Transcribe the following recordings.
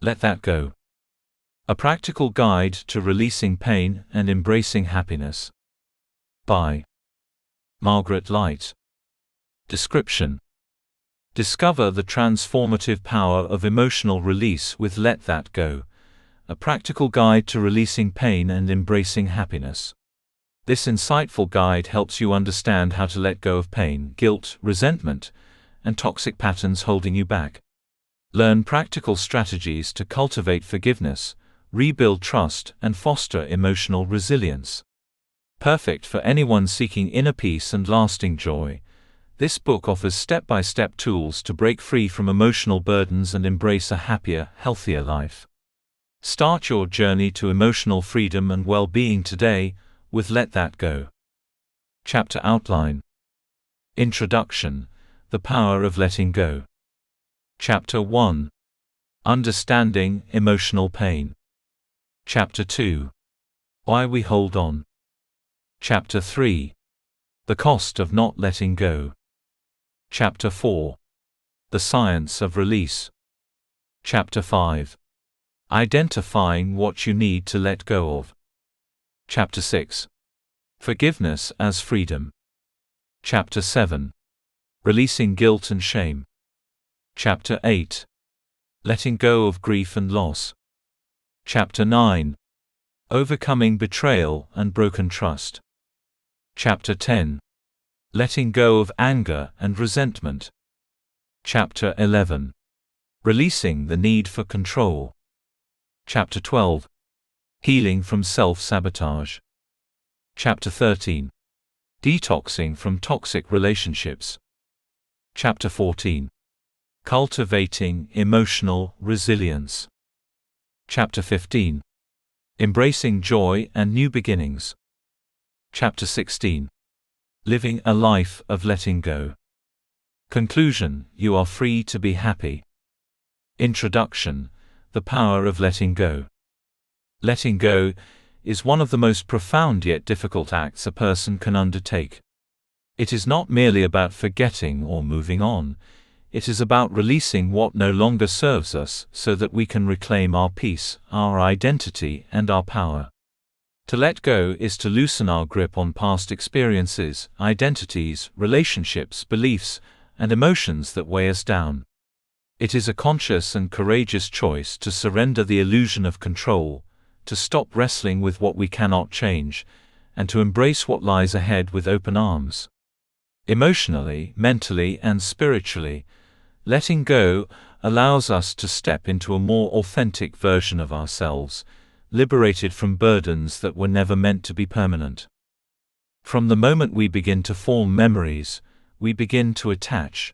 Let That Go. A Practical Guide to Releasing Pain and Embracing Happiness. By Margaret Light. Description: Discover the transformative power of emotional release with Let That Go, a practical guide to releasing pain and embracing happiness. This insightful guide helps you understand how to let go of pain, guilt, resentment, and toxic patterns holding you back. Learn practical strategies to cultivate forgiveness, rebuild trust, and foster emotional resilience. Perfect for anyone seeking inner peace and lasting joy, this book offers step-by-step tools to break free from emotional burdens and embrace a happier, healthier life. Start your journey to emotional freedom and well-being today with Let That Go. Chapter Outline. Introduction: The Power of Letting Go. Chapter 1. Understanding Emotional Pain. Chapter 2. Why We Hold On. Chapter 3. The Cost of Not Letting Go. Chapter 4. The Science of Release. Chapter 5. Identifying what you need to let go of. Chapter 6. Forgiveness as Freedom. Chapter 7. Releasing Guilt and Shame. Chapter 8. Letting Go of Grief and Loss. Chapter 9. Overcoming Betrayal and Broken Trust. Chapter 10. Letting Go of Anger and Resentment. Chapter 11. Releasing the Need for Control. Chapter 12. Healing from Self-Sabotage. Chapter 13. Detoxing from Toxic Relationships. Chapter 14. Cultivating Emotional Resilience. Chapter 15. Embracing Joy and New Beginnings. Chapter 16. Living a Life of Letting Go. Conclusion: You are free to be happy. Introduction: The Power of Letting Go. Letting go is one of the most profound yet difficult acts a person can undertake. It is not merely about forgetting or moving on. It is about releasing what no longer serves us so that we can reclaim our peace, our identity, and our power. To let go is to loosen our grip on past experiences, identities, relationships, beliefs, and emotions that weigh us down. It is a conscious and courageous choice to surrender the illusion of control, to stop wrestling with what we cannot change, and to embrace what lies ahead with open arms. Emotionally, mentally, and spiritually, letting go allows us to step into a more authentic version of ourselves, liberated from burdens that were never meant to be permanent. From the moment we begin to form memories, we begin to attach.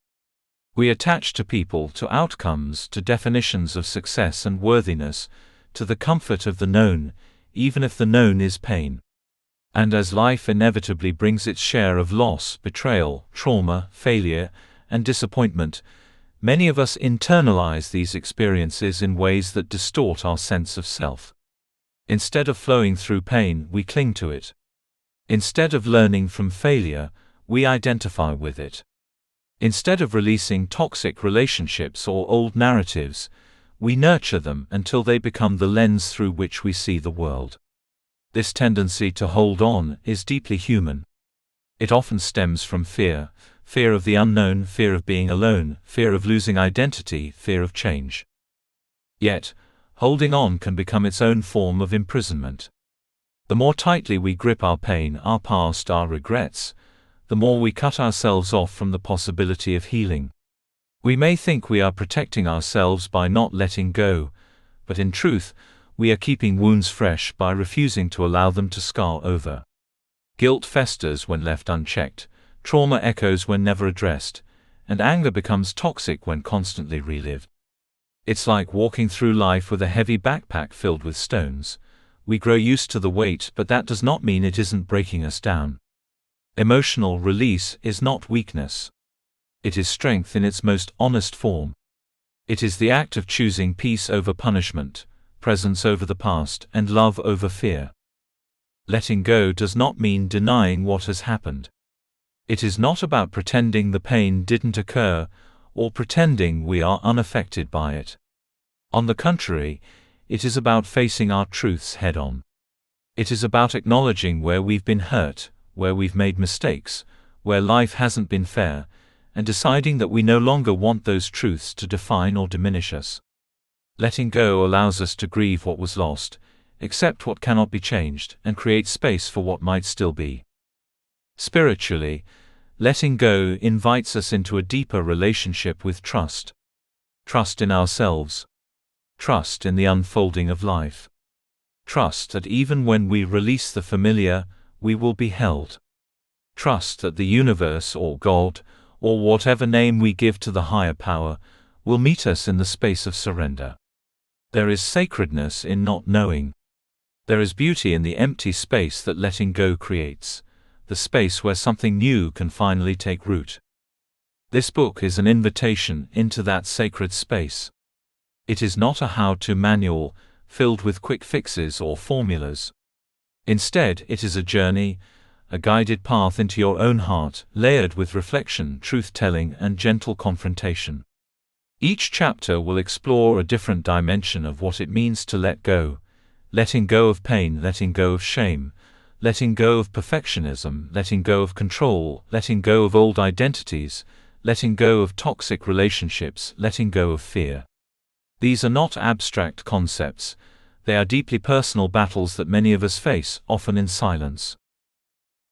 We attach to people, to outcomes, to definitions of success and worthiness, to the comfort of the known, even if the known is pain. And as life inevitably brings its share of loss, betrayal, trauma, failure, and disappointment, many of us internalize these experiences in ways that distort our sense of self. Instead of flowing through pain, we cling to it. Instead of learning from failure, we identify with it. Instead of releasing toxic relationships or old narratives, we nurture them until they become the lens through which we see the world. This tendency to hold on is deeply human. It often stems from fear: fear of the unknown, fear of being alone, fear of losing identity, fear of change. Yet, holding on can become its own form of imprisonment. The more tightly we grip our pain, our past, our regrets, the more we cut ourselves off from the possibility of healing. We may think we are protecting ourselves by not letting go, but in truth, we are keeping wounds fresh by refusing to allow them to scar over. Guilt festers when left unchecked, trauma echoes when never addressed, and anger becomes toxic when constantly relived. It's like walking through life with a heavy backpack filled with stones. We grow used to the weight, but that does not mean it isn't breaking us down. Emotional release is not weakness. It is strength in its most honest form. It is the act of choosing peace over punishment, presence over the past, and love over fear. Letting go does not mean denying what has happened. It is not about pretending the pain didn't occur, or pretending we are unaffected by it. On the contrary, it is about facing our truths head-on. It is about acknowledging where we've been hurt, where we've made mistakes, where life hasn't been fair, and deciding that we no longer want those truths to define or diminish us. Letting go allows us to grieve what was lost, accept what cannot be changed, and create space for what might still be. Spiritually, letting go invites us into a deeper relationship with trust. Trust in ourselves. Trust in the unfolding of life. Trust that even when we release the familiar, we will be held. Trust that the universe or God, or whatever name we give to the higher power, will meet us in the space of surrender. There is sacredness in not knowing. There is beauty in the empty space that letting go creates, the space where something new can finally take root. This book is an invitation into that sacred space. It is not a how-to manual, filled with quick fixes or formulas. Instead, it is a journey, a guided path into your own heart, layered with reflection, truth-telling, and gentle confrontation. Each chapter will explore a different dimension of what it means to let go, letting go of pain, letting go of shame, letting go of perfectionism, letting go of control, letting go of old identities, letting go of toxic relationships, letting go of fear. These are not abstract concepts, they are deeply personal battles that many of us face, often in silence.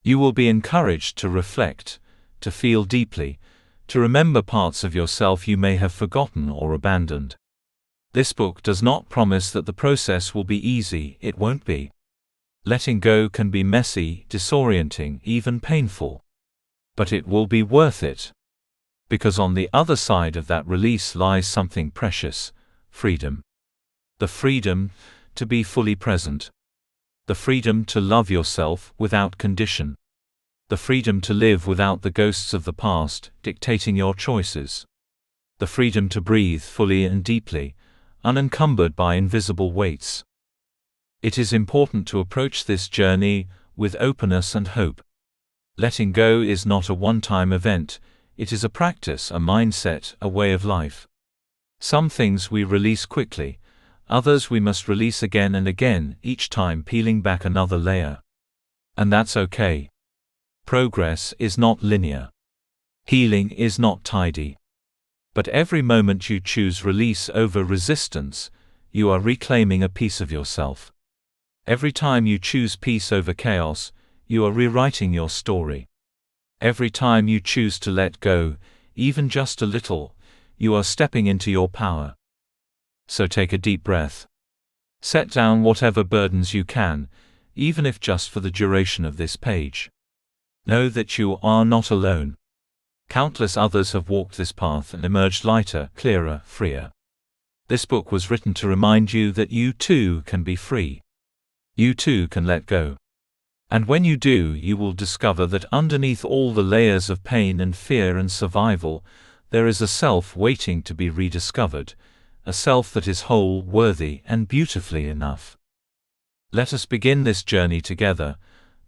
You will be encouraged to reflect, to feel deeply, to remember parts of yourself you may have forgotten or abandoned. This book does not promise that the process will be easy, it won't be. Letting go can be messy, disorienting, even painful. But it will be worth it. Because on the other side of that release lies something precious: freedom. The freedom to be fully present. The freedom to love yourself without condition. The freedom to live without the ghosts of the past dictating your choices. The freedom to breathe fully and deeply, unencumbered by invisible weights. It is important to approach this journey with openness and hope. Letting go is not a one-time event, it is a practice, a mindset, a way of life. Some things we release quickly, others we must release again and again, each time peeling back another layer. And that's okay. Progress is not linear. Healing is not tidy. But every moment you choose release over resistance, you are reclaiming a piece of yourself. Every time you choose peace over chaos, you are rewriting your story. Every time you choose to let go, even just a little, you are stepping into your power. So take a deep breath. Set down whatever burdens you can, even if just for the duration of this page. Know that you are not alone. Countless others have walked this path and emerged lighter, clearer, freer. This book was written to remind you that you too can be free. You too can let go. And when you do, you will discover that underneath all the layers of pain and fear and survival, there is a self waiting to be rediscovered, a self that is whole, worthy, and beautifully enough. Let us begin this journey together,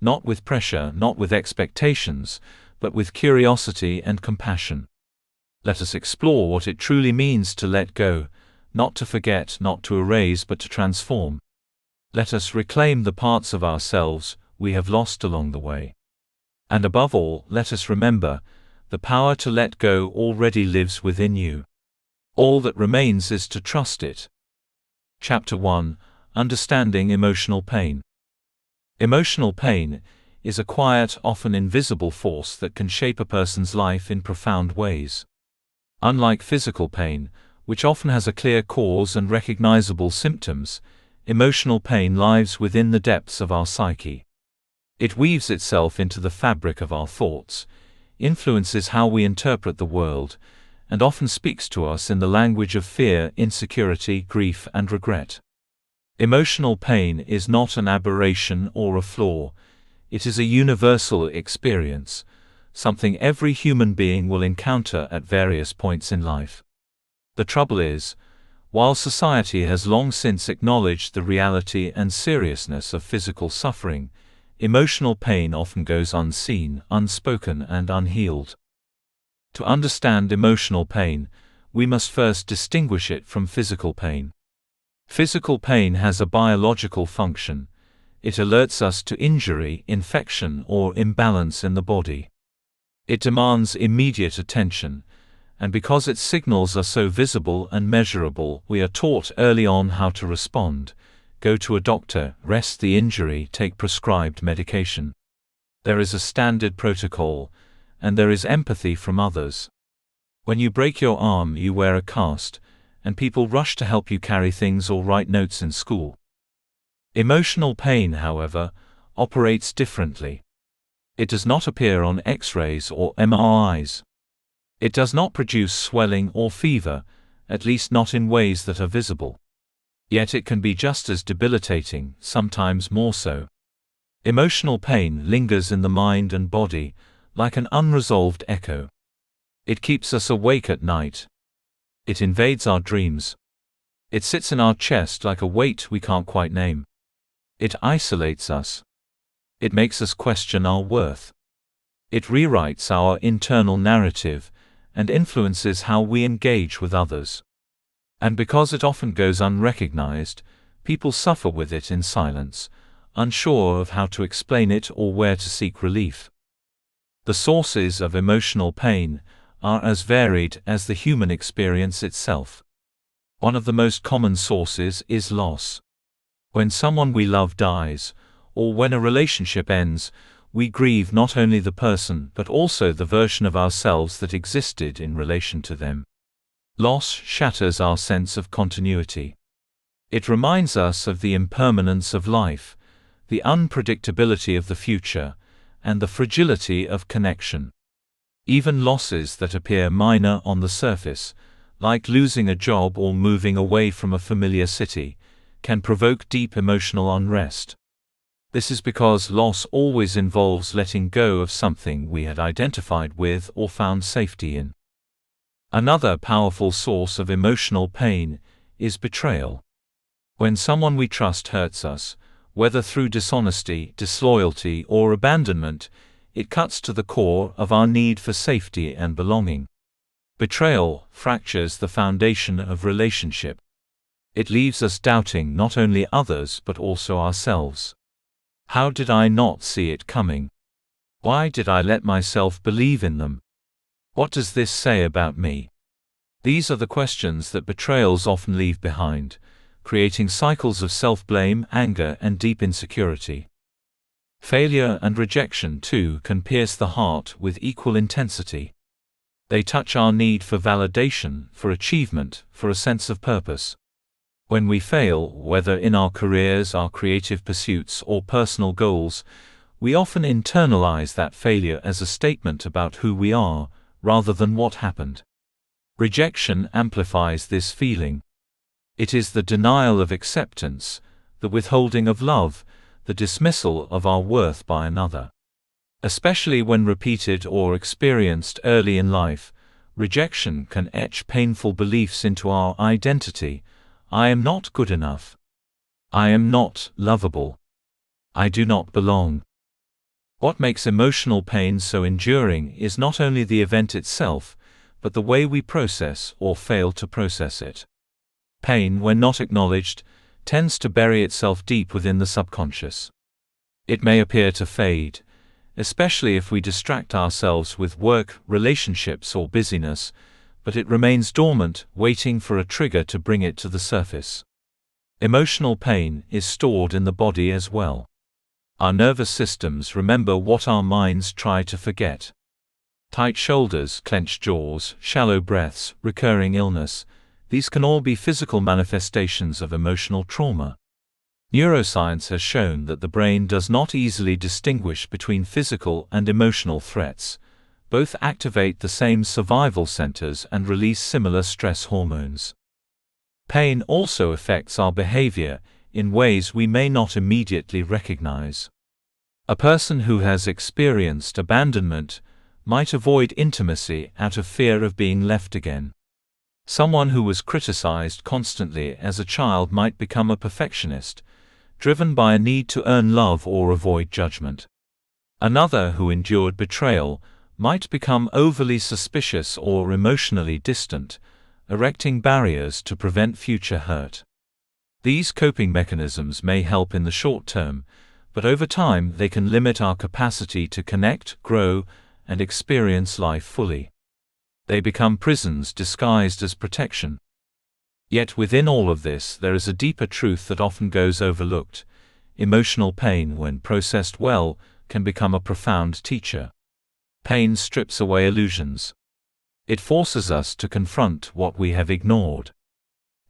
not with pressure, not with expectations, but with curiosity and compassion. Let us explore what it truly means to let go, not to forget, not to erase, but to transform. Let us reclaim the parts of ourselves we have lost along the way. And above all, let us remember, the power to let go already lives within you. All that remains is to trust it. Chapter 1: Understanding Emotional Pain. Emotional pain is a quiet, often invisible force that can shape a person's life in profound ways. Unlike physical pain, which often has a clear cause and recognizable symptoms, emotional pain lives within the depths of our psyche. It weaves itself into the fabric of our thoughts, influences how we interpret the world, and often speaks to us in the language of fear, insecurity, grief, and regret. Emotional pain is not an aberration or a flaw. It is a universal experience, something every human being will encounter at various points in life. The trouble is, while society has long since acknowledged the reality and seriousness of physical suffering, emotional pain often goes unseen, unspoken, and unhealed. To understand emotional pain, we must first distinguish it from physical pain. Physical pain has a biological function. It alerts us to injury, infection, or imbalance in the body. It demands immediate attention, and because its signals are so visible and measurable, we are taught early on how to respond. Go to a doctor, rest the injury, take prescribed medication. There is a standard protocol, and there is empathy from others. When you break your arm, you wear a cast, and people rush to help you carry things or write notes in school. Emotional pain, however, operates differently. It does not appear on X-rays or MRIs. It does not produce swelling or fever, at least not in ways that are visible. Yet it can be just as debilitating, sometimes more so. Emotional pain lingers in the mind and body, like an unresolved echo. It keeps us awake at night. It invades our dreams. It sits in our chest like a weight we can't quite name. It isolates us. It makes us question our worth. It rewrites our internal narrative and influences how we engage with others. And because it often goes unrecognized, people suffer with it in silence, unsure of how to explain it or where to seek relief. The sources of emotional pain are as varied as the human experience itself. One of the most common sources is loss. When someone we love dies, or when a relationship ends, we grieve not only the person but also the version of ourselves that existed in relation to them. Loss shatters our sense of continuity. It reminds us of the impermanence of life, the unpredictability of the future, and the fragility of connection. Even losses that appear minor on the surface, like losing a job or moving away from a familiar city, can provoke deep emotional unrest. This is because loss always involves letting go of something we had identified with or found safety in. Another powerful source of emotional pain is betrayal. When someone we trust hurts us, whether through dishonesty, disloyalty, or abandonment, it cuts to the core of our need for safety and belonging. Betrayal fractures the foundation of relationship. It leaves us doubting not only others but also ourselves. How did I not see it coming? Why did I let myself believe in them? What does this say about me? These are the questions that betrayals often leave behind, creating cycles of self-blame, anger, and deep insecurity. Failure and rejection, too, can pierce the heart with equal intensity. They touch our need for validation, for achievement, for a sense of purpose. When we fail, whether in our careers, our creative pursuits, or personal goals, we often internalize that failure as a statement about who we are, rather than what happened. Rejection amplifies this feeling. It is the denial of acceptance, the withholding of love, the dismissal of our worth by another. Especially when repeated or experienced early in life, rejection can etch painful beliefs into our identity. I am not good enough. I am not lovable. I do not belong. What makes emotional pain so enduring is not only the event itself, but the way we process or fail to process it. Pain, when not acknowledged, tends to bury itself deep within the subconscious. It may appear to fade, especially if we distract ourselves with work, relationships, or busyness, but it remains dormant, waiting for a trigger to bring it to the surface. Emotional pain is stored in the body as well. Our nervous systems remember what our minds try to forget. Tight shoulders, clenched jaws, shallow breaths, recurring illness, these can all be physical manifestations of emotional trauma. Neuroscience has shown that the brain does not easily distinguish between physical and emotional threats. Both activate the same survival centers and release similar stress hormones. Pain also affects our behavior in ways we may not immediately recognize. A person who has experienced abandonment might avoid intimacy out of fear of being left again. Someone who was criticized constantly as a child might become a perfectionist, driven by a need to earn love or avoid judgment. Another who endured betrayal might become overly suspicious or emotionally distant, erecting barriers to prevent future hurt. These coping mechanisms may help in the short term, but over time they can limit our capacity to connect, grow, and experience life fully. They become prisons disguised as protection. Yet within all of this there is a deeper truth that often goes overlooked. Emotional pain, when processed well, can become a profound teacher. Pain strips away illusions. It forces us to confront what we have ignored.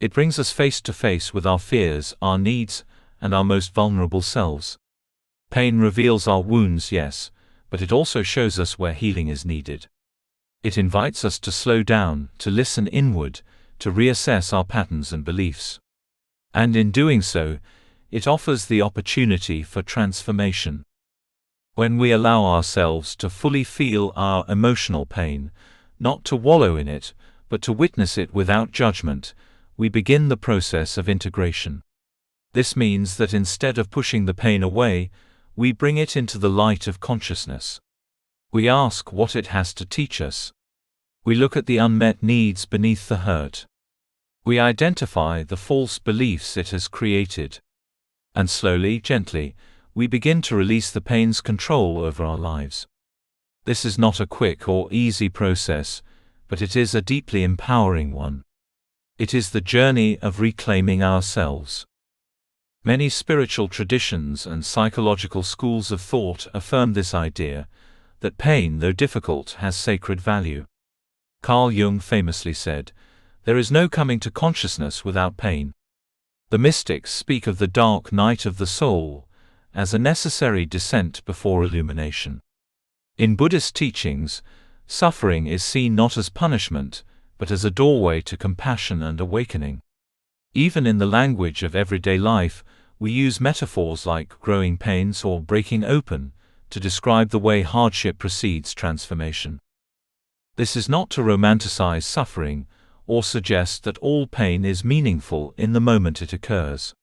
It brings us face to face with our fears, our needs, and our most vulnerable selves. Pain reveals our wounds, yes, but it also shows us where healing is needed. It invites us to slow down, to listen inward, to reassess our patterns and beliefs. And in doing so, it offers the opportunity for transformation. When we allow ourselves to fully feel our emotional pain, not to wallow in it, but to witness it without judgment, we begin the process of integration. This means that instead of pushing the pain away, we bring it into the light of consciousness. We ask what it has to teach us. We look at the unmet needs beneath the hurt. We identify the false beliefs it has created. And slowly, gently, we begin to release the pain's control over our lives. This is not a quick or easy process, but it is a deeply empowering one. It is the journey of reclaiming ourselves. Many spiritual traditions and psychological schools of thought affirm this idea, that pain, though difficult, has sacred value. Carl Jung famously said, "There is no coming to consciousness without pain." The mystics speak of the dark night of the soul as a necessary descent before illumination. In Buddhist teachings, suffering is seen not as punishment, but as a doorway to compassion and awakening. Even in the language of everyday life, we use metaphors like growing pains or breaking open to describe the way hardship precedes transformation. This is not to romanticize suffering or suggest that all pain is meaningful in the moment it occurs.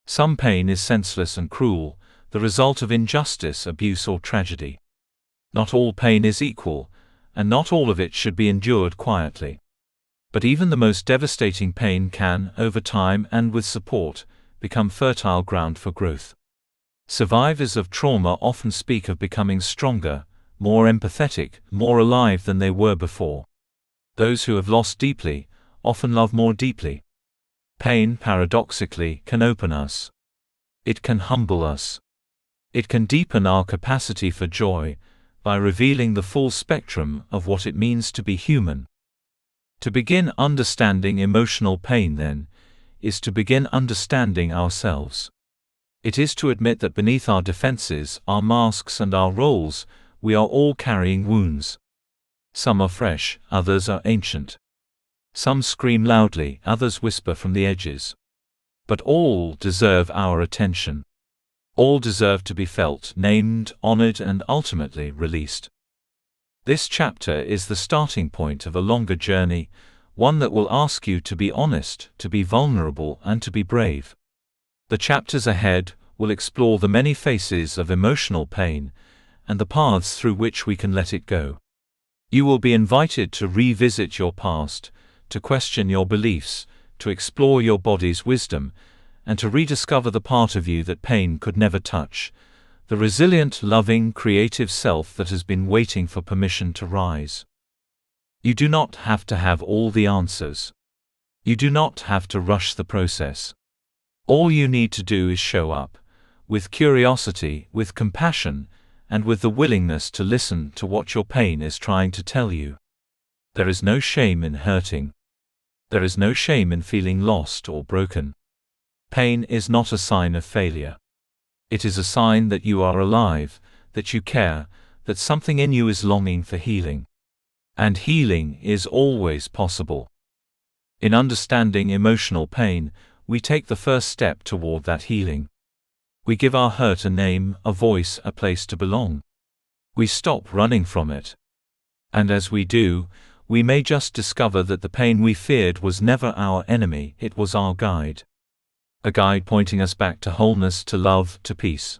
Some pain is senseless and cruel, the result of injustice, abuse, or tragedy. Not all pain is equal, and not all of it should be endured quietly. But even the most devastating pain can, over time and with support, become fertile ground for growth. Survivors of trauma often speak of becoming stronger, more empathetic, more alive than they were before. Those who have lost deeply often love more deeply. Pain, paradoxically, can open us. It can humble us. It can deepen our capacity for joy by revealing the full spectrum of what it means to be human. To begin understanding emotional pain, then, is to begin understanding ourselves. It is to admit that beneath our defenses, our masks, and our roles, we are all carrying wounds. Some are fresh, others are ancient. Some scream loudly, others whisper from the edges. But all deserve our attention. All deserve to be felt, named, honored, and ultimately released. This chapter is the starting point of a longer journey, one that will ask you to be honest, to be vulnerable, and to be brave. The chapters ahead will explore the many faces of emotional pain and the paths through which we can let it go. You will be invited to revisit your past, to question your beliefs, to explore your body's wisdom, and to rediscover the part of you that pain could never touch, the resilient, loving, creative self that has been waiting for permission to rise. You do not have to have all the answers. You do not have to rush the process. All you need to do is show up, with curiosity, with compassion, and with the willingness to listen to what your pain is trying to tell you. There is no shame in hurting. There is no shame in feeling lost or broken. Pain is not a sign of failure. It is a sign that you are alive, that you care, that something in you is longing for healing. And healing is always possible. In understanding emotional pain, we take the first step toward that healing. We give our hurt a name, a voice, a place to belong. We stop running from it. And as we do, we may just discover that the pain we feared was never our enemy, it was our guide. A guide pointing us back to wholeness, to love, to peace.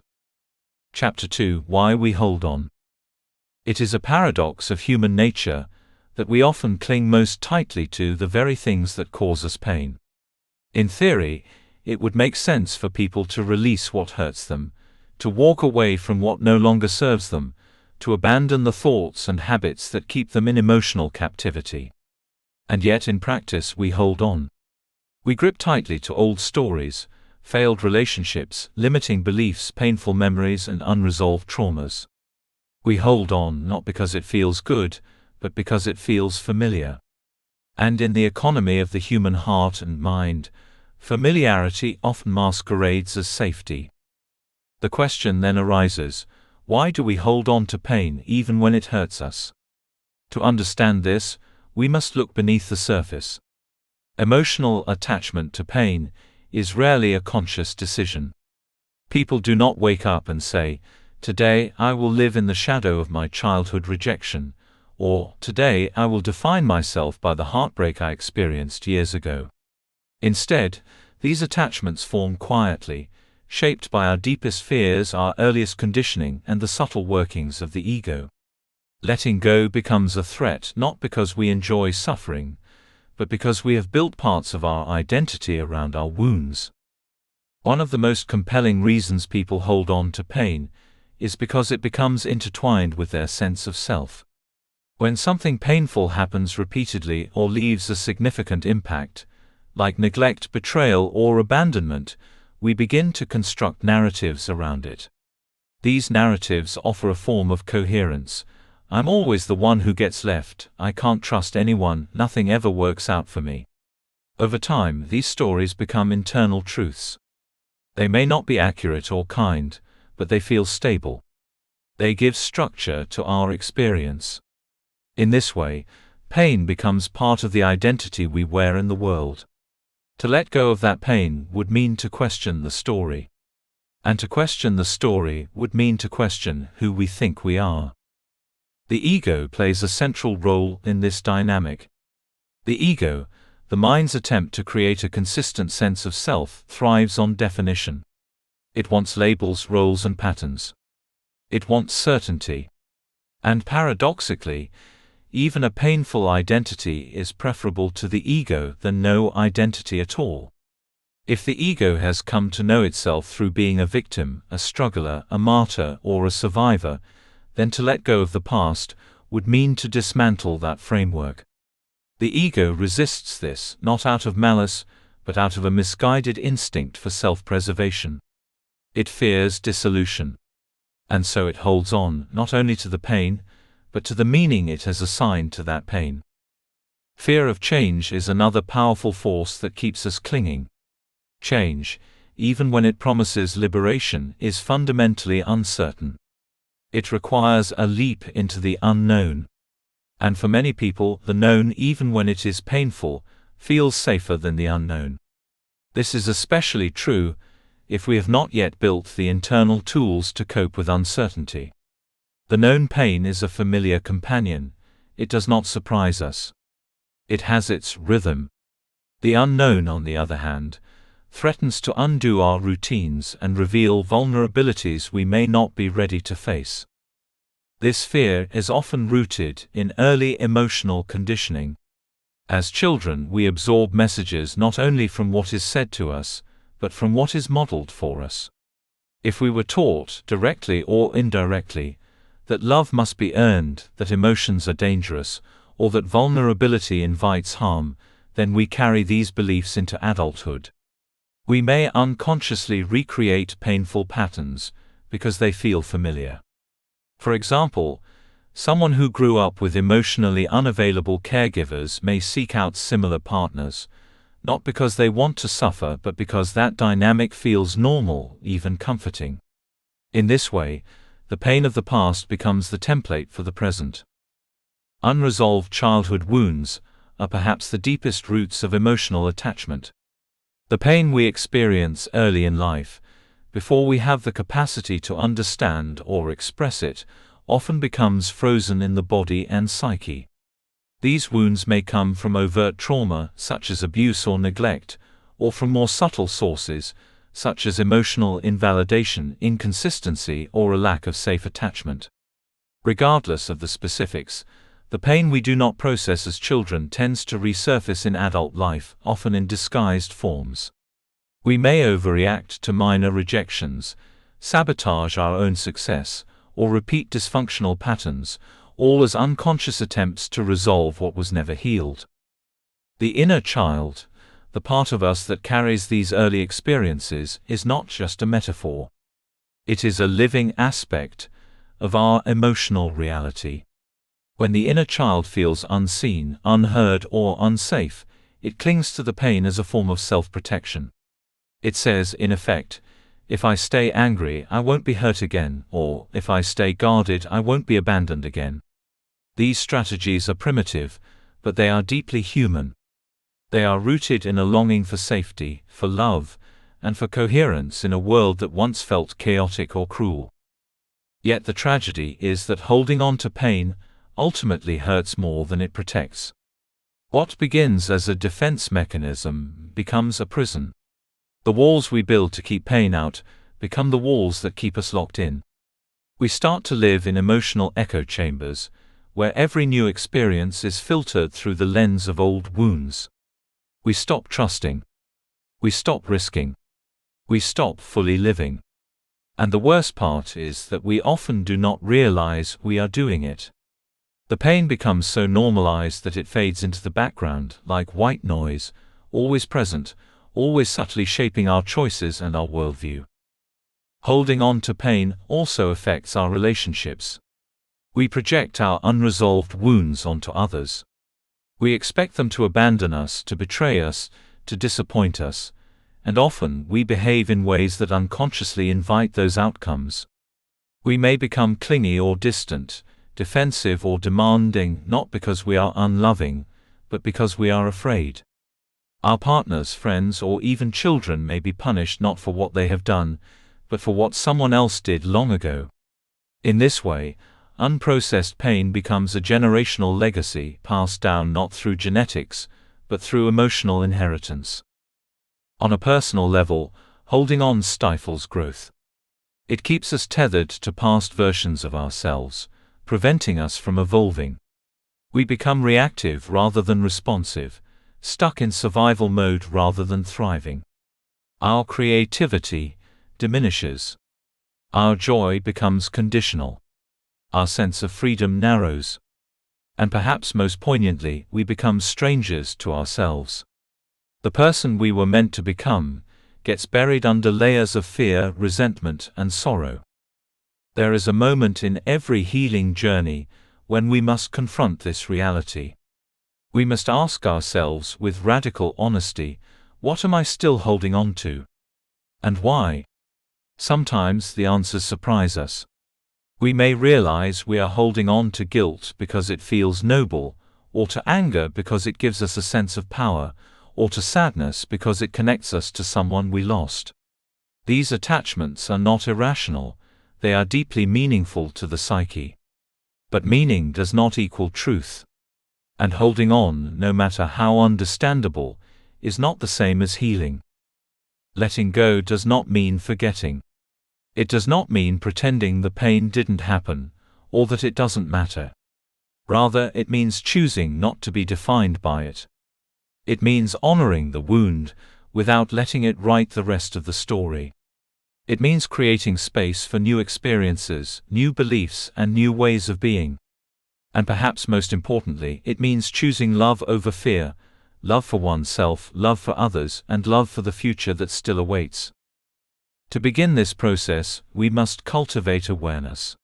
Chapter 2: Why We Hold On. It is a paradox of human nature that we often cling most tightly to the very things that cause us pain. In theory, it would make sense for people to release what hurts them, to walk away from what no longer serves them, to abandon the thoughts and habits that keep them in emotional captivity. And yet in practice we hold on. We grip tightly to old stories, failed relationships, limiting beliefs, painful memories, and unresolved traumas. We hold on not because it feels good, but because it feels familiar. And in the economy of the human heart and mind, familiarity often masquerades as safety. The question then arises, why do we hold on to pain even when it hurts us? To understand this, we must look beneath the surface. Emotional attachment to pain is rarely a conscious decision. People do not wake up and say, "Today I will live in the shadow of my childhood rejection," or "Today I will define myself by the heartbreak I experienced years ago." Instead, these attachments form quietly, shaped by our deepest fears, our earliest conditioning, and the subtle workings of the ego. Letting go becomes a threat not because we enjoy suffering, but because we have built parts of our identity around our wounds. One of the most compelling reasons people hold on to pain is because it becomes intertwined with their sense of self. When something painful happens repeatedly or leaves a significant impact, like neglect, betrayal, or abandonment, we begin to construct narratives around it. These narratives offer a form of coherence. I'm always the one who gets left, I can't trust anyone, nothing ever works out for me. Over time, these stories become internal truths. They may not be accurate or kind, but they feel stable. They give structure to our experience. In this way, pain becomes part of the identity we wear in the world. To let go of that pain would mean to question the story. And to question the story would mean to question who we think we are. The ego plays a central role in this dynamic. The ego, the mind's attempt to create a consistent sense of self, thrives on definition. It wants labels, roles, and patterns. It wants certainty. And paradoxically, even a painful identity is preferable to the ego than no identity at all. If the ego has come to know itself through being a victim, a struggler, a martyr, or a survivor, then to let go of the past would mean to dismantle that framework. The ego resists this, not out of malice, but out of a misguided instinct for self-preservation. It fears dissolution. And so it holds on, not only to the pain, but to the meaning it has assigned to that pain. Fear of change is another powerful force that keeps us clinging. Change, even when it promises liberation, is fundamentally uncertain. It requires a leap into the unknown. And for many people, the known, even when it is painful, feels safer than the unknown. This is especially true if we have not yet built the internal tools to cope with uncertainty. The known pain is a familiar companion. It does not surprise us. It has its rhythm. The unknown, on the other hand, threatens to undo our routines and reveal vulnerabilities we may not be ready to face. This fear is often rooted in early emotional conditioning. As children, we absorb messages not only from what is said to us, but from what is modeled for us. If we were taught, directly or indirectly, that love must be earned, that emotions are dangerous, or that vulnerability invites harm, then we carry these beliefs into adulthood. We may unconsciously recreate painful patterns because they feel familiar. For example, someone who grew up with emotionally unavailable caregivers may seek out similar partners, not because they want to suffer but because that dynamic feels normal, even comforting. In this way, the pain of the past becomes the template for the present. Unresolved childhood wounds are perhaps the deepest roots of emotional attachment. The pain we experience early in life, before we have the capacity to understand or express it, often becomes frozen in the body and psyche. These wounds may come from overt trauma, such as abuse or neglect, or from more subtle sources, such as emotional invalidation, inconsistency, or a lack of safe attachment. Regardless of the specifics, the pain we do not process as children tends to resurface in adult life, often in disguised forms. We may overreact to minor rejections, sabotage our own success, or repeat dysfunctional patterns, all as unconscious attempts to resolve what was never healed. The inner child, the part of us that carries these early experiences, is not just a metaphor. It is a living aspect of our emotional reality. When the inner child feels unseen, unheard, or unsafe, it clings to the pain as a form of self-protection. It says, in effect, if I stay angry, I won't be hurt again, or if I stay guarded, I won't be abandoned again. These strategies are primitive, but they are deeply human. They are rooted in a longing for safety, for love, and for coherence in a world that once felt chaotic or cruel. Yet the tragedy is that holding on to pain ultimately hurts more than it protects. What begins as a defense mechanism becomes a prison. The walls we build to keep pain out become the walls that keep us locked in. We start to live in emotional echo chambers, where every new experience is filtered through the lens of old wounds. We stop trusting. We stop risking. We stop fully living. And the worst part is that we often do not realize we are doing it. The pain becomes so normalized that it fades into the background, like white noise, always present, always subtly shaping our choices and our worldview. Holding on to pain also affects our relationships. We project our unresolved wounds onto others. We expect them to abandon us, to betray us, to disappoint us, and often we behave in ways that unconsciously invite those outcomes. We may become clingy or distant, defensive or demanding, not because we are unloving, but because we are afraid. Our partners, friends, or even children may be punished not for what they have done, but for what someone else did long ago. In this way, unprocessed pain becomes a generational legacy passed down not through genetics, but through emotional inheritance. On a personal level, holding on stifles growth. It keeps us tethered to past versions of ourselves, preventing us from evolving. We become reactive rather than responsive, stuck in survival mode rather than thriving. Our creativity diminishes. Our joy becomes conditional. Our sense of freedom narrows. And perhaps most poignantly, we become strangers to ourselves. The person we were meant to become gets buried under layers of fear, resentment, and sorrow. There is a moment in every healing journey when we must confront this reality. We must ask ourselves with radical honesty, what am I still holding on to? And why? Sometimes the answers surprise us. We may realize we are holding on to guilt because it feels noble, or to anger because it gives us a sense of power, or to sadness because it connects us to someone we lost. These attachments are not irrational, they are deeply meaningful to the psyche. But meaning does not equal truth. And holding on, no matter how understandable, is not the same as healing. Letting go does not mean forgetting. It does not mean pretending the pain didn't happen, or that it doesn't matter. Rather, it means choosing not to be defined by it. It means honoring the wound, without letting it write the rest of the story. It means creating space for new experiences, new beliefs, and new ways of being. And perhaps most importantly, it means choosing love over fear, love for oneself, love for others, and love for the future that still awaits. To begin this process, we must cultivate awareness.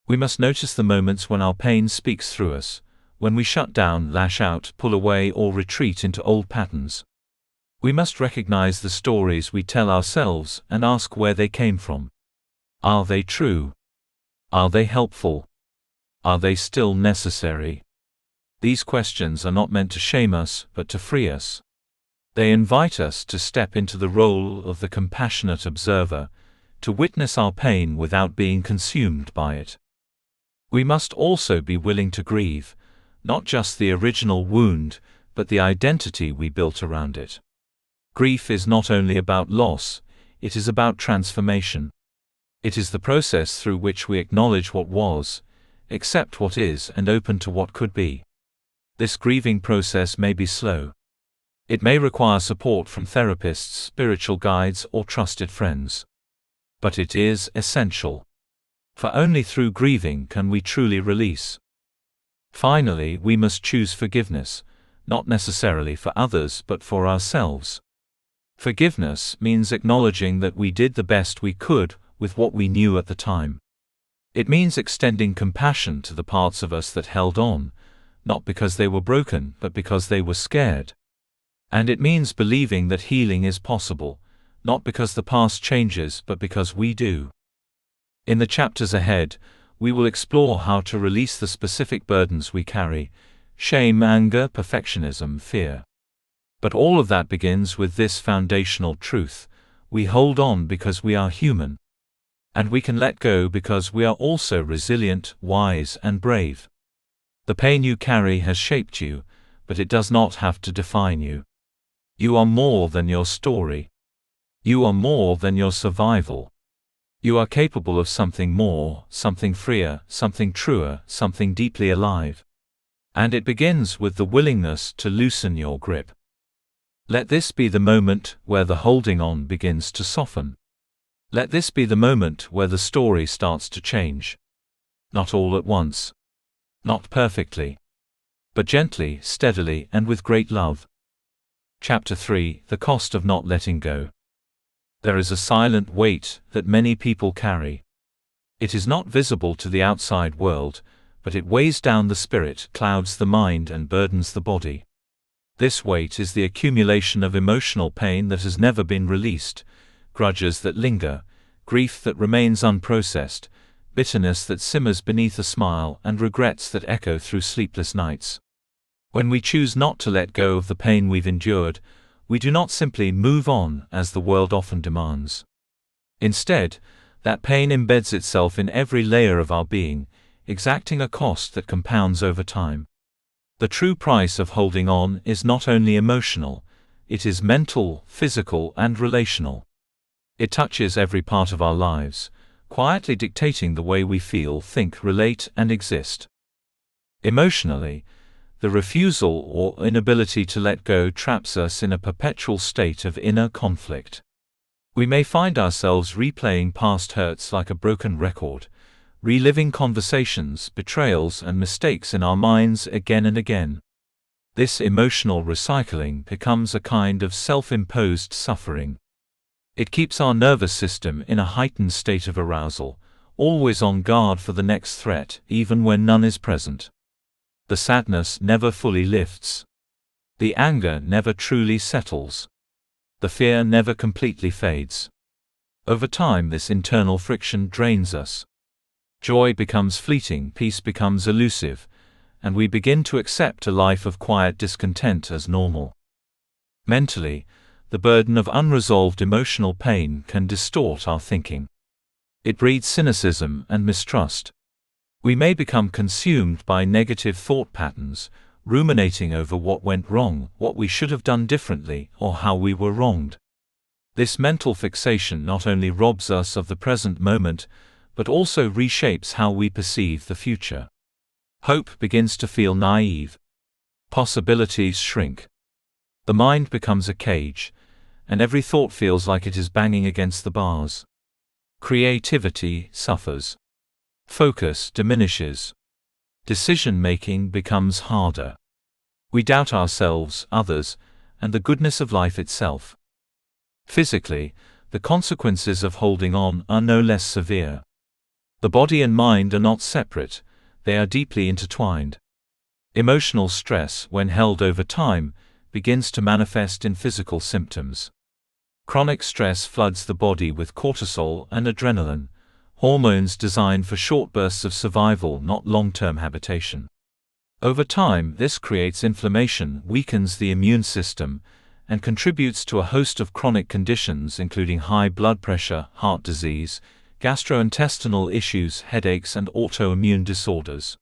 We must notice the moments when our pain speaks through us, when we shut down, lash out, pull away, or retreat into old patterns. We must recognize the stories we tell ourselves and ask where they came from. Are they true? Are they helpful? Are they still necessary? These questions are not meant to shame us, but to free us. They invite us to step into the role of the compassionate observer, to witness our pain without being consumed by it. We must also be willing to grieve, not just the original wound, but the identity we built around it. Grief is not only about loss, it is about transformation. It is the process through which we acknowledge what was, accept what is, and open to what could be. This grieving process may be slow. It may require support from therapists, spiritual guides, or trusted friends. But it is essential. For only through grieving can we truly release. Finally, we must choose forgiveness, not necessarily for others but for ourselves. Forgiveness means acknowledging that we did the best we could with what we knew at the time. It means extending compassion to the parts of us that held on, not because they were broken, but because they were scared. And it means believing that healing is possible, not because the past changes, but because we do. In the chapters ahead, we will explore how to release the specific burdens we carry: shame, anger, perfectionism, fear. But all of that begins with this foundational truth: we hold on because we are human. And we can let go because we are also resilient, wise, and brave. The pain you carry has shaped you, but it does not have to define you. You are more than your story. You are more than your survival. You are capable of something more, something freer, something truer, something deeply alive. And it begins with the willingness to loosen your grip. Let this be the moment where the holding on begins to soften. Let this be the moment where the story starts to change. Not all at once. Not perfectly. But gently, steadily, and with great love. Chapter 3: The Cost of Not Letting Go. There is a silent weight that many people carry. It is not visible to the outside world, but it weighs down the spirit, clouds the mind, and burdens the body. This weight is the accumulation of emotional pain that has never been released, grudges that linger, grief that remains unprocessed, bitterness that simmers beneath a smile, and regrets that echo through sleepless nights. When we choose not to let go of the pain we've endured, we do not simply move on, as the world often demands. Instead, that pain embeds itself in every layer of our being, exacting a cost that compounds over time. The true price of holding on is not only emotional, it is mental, physical, and relational. It touches every part of our lives, quietly dictating the way we feel, think, relate, and exist. Emotionally, the refusal or inability to let go traps us in a perpetual state of inner conflict. We may find ourselves replaying past hurts like a broken record, reliving conversations, betrayals, and mistakes in our minds again and again. This emotional recycling becomes a kind of self-imposed suffering. It keeps our nervous system in a heightened state of arousal, always on guard for the next threat, even when none is present. The sadness never fully lifts. The anger never truly settles. The fear never completely fades. Over time, this internal friction drains us. Joy becomes fleeting, peace becomes elusive, and we begin to accept a life of quiet discontent as normal. Mentally, the burden of unresolved emotional pain can distort our thinking. It breeds cynicism and mistrust. We may become consumed by negative thought patterns, ruminating over what went wrong, what we should have done differently, or how we were wronged. This mental fixation not only robs us of the present moment, but also reshapes how we perceive the future. Hope begins to feel naive. Possibilities shrink. The mind becomes a cage, and every thought feels like it is banging against the bars. Creativity suffers. Focus diminishes. Decision-making becomes harder. We doubt ourselves, others, and the goodness of life itself. Physically, the consequences of holding on are no less severe. The body and mind are not separate, they are deeply intertwined. Emotional stress, when held over time, begins to manifest in physical symptoms. Chronic stress floods the body with cortisol and adrenaline, hormones designed for short bursts of survival, not long-term habitation. Over time, this creates inflammation, weakens the immune system, and contributes to a host of chronic conditions including high blood pressure, heart disease, gastrointestinal issues, headaches, and autoimmune disorders.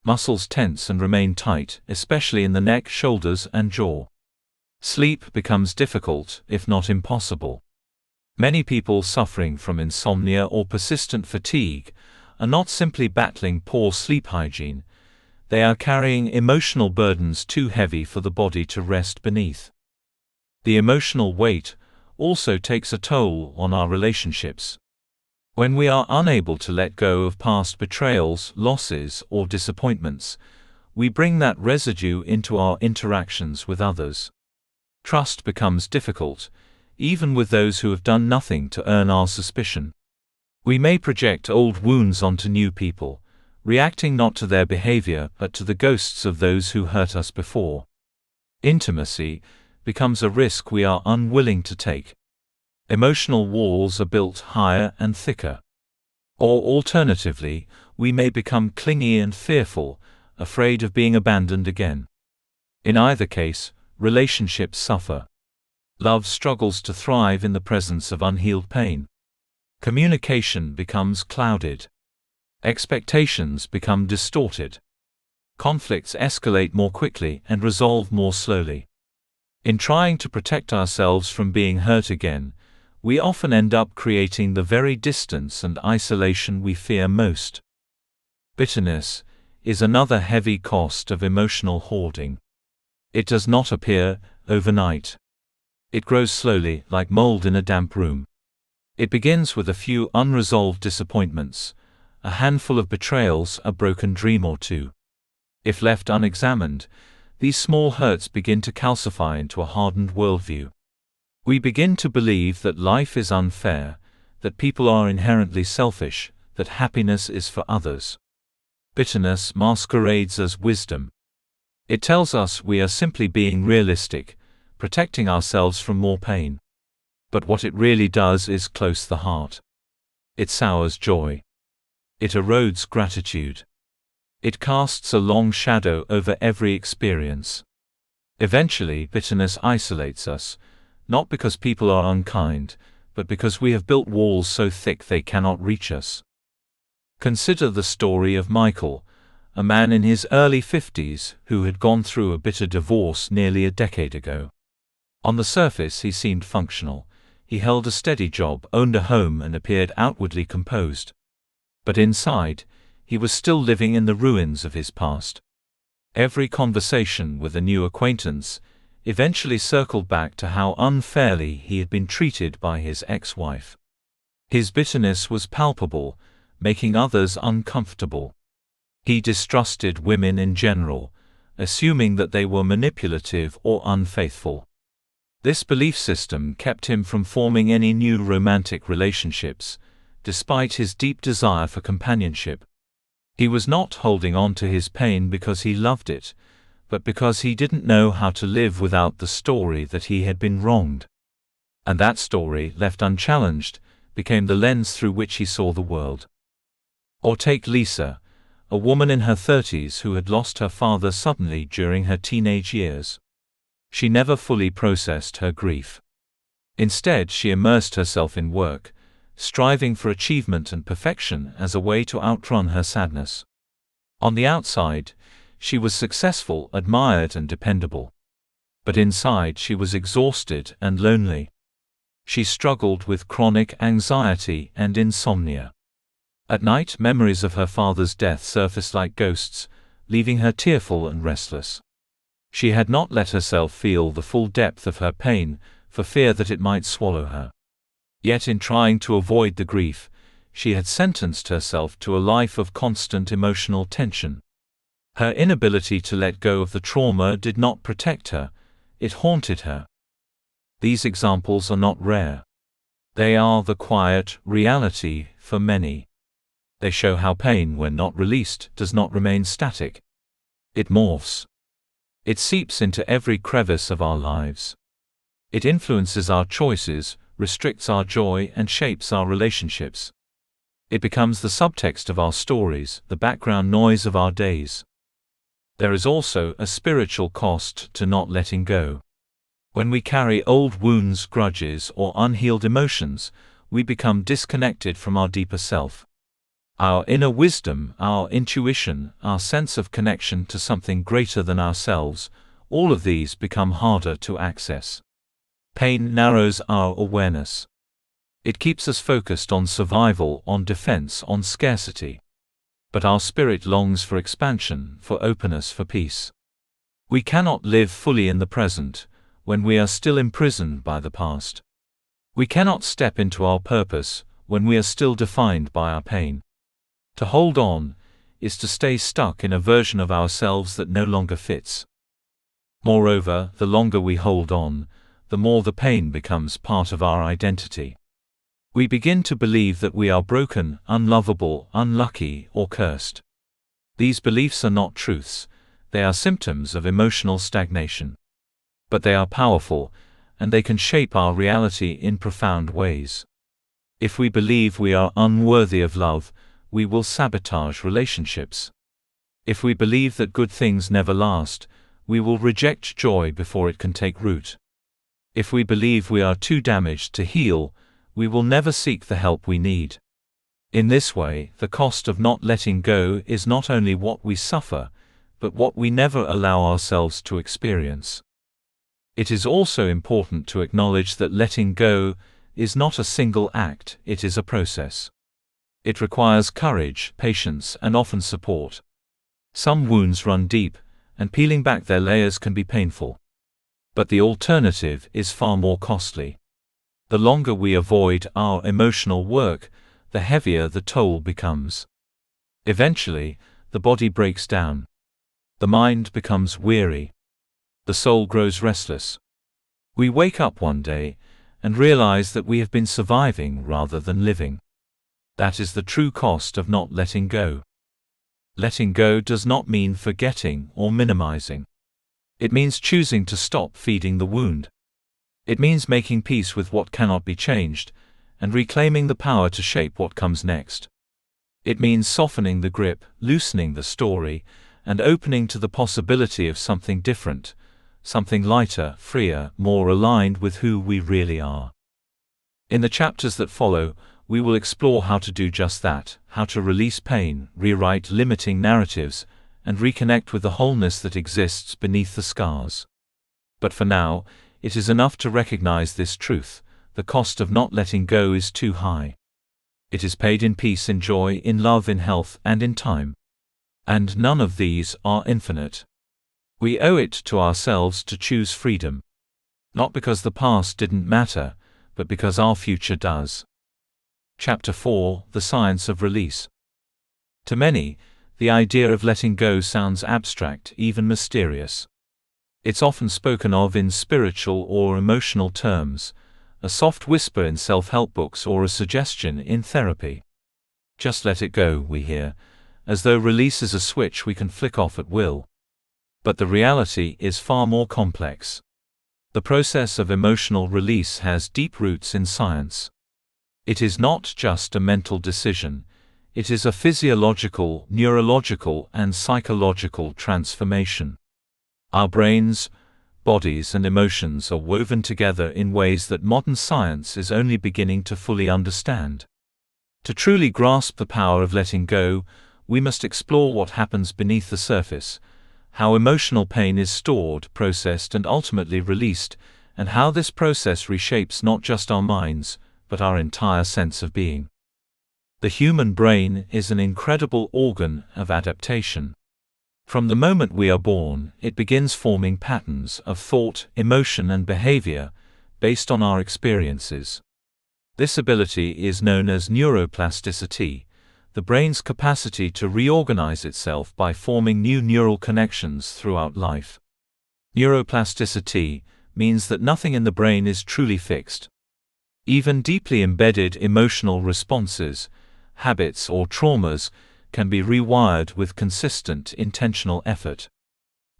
Muscles tense and remain tight, especially in the neck, shoulders, and jaw. Sleep becomes difficult, if not impossible. Many people suffering from insomnia or persistent fatigue are not simply battling poor sleep hygiene, they are carrying emotional burdens too heavy for the body to rest beneath. The emotional weight also takes a toll on our relationships. When we are unable to let go of past betrayals, losses, or disappointments, we bring that residue into our interactions with others. Trust becomes difficult, even with those who have done nothing to earn our suspicion. We may project old wounds onto new people, reacting not to their behavior but to the ghosts of those who hurt us before. Intimacy becomes a risk we are unwilling to take. Emotional walls are built higher and thicker. Or alternatively, we may become clingy and fearful, afraid of being abandoned again. In either case, relationships suffer. Love struggles to thrive in the presence of unhealed pain. Communication becomes clouded. Expectations become distorted. Conflicts escalate more quickly and resolve more slowly. In trying to protect ourselves from being hurt again, we often end up creating the very distance and isolation we fear most. Bitterness is another heavy cost of emotional hoarding. It does not appear overnight. It grows slowly, like mold in a damp room. It begins with a few unresolved disappointments, a handful of betrayals, a broken dream or two. If left unexamined, these small hurts begin to calcify into a hardened worldview. We begin to believe that life is unfair, that people are inherently selfish, that happiness is for others. Bitterness masquerades as wisdom. It tells us we are simply being realistic, protecting ourselves from more pain. But what it really does is close the heart. It sours joy. It erodes gratitude. It casts a long shadow over every experience. Eventually, bitterness isolates us, not because people are unkind, but because we have built walls so thick they cannot reach us. Consider the story of Michael, a man in his early 50s who had gone through a bitter divorce nearly a decade ago. On the surface he seemed functional. He held a steady job, owned a home, and appeared outwardly composed. But inside, he was still living in the ruins of his past. Every conversation with a new acquaintance eventually circled back to how unfairly he had been treated by his ex-wife. His bitterness was palpable, making others uncomfortable. He distrusted women in general, assuming that they were manipulative or unfaithful. This belief system kept him from forming any new romantic relationships, despite his deep desire for companionship. He was not holding on to his pain because he loved it, but because he didn't know how to live without the story that he had been wronged. And that story, left unchallenged, became the lens through which he saw the world. Or take Lisa, a woman in her 30s who had lost her father suddenly during her teenage years. She never fully processed her grief. Instead, she immersed herself in work, striving for achievement and perfection as a way to outrun her sadness. On the outside, she was successful, admired, and dependable. But inside she was exhausted and lonely. She struggled with chronic anxiety and insomnia. At night, memories of her father's death surfaced like ghosts, leaving her tearful and restless. She had not let herself feel the full depth of her pain, for fear that it might swallow her. Yet in trying to avoid the grief, she had sentenced herself to a life of constant emotional tension. Her inability to let go of the trauma did not protect her, it haunted her. These examples are not rare. They are the quiet reality for many. They show how pain, when not released, does not remain static. It morphs. It seeps into every crevice of our lives. It influences our choices, restricts our joy, and shapes our relationships. It becomes the subtext of our stories, the background noise of our days. There is also a spiritual cost to not letting go. When we carry old wounds, grudges, or unhealed emotions, we become disconnected from our deeper self. Our inner wisdom, our intuition, our sense of connection to something greater than ourselves, all of these become harder to access. Pain narrows our awareness. It keeps us focused on survival, on defense, on scarcity. But our spirit longs for expansion, for openness, for peace. We cannot live fully in the present when we are still imprisoned by the past. We cannot step into our purpose when we are still defined by our pain. To hold on is to stay stuck in a version of ourselves that no longer fits. Moreover, the longer we hold on, the more the pain becomes part of our identity. We begin to believe that we are broken, unlovable, unlucky, or cursed. These beliefs are not truths, they are symptoms of emotional stagnation. But they are powerful, and they can shape our reality in profound ways. If we believe we are unworthy of love, we will sabotage relationships. If we believe that good things never last, we will reject joy before it can take root. If we believe we are too damaged to heal, we will never seek the help we need. In this way, the cost of not letting go is not only what we suffer, but what we never allow ourselves to experience. It is also important to acknowledge that letting go is not a single act, it is a process. It requires courage, patience, and often support. Some wounds run deep, and peeling back their layers can be painful. But the alternative is far more costly. The longer we avoid our emotional work, the heavier the toll becomes. Eventually, the body breaks down. The mind becomes weary. The soul grows restless. We wake up one day and realize that we have been surviving rather than living. That is the true cost of not letting go. Letting go does not mean forgetting or minimizing. It means choosing to stop feeding the wound. It means making peace with what cannot be changed, and reclaiming the power to shape what comes next. It means softening the grip, loosening the story, and opening to the possibility of something different, something lighter, freer, more aligned with who we really are. In the chapters that follow, we will explore how to do just that, how to release pain, rewrite limiting narratives, and reconnect with the wholeness that exists beneath the scars. But for now, it is enough to recognize this truth: the cost of not letting go is too high. It is paid in peace, in joy, in love, in health, and in time. And none of these are infinite. We owe it to ourselves to choose freedom. Not because the past didn't matter, but because our future does. Chapter 4: The Science of Release. To many, the idea of letting go sounds abstract, even mysterious. It's often spoken of in spiritual or emotional terms, a soft whisper in self-help books or a suggestion in therapy. Just let it go, we hear, as though release is a switch we can flick off at will. But the reality is far more complex. The process of emotional release has deep roots in science. It is not just a mental decision, it is a physiological, neurological, and psychological transformation. Our brains, bodies, and emotions are woven together in ways that modern science is only beginning to fully understand. To truly grasp the power of letting go, we must explore what happens beneath the surface, how emotional pain is stored, processed, and ultimately released, and how this process reshapes not just our minds, but our entire sense of being. The human brain is an incredible organ of adaptation. From the moment we are born, it begins forming patterns of thought, emotion, and behavior based on our experiences. This ability is known as neuroplasticity, the brain's capacity to reorganize itself by forming new neural connections throughout life. Neuroplasticity means that nothing in the brain is truly fixed. Even deeply embedded emotional responses, habits, or traumas can be rewired with consistent, intentional effort.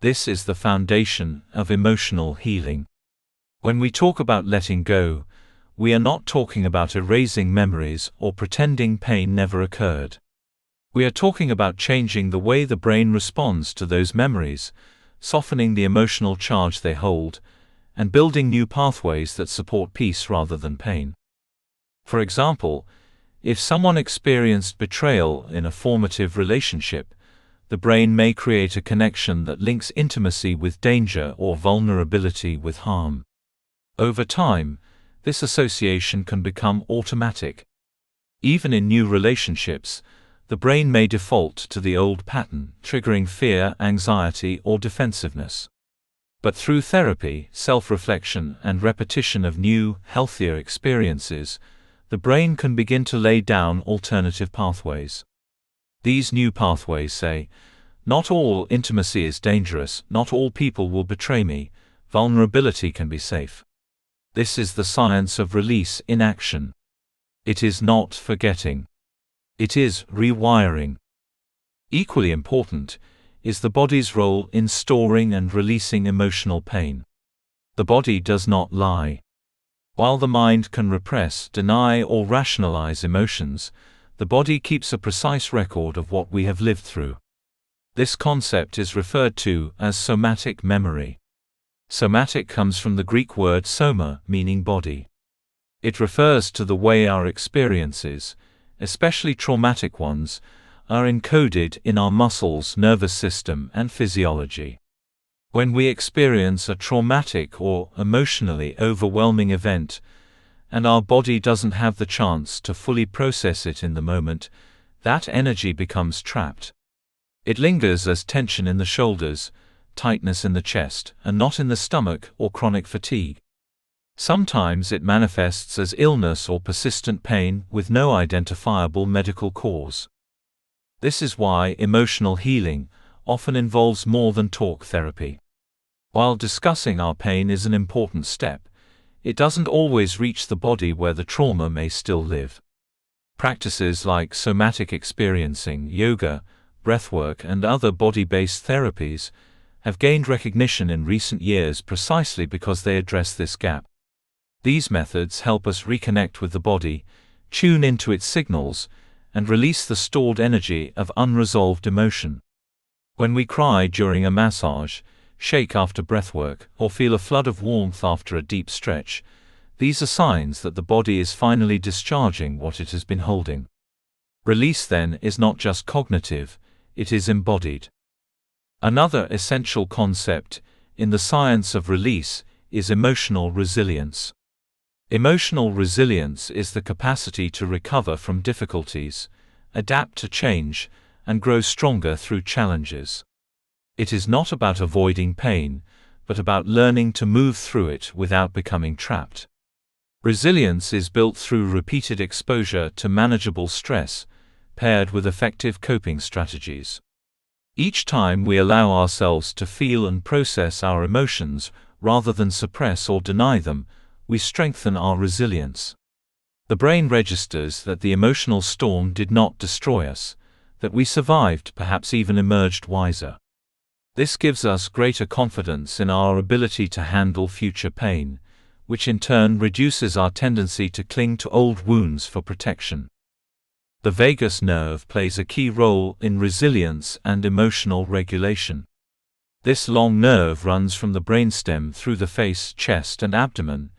This is the foundation of emotional healing. When we talk about letting go, we are not talking about erasing memories or pretending pain never occurred. We are talking about changing the way the brain responds to those memories, softening the emotional charge they hold, and building new pathways that support peace rather than pain. For example, if someone experienced betrayal in a formative relationship, the brain may create a connection that links intimacy with danger or vulnerability with harm. Over time, this association can become automatic. Even in new relationships, the brain may default to the old pattern, triggering fear, anxiety, or defensiveness. But through therapy, self-reflection, and repetition of new, healthier experiences, the brain can begin to lay down alternative pathways. These new pathways say, not all intimacy is dangerous, not all people will betray me, vulnerability can be safe. This is the science of release in action. It is not forgetting. It is rewiring. Equally important is the body's role in storing and releasing emotional pain. The body does not lie. While the mind can repress, deny, or rationalize emotions, the body keeps a precise record of what we have lived through. This concept is referred to as somatic memory. Somatic comes from the Greek word soma, meaning body. It refers to the way our experiences, especially traumatic ones, are encoded in our muscles, nervous system, and physiology. When we experience a traumatic or emotionally overwhelming event, and our body doesn't have the chance to fully process it in the moment, that energy becomes trapped. It lingers as tension in the shoulders, tightness in the chest, and knot in the stomach or chronic fatigue. Sometimes it manifests as illness or persistent pain with no identifiable medical cause. This is why emotional healing often involves more than talk therapy. While discussing our pain is an important step, it doesn't always reach the body where the trauma may still live. Practices like somatic experiencing, yoga, breathwork, and other body-based therapies have gained recognition in recent years precisely because they address this gap. These methods help us reconnect with the body, tune into its signals, and release the stored energy of unresolved emotion. When we cry during a massage, shake after breathwork, or feel a flood of warmth after a deep stretch, these are signs that the body is finally discharging what it has been holding. Release, then, is not just cognitive, it is embodied. Another essential concept in the science of release is emotional resilience. Emotional resilience is the capacity to recover from difficulties, adapt to change, and grow stronger through challenges. It is not about avoiding pain, but about learning to move through it without becoming trapped. Resilience is built through repeated exposure to manageable stress, paired with effective coping strategies. Each time we allow ourselves to feel and process our emotions rather than suppress or deny them, we strengthen our resilience. The brain registers that the emotional storm did not destroy us, that we survived, perhaps even emerged wiser. This gives us greater confidence in our ability to handle future pain, which in turn reduces our tendency to cling to old wounds for protection. The vagus nerve plays a key role in resilience and emotional regulation. This long nerve runs from the brainstem through the face, chest, and abdomen,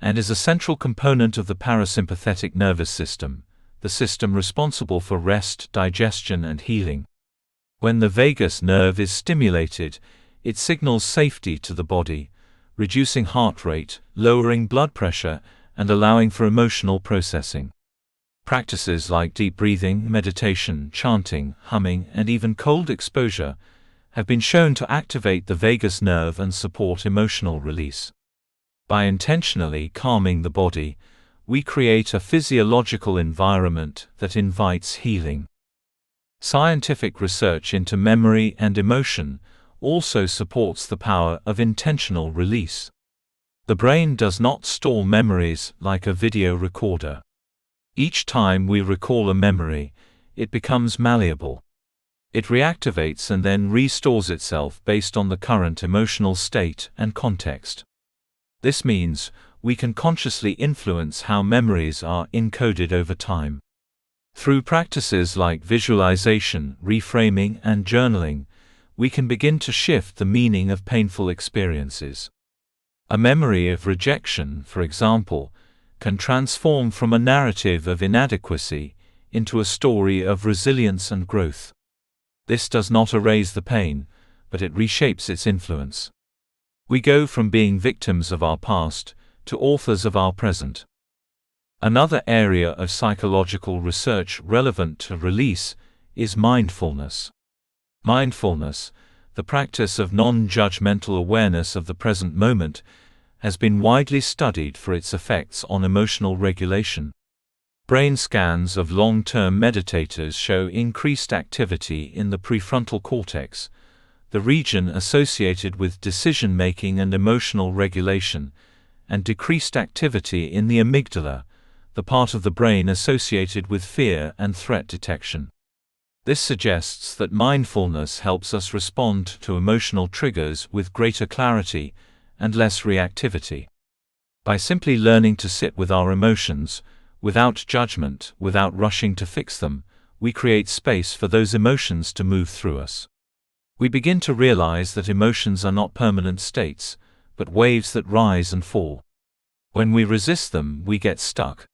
and is a central component of the parasympathetic nervous system, the system responsible for rest, digestion, and healing. When the vagus nerve is stimulated, it signals safety to the body, reducing heart rate, lowering blood pressure, and allowing for emotional processing. Practices like deep breathing, meditation, chanting, humming, and even cold exposure have been shown to activate the vagus nerve and support emotional release. By intentionally calming the body, we create a physiological environment that invites healing. Scientific research into memory and emotion also supports the power of intentional release. The brain does not store memories like a video recorder. Each time we recall a memory, it becomes malleable. It reactivates and then restores itself based on the current emotional state and context. This means we can consciously influence how memories are encoded over time. Through practices like visualization, reframing, and journaling, we can begin to shift the meaning of painful experiences. A memory of rejection, for example, can transform from a narrative of inadequacy into a story of resilience and growth. This does not erase the pain, but it reshapes its influence. We go from being victims of our past to authors of our present. Another area of psychological research relevant to release is mindfulness. Mindfulness, The practice of non-judgmental awareness of the present moment has been widely studied for its effects on emotional regulation. Brain scans of long-term meditators show increased activity in the prefrontal cortex, the region associated with decision-making and emotional regulation, and decreased activity in the amygdala, the part of the brain associated with fear and threat detection. This suggests that mindfulness helps us respond to emotional triggers with greater clarity and less reactivity. By simply learning to sit with our emotions, without judgment, without rushing to fix them, we create space for those emotions to move through us. We begin to realize that emotions are not permanent states, but waves that rise and fall. When we resist them, we get stuck.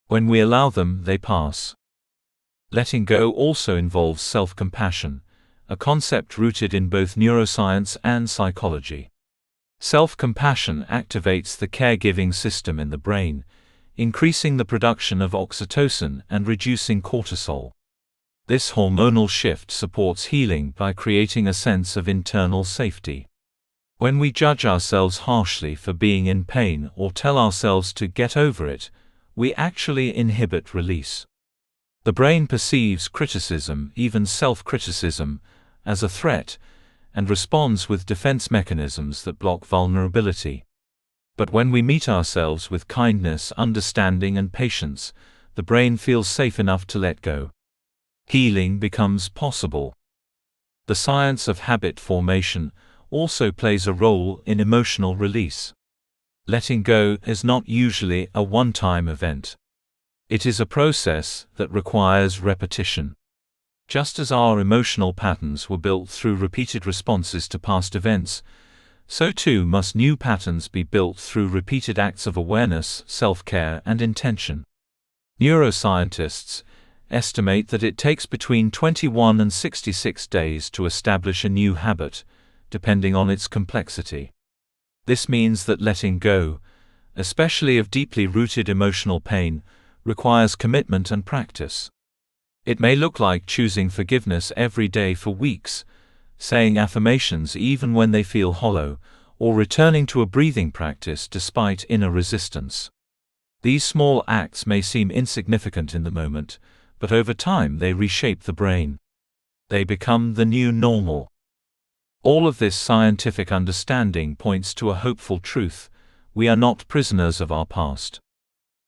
When we allow them, they pass. Letting go also involves self-compassion, a concept rooted in both neuroscience and psychology. Self-compassion activates the caregiving system in the brain, increasing the production of oxytocin and reducing cortisol. This hormonal shift supports healing by creating a sense of internal safety. When we judge ourselves harshly for being in pain or tell ourselves to get over it, we actually inhibit release. The brain perceives criticism, even self-criticism, as a threat, and responds with defense mechanisms that block vulnerability. But when we meet ourselves with kindness, understanding, and patience, the brain feels safe enough to let go. Healing becomes possible. The science of habit formation also plays a role in emotional release. Letting go is not usually a one-time event. It is a process that requires repetition. Just as our emotional patterns were built through repeated responses to past events, so too must new patterns be built through repeated acts of awareness, self-care, and intention. Neuroscientists estimate that it takes between 21 and 66 days to establish a new habit, depending on its complexity. This means that letting go, especially of deeply rooted emotional pain, requires commitment and practice. It may look like choosing forgiveness every day for weeks, saying affirmations even when they feel hollow, or returning to a breathing practice despite inner resistance. These small acts may seem insignificant in the moment, but over time they reshape the brain. They become the new normal. All of this scientific understanding points to a hopeful truth: we are not prisoners of our past.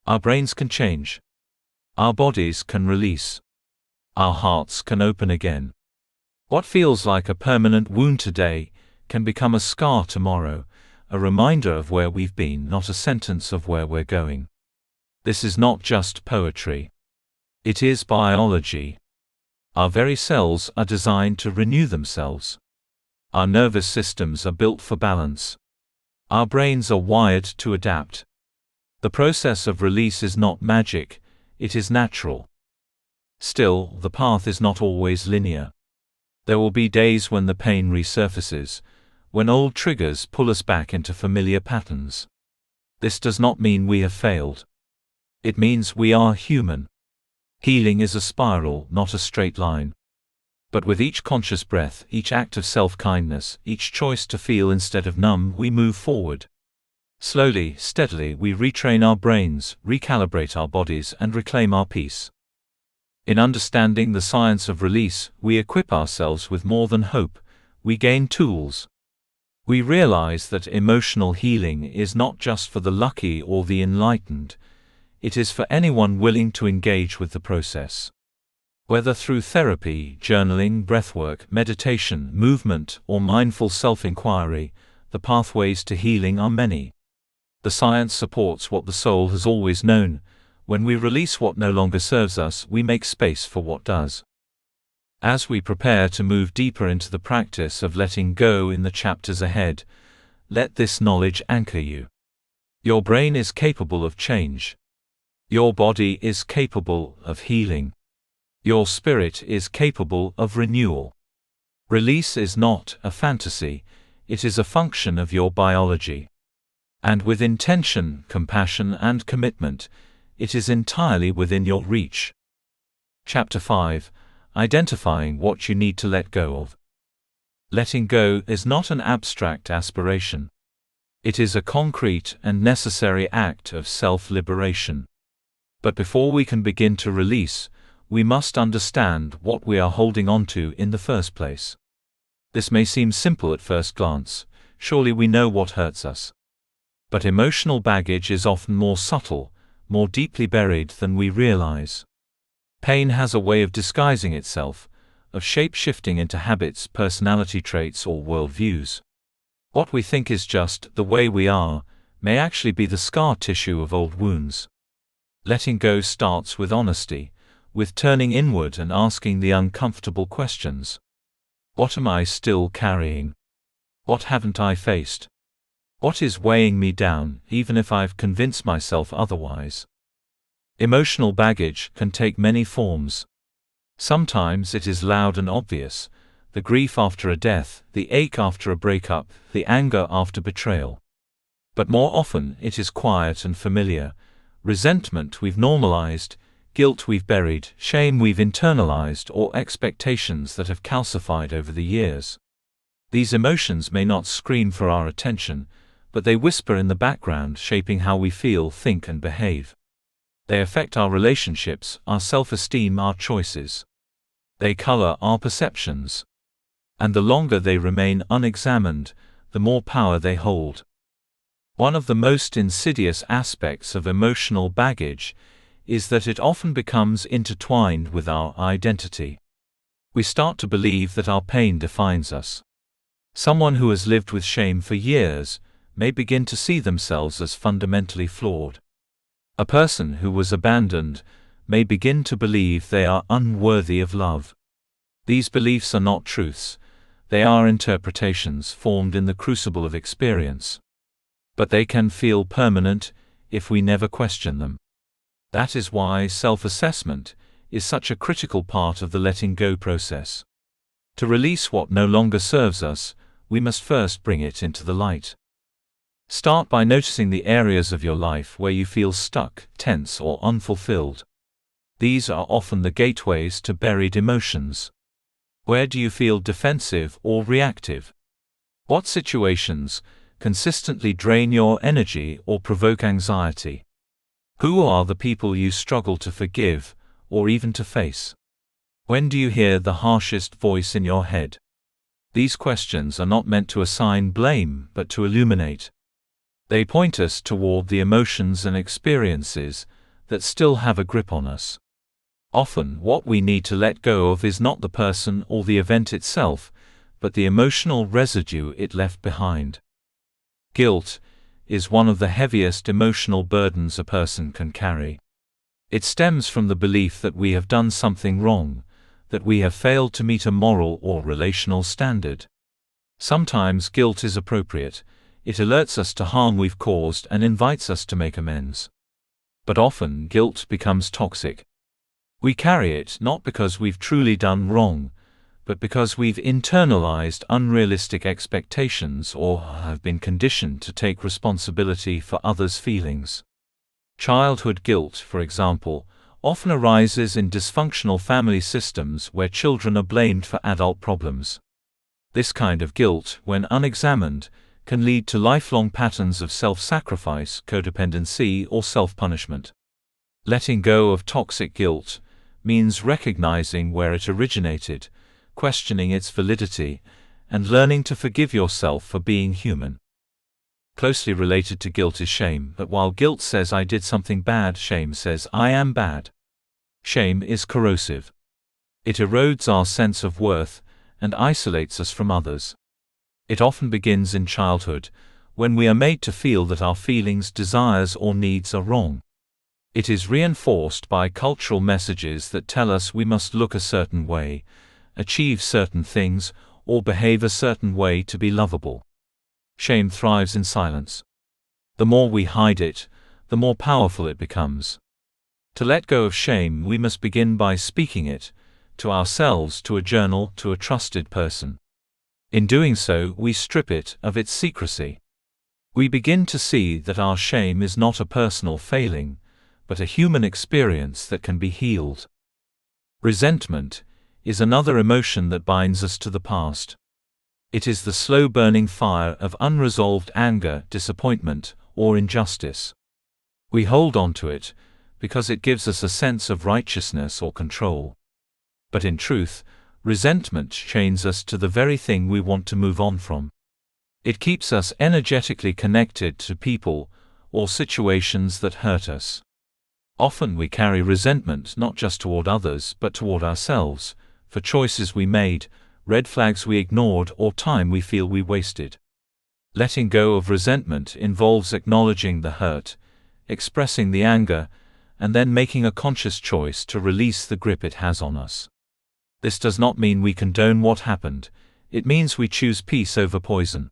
Our brains can change. Our bodies can release. Our hearts can open again. What feels like a permanent wound today can become a scar tomorrow, a reminder of where we've been, not a sentence of where we're going. This is not just poetry. It is biology. Our very cells are designed to renew themselves. Our nervous systems are built for balance. Our brains are wired to adapt. The process of release is not magic, it is natural. Still, the path is not always linear. There will be days when the pain resurfaces, when old triggers pull us back into familiar patterns. This does not mean we have failed. It means we are human. Healing is a spiral, not a straight line. But with each conscious breath, each act of self-kindness, each choice to feel instead of numb, we move forward. Slowly, steadily, we retrain our brains, recalibrate our bodies, and reclaim our peace. In understanding the science of release, we equip ourselves with more than hope, we gain tools. We realize that emotional healing is not just for the lucky or the enlightened, it is for anyone willing to engage with the process. Whether through therapy, journaling, breathwork, meditation, movement, or mindful self-inquiry, the pathways to healing are many. The science supports what the soul has always known: when we release what no longer serves us, we make space for what does. As we prepare to move deeper into the practice of letting go in the chapters ahead, let this knowledge anchor you. Your brain is capable of change. Your body is capable of healing. Your spirit is capable of renewal. Release is not a fantasy, it is a function of your biology. And with intention, compassion, and commitment, it is entirely within your reach. Chapter 5: Identifying what you need to let go of. Letting go is not an abstract aspiration. It is a concrete and necessary act of self-liberation. But before we can begin to release, we must understand what we are holding on to in the first place. This may seem simple at first glance. Surely we know what hurts us. But emotional baggage is often more subtle, more deeply buried than we realize. Pain has a way of disguising itself, of shape-shifting into habits, personality traits, or worldviews. What we think is just the way we are may actually be the scar tissue of old wounds. Letting go starts with honesty, with turning inward and asking the uncomfortable questions. What am I still carrying? What haven't I faced? What is weighing me down, even if I've convinced myself otherwise? Emotional baggage can take many forms. Sometimes it is loud and obvious: the grief after a death, the ache after a breakup, the anger after betrayal. But more often it is quiet and familiar: resentment we've normalized, guilt we've buried, shame we've internalized, or expectations that have calcified over the years. These emotions may not scream for our attention, but they whisper in the background, shaping how we feel, think, and behave. They affect our relationships, our self-esteem, our choices. They color our perceptions. And the longer they remain unexamined, the more power they hold. One of the most insidious aspects of emotional baggage is that it often becomes intertwined with our identity. We start to believe that our pain defines us. Someone who has lived with shame for years may begin to see themselves as fundamentally flawed. A person who was abandoned may begin to believe they are unworthy of love. These beliefs are not truths. They are interpretations formed in the crucible of experience. But they can feel permanent if we never question them. That is why self-assessment is such a critical part of the letting go process. To release what no longer serves us, we must first bring it into the light. Start by noticing the areas of your life where you feel stuck, tense, or unfulfilled. These are often the gateways to buried emotions. Where do you feel defensive or reactive? What situations consistently drain your energy or provoke anxiety? Who are the people you struggle to forgive, or even to face? When do you hear the harshest voice in your head? These questions are not meant to assign blame, but to illuminate. They point us toward the emotions and experiences that still have a grip on us. Often, what we need to let go of is not the person or the event itself, but the emotional residue it left behind. Guilt is one of the heaviest emotional burdens a person can carry. It stems from the belief that we have done something wrong, that we have failed to meet a moral or relational standard. Sometimes guilt is appropriate. It alerts us to harm we've caused and invites us to make amends. But often guilt becomes toxic. We carry it not because we've truly done wrong, but because we've internalized unrealistic expectations or have been conditioned to take responsibility for others' feelings. Childhood guilt, for example, often arises in dysfunctional family systems where children are blamed for adult problems. This kind of guilt, when unexamined, can lead to lifelong patterns of self-sacrifice, codependency, or self-punishment. Letting go of toxic guilt means recognizing where it originated, questioning its validity, and learning to forgive yourself for being human. Closely related to guilt is shame, but while guilt says I did something bad, shame says I am bad. Shame is corrosive. It erodes our sense of worth and isolates us from others. It often begins in childhood, when we are made to feel that our feelings, desires, or needs are wrong. It is reinforced by cultural messages that tell us we must look a certain way, achieve certain things, or behave a certain way to be lovable. Shame thrives in silence. The more we hide it, the more powerful it becomes. To let go of shame, we must begin by speaking it, to ourselves, to a journal, to a trusted person. In doing so, we strip it of its secrecy. We begin to see that our shame is not a personal failing, but a human experience that can be healed. Resentment is another emotion that binds us to the past. It is the slow-burning fire of unresolved anger, disappointment, or injustice. We hold on to it because it gives us a sense of righteousness or control. But in truth, resentment chains us to the very thing we want to move on from. It keeps us energetically connected to people or situations that hurt us. Often we carry resentment not just toward others but toward ourselves, for choices we made, red flags we ignored, or time we feel we wasted. Letting go of resentment involves acknowledging the hurt, expressing the anger, and then making a conscious choice to release the grip it has on us. This does not mean we condone what happened, it means we choose peace over poison.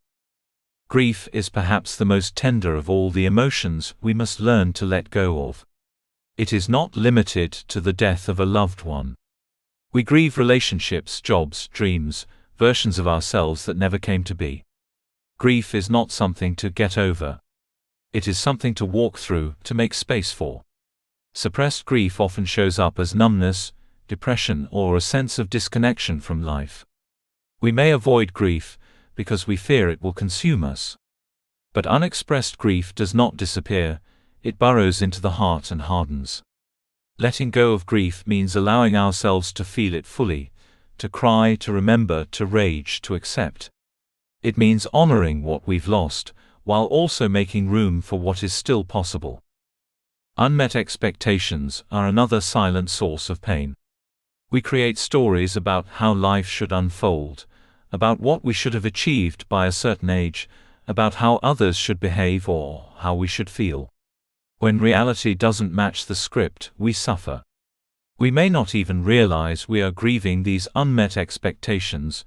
Grief is perhaps the most tender of all the emotions we must learn to let go of. It is not limited to the death of a loved one. We grieve relationships, jobs, dreams, versions of ourselves that never came to be. Grief is not something to get over. It is something to walk through, to make space for. Suppressed grief often shows up as numbness, depression, or a sense of disconnection from life. We may avoid grief because we fear it will consume us. But unexpressed grief does not disappear, it burrows into the heart and hardens. Letting go of grief means allowing ourselves to feel it fully, to cry, to remember, to rage, to accept. It means honoring what we've lost, while also making room for what is still possible. Unmet expectations are another silent source of pain. We create stories about how life should unfold, about what we should have achieved by a certain age, about how others should behave or how we should feel. When reality doesn't match the script, we suffer. We may not even realize we are grieving these unmet expectations,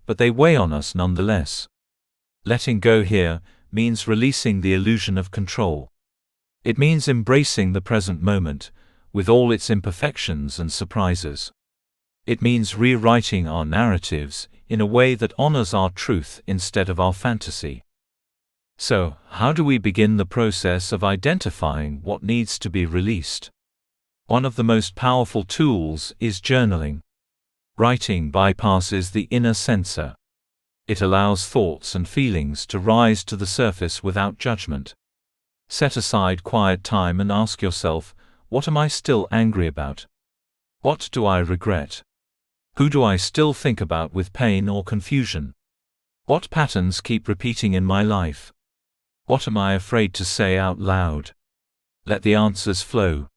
but they weigh on us nonetheless. Letting go here means releasing the illusion of control. It means embracing the present moment, with all its imperfections and surprises. It means rewriting our narratives in a way that honors our truth instead of our fantasy. So, how do we begin the process of identifying what needs to be released? One of the most powerful tools is journaling. Writing bypasses the inner censor. It allows thoughts and feelings to rise to the surface without judgment. Set aside quiet time and ask yourself, what am I still angry about? What do I regret? Who do I still think about with pain or confusion? What patterns keep repeating in my life? What am I afraid to say out loud? Let the answers flow.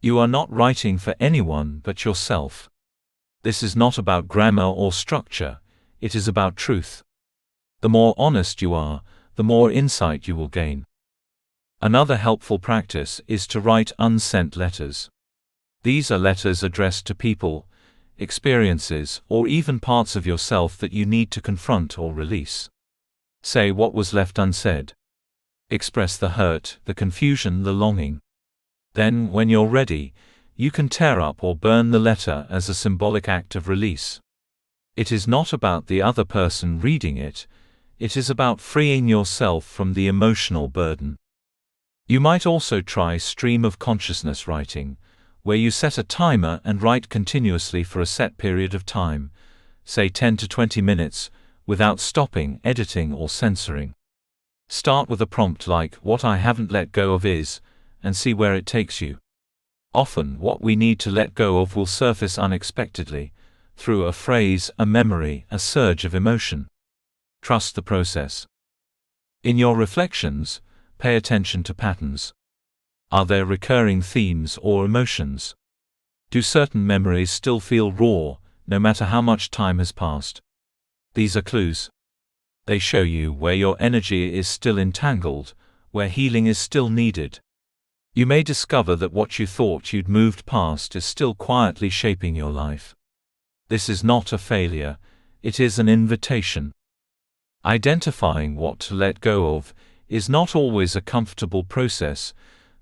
You are not writing for anyone but yourself. This is not about grammar or structure, it is about truth. The more honest you are, the more insight you will gain. Another helpful practice is to write unsent letters. These are letters addressed to people, experiences, or even parts of yourself that you need to confront or release. Say what was left unsaid. Express the hurt, the confusion, the longing. Then, when you're ready, you can tear up or burn the letter as a symbolic act of release. It is not about the other person reading it, it is about freeing yourself from the emotional burden. You might also try stream of consciousness writing, where you set a timer and write continuously for a set period of time, say 10 to 20 minutes, without stopping, editing, or censoring. Start with a prompt like, "What I haven't let go of is," and see where it takes you. Often, what we need to let go of will surface unexpectedly, through a phrase, a memory, a surge of emotion. Trust the process. In your reflections, pay attention to patterns. Are there recurring themes or emotions? Do certain memories still feel raw, no matter how much time has passed? These are clues. They show you where your energy is still entangled, where healing is still needed. You may discover that what you thought you'd moved past is still quietly shaping your life. This is not a failure, it is an invitation. Identifying what to let go of is not always a comfortable process,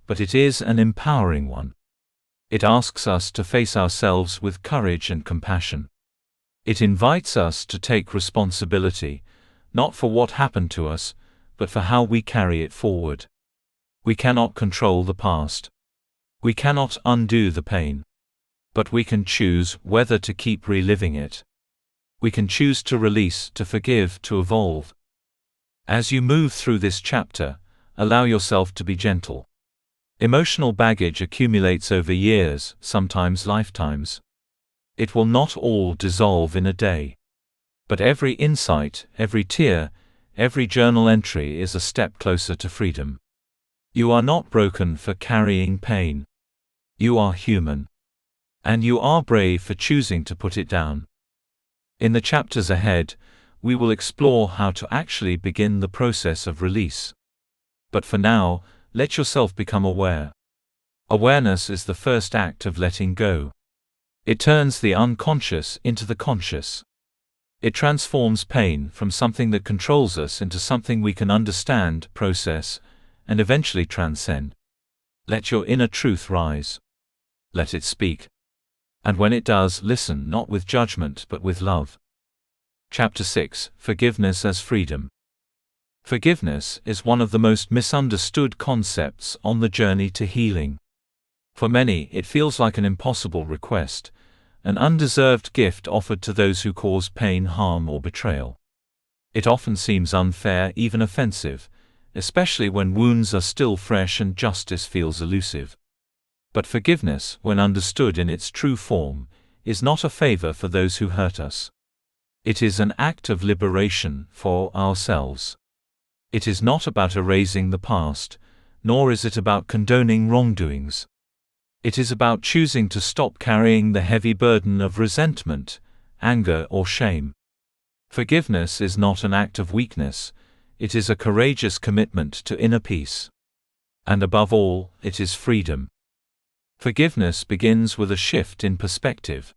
but it is an empowering one. It asks us to face ourselves with courage and compassion. It invites us to take responsibility, not for what happened to us, but for how we carry it forward. We cannot control the past. We cannot undo the pain. But we can choose whether to keep reliving it. We can choose to release, to forgive, to evolve. As you move through this chapter, allow yourself to be gentle. Emotional baggage accumulates over years, sometimes lifetimes. It will not all dissolve in a day. But every insight, every tear, every journal entry is a step closer to freedom. You are not broken for carrying pain. You are human. And you are brave for choosing to put it down. In the chapters ahead, we will explore how to actually begin the process of release. But for now, let yourself become aware. Awareness is the first act of letting go. It turns the unconscious into the conscious. It transforms pain from something that controls us into something we can understand, process, and eventually transcend. Let your inner truth rise. Let it speak. And when it does, listen not with judgment but with love. Chapter 6: Forgiveness as Freedom. Forgiveness is one of the most misunderstood concepts on the journey to healing. For many, it feels like an impossible request, an undeserved gift offered to those who cause pain, harm, or betrayal. It often seems unfair, even offensive, especially when wounds are still fresh and justice feels elusive. But forgiveness, when understood in its true form, is not a favor for those who hurt us. It is an act of liberation for ourselves. It is not about erasing the past, nor is it about condoning wrongdoings. It is about choosing to stop carrying the heavy burden of resentment, anger, or shame. Forgiveness is not an act of weakness, it is a courageous commitment to inner peace. And above all, it is freedom. Forgiveness begins with a shift in perspective.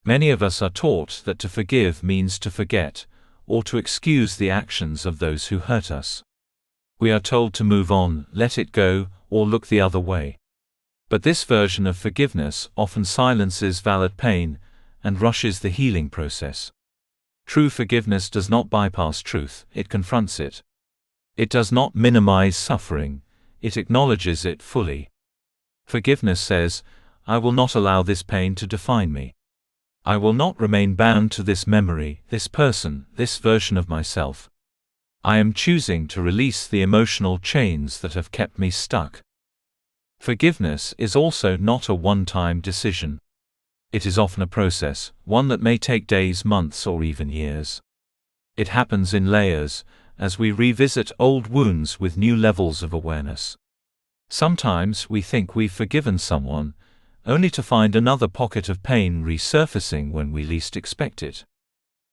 Many of us are taught that to forgive means to forget, or to excuse the actions of those who hurt us. We are told to move on, let it go, or look the other way. But this version of forgiveness often silences valid pain and rushes the healing process. True forgiveness does not bypass truth, it confronts it. It does not minimize suffering, it acknowledges it fully. Forgiveness says, I will not allow this pain to define me. I will not remain bound to this memory, this person, this version of myself. I am choosing to release the emotional chains that have kept me stuck. Forgiveness is also not a one-time decision. It is often a process, one that may take days, months, or even years. It happens in layers, as we revisit old wounds with new levels of awareness. Sometimes we think we've forgiven someone, only to find another pocket of pain resurfacing when we least expect it.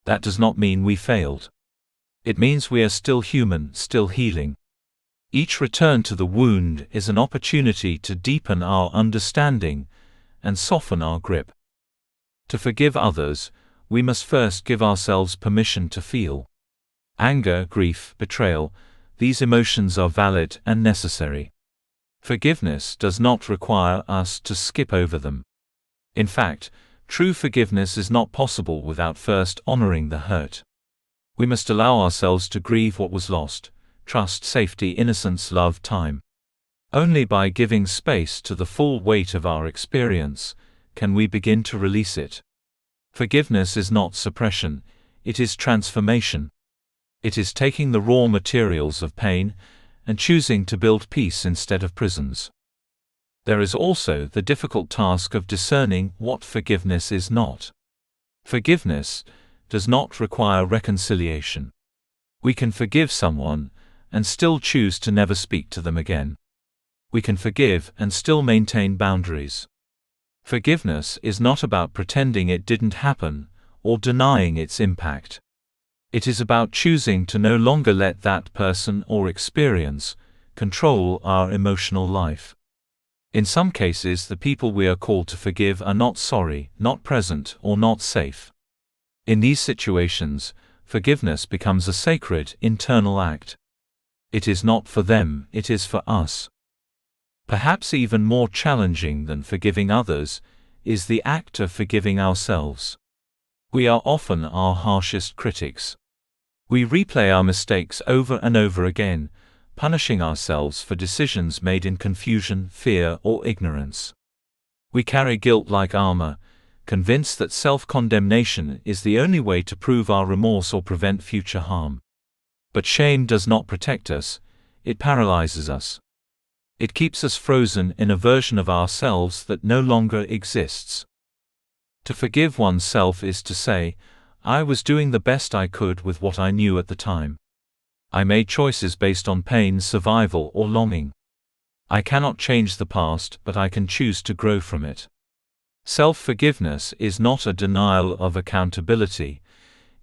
That does not mean we failed. It means we are still human, still healing. Each return to the wound is an opportunity to deepen our understanding and soften our grip. To forgive others, we must first give ourselves permission to feel. Anger, grief, betrayal, these emotions are valid and necessary. Forgiveness does not require us to skip over them. In fact, true forgiveness is not possible without first honoring the hurt. We must allow ourselves to grieve what was lost: trust, safety, innocence, love, time. Only by giving space to the full weight of our experience can we begin to release it. Forgiveness is not suppression, it is transformation. It is taking the raw materials of pain and choosing to build peace instead of prisons. There is also the difficult task of discerning what forgiveness is not. Forgiveness does not require reconciliation. We can forgive someone and still choose to never speak to them again. We can forgive and still maintain boundaries. Forgiveness is not about pretending it didn't happen or denying its impact. It is about choosing to no longer let that person or experience control our emotional life. In some cases, the people we are called to forgive are not sorry, not present, or not safe. In these situations, forgiveness becomes a sacred, internal act. It is not for them, it is for us. Perhaps even more challenging than forgiving others is the act of forgiving ourselves. We are often our harshest critics. We replay our mistakes over and over again, punishing ourselves for decisions made in confusion, fear, or ignorance. We carry guilt like armor, convinced that self-condemnation is the only way to prove our remorse or prevent future harm. But shame does not protect us, it paralyzes us. It keeps us frozen in a version of ourselves that no longer exists. To forgive oneself is to say, I was doing the best I could with what I knew at the time. I made choices based on pain, survival, or longing. I cannot change the past, but I can choose to grow from it. Self-forgiveness is not a denial of accountability.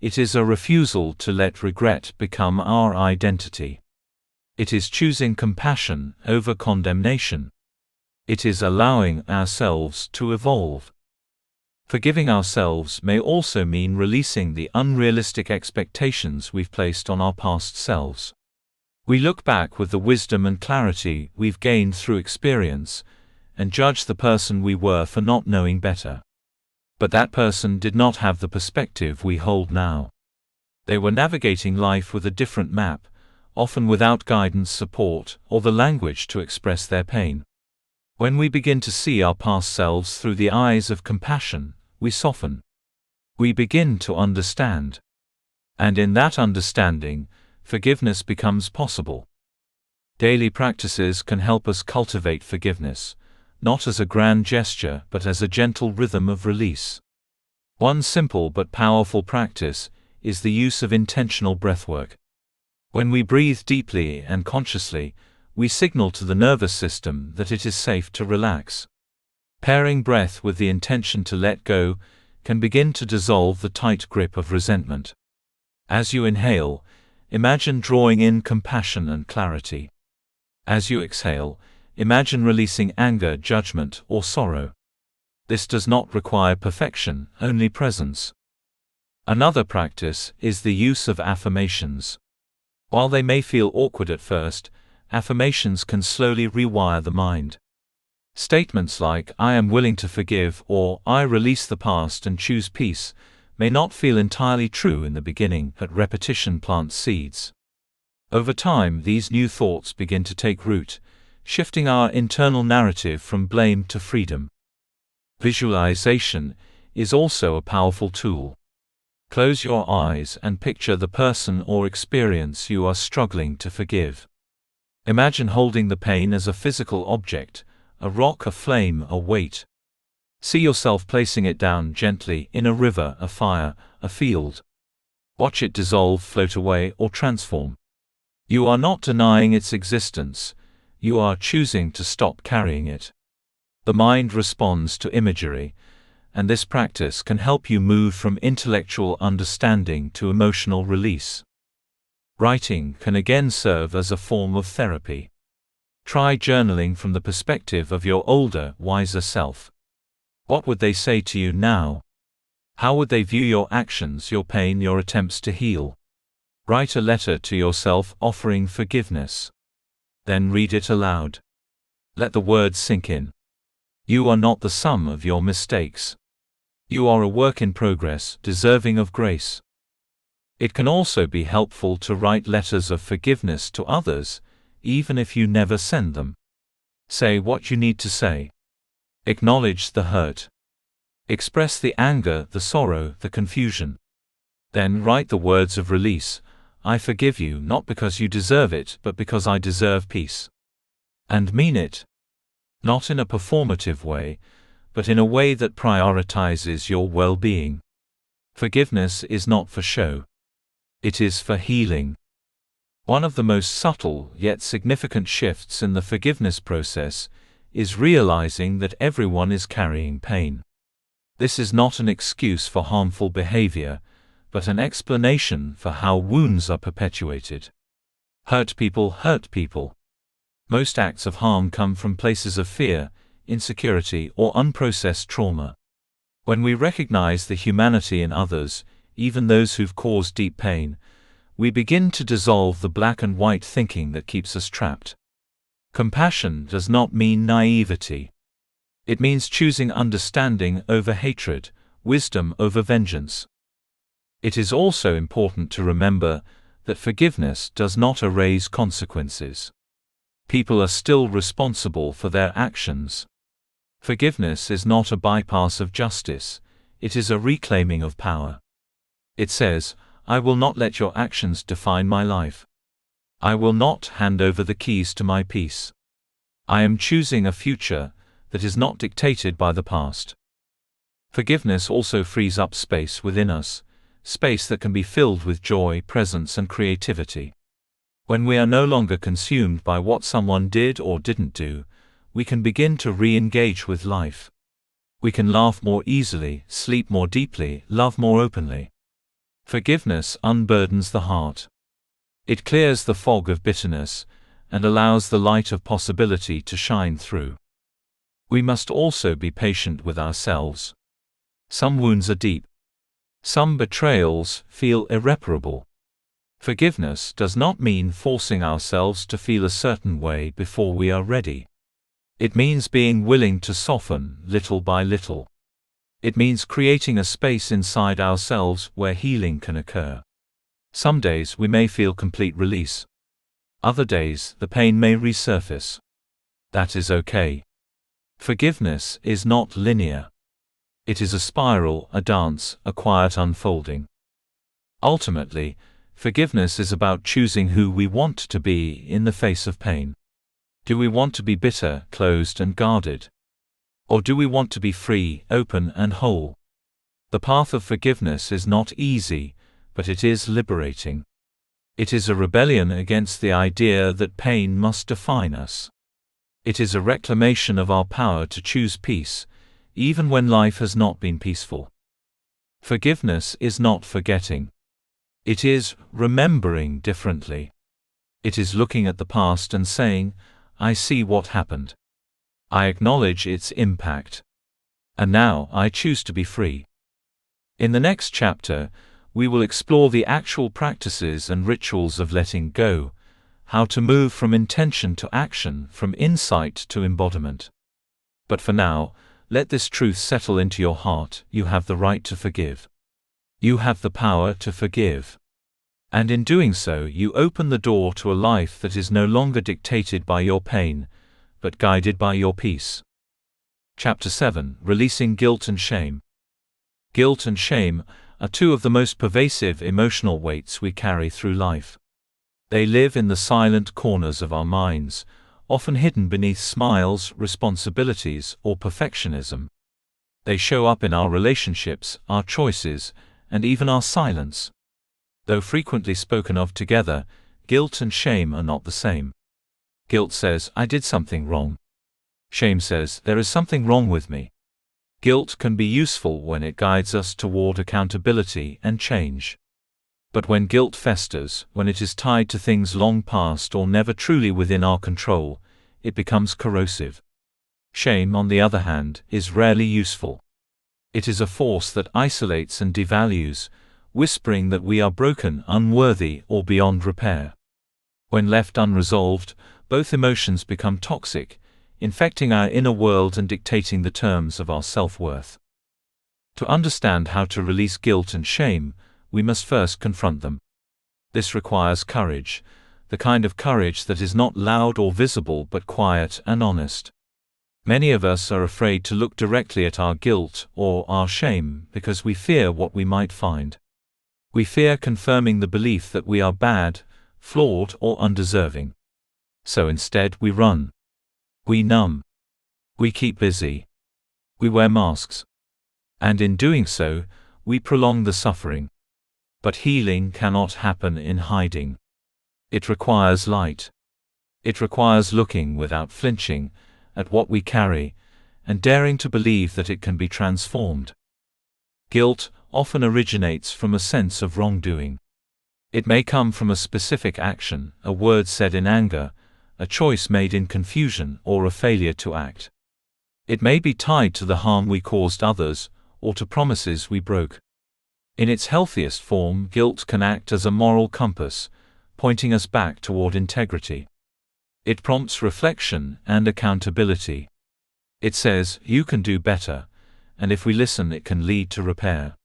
It is a refusal to let regret become our identity. It is choosing compassion over condemnation. It is allowing ourselves to evolve. Forgiving ourselves may also mean releasing the unrealistic expectations we've placed on our past selves. We look back with the wisdom and clarity we've gained through experience, and judge the person we were for not knowing better. But that person did not have the perspective we hold now. They were navigating life with a different map, often without guidance, support, or the language to express their pain. When we begin to see our past selves through the eyes of compassion, we soften. We begin to understand. And in that understanding, forgiveness becomes possible. Daily practices can help us cultivate forgiveness, not as a grand gesture but as a gentle rhythm of release. One simple but powerful practice is the use of intentional breathwork. When we breathe deeply and consciously, we signal to the nervous system that it is safe to relax. Pairing breath with the intention to let go can begin to dissolve the tight grip of resentment. As you inhale, imagine drawing in compassion and clarity. As you exhale, imagine releasing anger, judgment, or sorrow. This does not require perfection, only presence. Another practice is the use of affirmations. While they may feel awkward at first, affirmations can slowly rewire the mind. Statements like, I am willing to forgive, or I release the past and choose peace, may not feel entirely true in the beginning, but repetition plants seeds. Over time, these new thoughts begin to take root, shifting our internal narrative from blame to freedom. Visualization is also a powerful tool. Close your eyes and picture the person or experience you are struggling to forgive. Imagine holding the pain as a physical object, a rock, a flame, a weight. See yourself placing it down gently in a river, a fire, a field. Watch it dissolve, float away, or transform. You are not denying its existence, you are choosing to stop carrying it. The mind responds to imagery, and this practice can help you move from intellectual understanding to emotional release. Writing can again serve as a form of therapy. Try journaling from the perspective of your older, wiser self. What would they say to you now? How would they view your actions, your pain, your attempts to heal? Write a letter to yourself offering forgiveness. Then read it aloud. Let the words sink in. You are not the sum of your mistakes. You are a work in progress, deserving of grace. It can also be helpful to write letters of forgiveness to others, even if you never send them. Say what you need to say. Acknowledge the hurt. Express the anger, the sorrow, the confusion. Then write the words of release. I forgive you not because you deserve it, but because I deserve peace. And mean it. Not in a performative way, but in a way that prioritizes your well-being. Forgiveness is not for show. It is for healing. One of the most subtle yet significant shifts in the forgiveness process is realizing that everyone is carrying pain. This is not an excuse for harmful behavior, but an explanation for how wounds are perpetuated. Hurt people hurt people. Most acts of harm come from places of fear, insecurity, or unprocessed trauma. When we recognize the humanity in others, even those who've caused deep pain, we begin to dissolve the black and white thinking that keeps us trapped. Compassion does not mean naivety. It means choosing understanding over hatred, wisdom over vengeance. It is also important to remember that forgiveness does not erase consequences. People are still responsible for their actions. Forgiveness is not a bypass of justice, It is a reclaiming of power. It says, I will not let your actions define my life. I will not hand over the keys to my peace. I am choosing a future that is not dictated by the past. Forgiveness also frees up space within us, space that can be filled with joy, presence, and creativity. When we are no longer consumed by what someone did or didn't do, we can begin to re-engage with life. We can laugh more easily, sleep more deeply, love more openly. Forgiveness unburdens the heart. It clears the fog of bitterness and allows the light of possibility to shine through. We must also be patient with ourselves. Some wounds are deep. Some betrayals feel irreparable. Forgiveness does not mean forcing ourselves to feel a certain way before we are ready. It means being willing to soften little by little. It means creating a space inside ourselves where healing can occur. Some days we may feel complete release. Other days the pain may resurface. That is okay. Forgiveness is not linear. It is a spiral, a dance, a quiet unfolding. Ultimately, forgiveness is about choosing who we want to be in the face of pain. Do we want to be bitter, closed, and guarded? Or do we want to be free, open, and whole? The path of forgiveness is not easy, but it is liberating. It is a rebellion against the idea that pain must define us. It is a reclamation of our power to choose peace, even when life has not been peaceful. Forgiveness is not forgetting. It is remembering differently. It is looking at the past and saying, I see what happened. I acknowledge its impact. And now I choose to be free. In the next chapter, we will explore the actual practices and rituals of letting go, how to move from intention to action, from insight to embodiment. But for now, let this truth settle into your heart: you have the right to forgive. You have the power to forgive. And in doing so, you open the door to a life that is no longer dictated by your pain, but guided by your peace. Chapter 7: Releasing Guilt and Shame. Guilt and shame are two of the most pervasive emotional weights we carry through life. They live in the silent corners of our minds, often hidden beneath smiles, responsibilities, or perfectionism. They show up in our relationships, our choices, and even our silence. Though frequently spoken of together, guilt and shame are not the same. Guilt says, I did something wrong. Shame says, there is something wrong with me. Guilt can be useful when it guides us toward accountability and change. But when guilt festers, when it is tied to things long past or never truly within our control, it becomes corrosive. Shame, on the other hand, is rarely useful. It is a force that isolates and devalues, whispering that we are broken, unworthy, or beyond repair. When left unresolved, both emotions become toxic, infecting our inner world and dictating the terms of our self-worth. To understand how to release guilt and shame, we must first confront them. This requires courage, the kind of courage that is not loud or visible but quiet and honest. Many of us are afraid to look directly at our guilt or our shame because we fear what we might find. We fear confirming the belief that we are bad, flawed, or undeserving. So instead we run. We numb. We keep busy. We wear masks. And in doing so, we prolong the suffering. But healing cannot happen in hiding. It requires light. It requires looking without flinching at what we carry, and daring to believe that it can be transformed. Guilt often originates from a sense of wrongdoing. It may come from a specific action, a word said in anger, a choice made in confusion, or a failure to act. It may be tied to the harm we caused others, or to promises we broke. In its healthiest form, guilt can act as a moral compass, pointing us back toward integrity. It prompts reflection and accountability. It says, you can do better, and if we listen, it can lead to repair.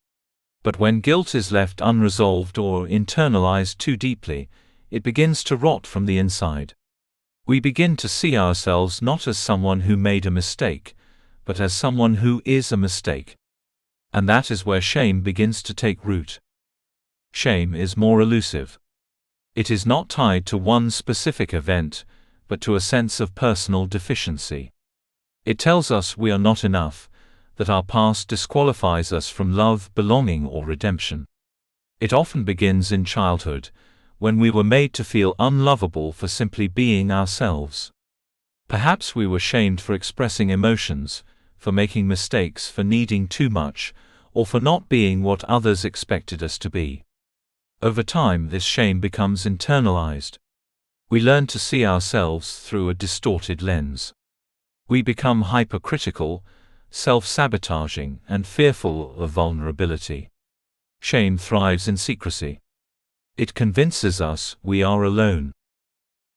But when guilt is left unresolved or internalized too deeply, it begins to rot from the inside. We begin to see ourselves not as someone who made a mistake, but as someone who is a mistake. And that is where shame begins to take root. Shame is more elusive. It is not tied to one specific event, but to a sense of personal deficiency. It tells us we are not enough, that our past disqualifies us from love, belonging, or redemption. It often begins in childhood, when we were made to feel unlovable for simply being ourselves. Perhaps we were shamed for expressing emotions, for making mistakes, for needing too much, or for not being what others expected us to be. Over time, this shame becomes internalized. We learn to see ourselves through a distorted lens. We become hypercritical, self-sabotaging, and fearful of vulnerability. Shame thrives in secrecy. It convinces us we are alone.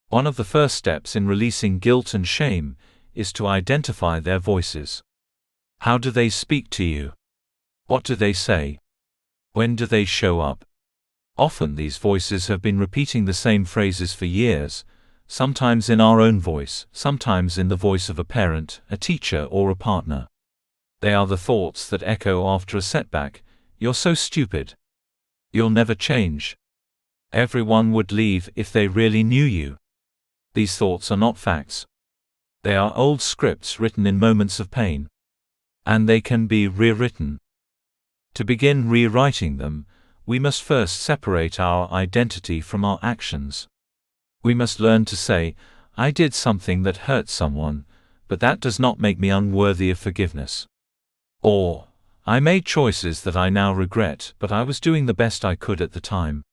One of the first steps in releasing guilt and shame is to identify their voices. How do they speak to you? What do they say? When do they show up? Often these voices have been repeating the same phrases for years, sometimes in our own voice, sometimes in the voice of a parent, a teacher, or a partner. They are the thoughts that echo after a setback. You're so stupid. You'll never change. Everyone would leave if they really knew you. These thoughts are not facts. They are old scripts written in moments of pain. And they can be rewritten. To begin rewriting them, we must first separate our identity from our actions. We must learn to say, I did something that hurt someone, but that does not make me unworthy of forgiveness. Or, I made choices that I now regret, but I was doing the best I could at the time.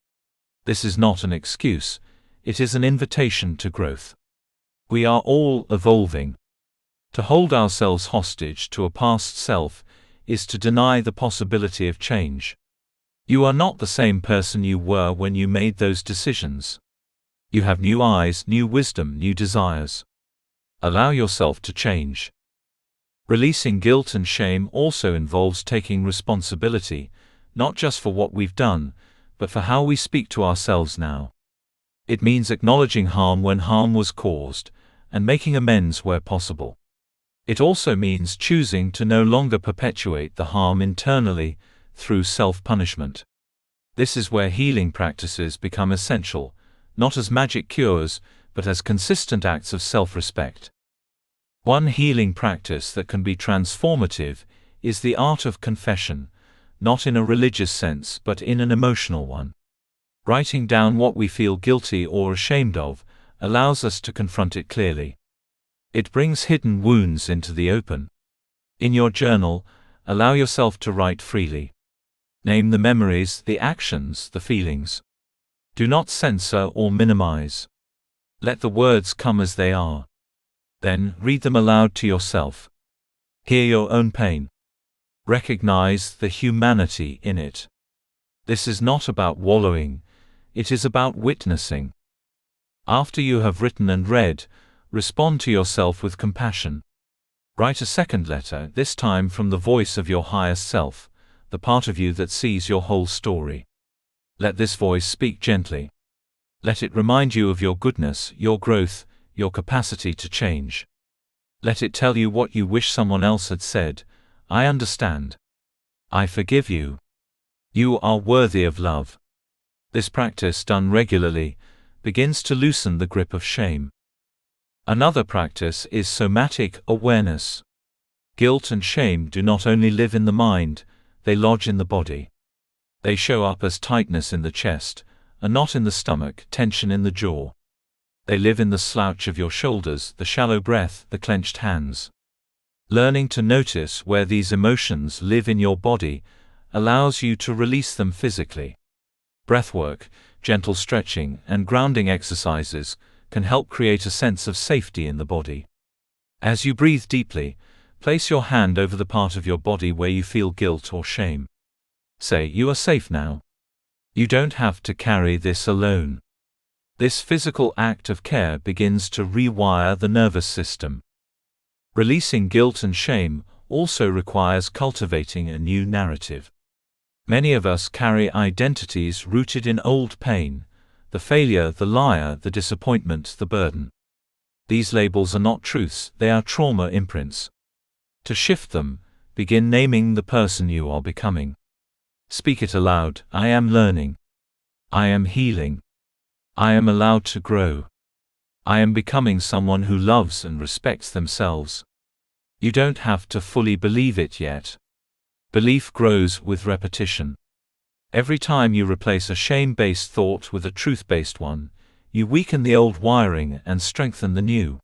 This is not an excuse, it is an invitation to growth. We are all evolving. To hold ourselves hostage to a past self is to deny the possibility of change. You are not the same person you were when you made those decisions. You have new eyes, new wisdom, new desires. Allow yourself to change. Releasing guilt and shame also involves taking responsibility, not just for what we've done, but for how we speak to ourselves now. It means acknowledging harm when harm was caused, and making amends where possible. It also means choosing to no longer perpetuate the harm internally through self-punishment. This is where healing practices become essential, not as magic cures, but as consistent acts of self-respect. One healing practice that can be transformative is the art of confession, not in a religious sense but in an emotional one. Writing down what we feel guilty or ashamed of allows us to confront it clearly. It brings hidden wounds into the open. In your journal, allow yourself to write freely. Name the memories, the actions, the feelings. Do not censor or minimize. Let the words come as they are. Then, read them aloud to yourself. Hear your own pain. Recognize the humanity in it. This is not about wallowing, it is about witnessing. After you have written and read, respond to yourself with compassion. Write a second letter, this time from the voice of your highest self, the part of you that sees your whole story. Let this voice speak gently. Let it remind you of your goodness, your growth, your capacity to change. Let it tell you what you wish someone else had said. I understand. I forgive you. You are worthy of love. This practice, done regularly, begins to loosen the grip of shame. Another practice is somatic awareness. Guilt and shame do not only live in the mind, they lodge in the body. They show up as tightness in the chest, a knot in the stomach, tension in the jaw. They live in the slouch of your shoulders, the shallow breath, the clenched hands. Learning to notice where these emotions live in your body allows you to release them physically. Breathwork, gentle stretching, and grounding exercises can help create a sense of safety in the body. As you breathe deeply, place your hand over the part of your body where you feel guilt or shame. Say, "You are safe now. You don't have to carry this alone." This physical act of care begins to rewire the nervous system. Releasing guilt and shame also requires cultivating a new narrative. Many of us carry identities rooted in old pain: the failure, the liar, the disappointment, the burden. These labels are not truths, they are trauma imprints. To shift them, Begin naming the person you are becoming. Speak it aloud: I am learning. I am healing. I am allowed to grow. I am becoming someone who loves and respects themselves. You don't have to fully believe it yet. Belief grows with repetition. Every time you replace a shame-based thought with a truth-based one, you weaken the old wiring and strengthen the new.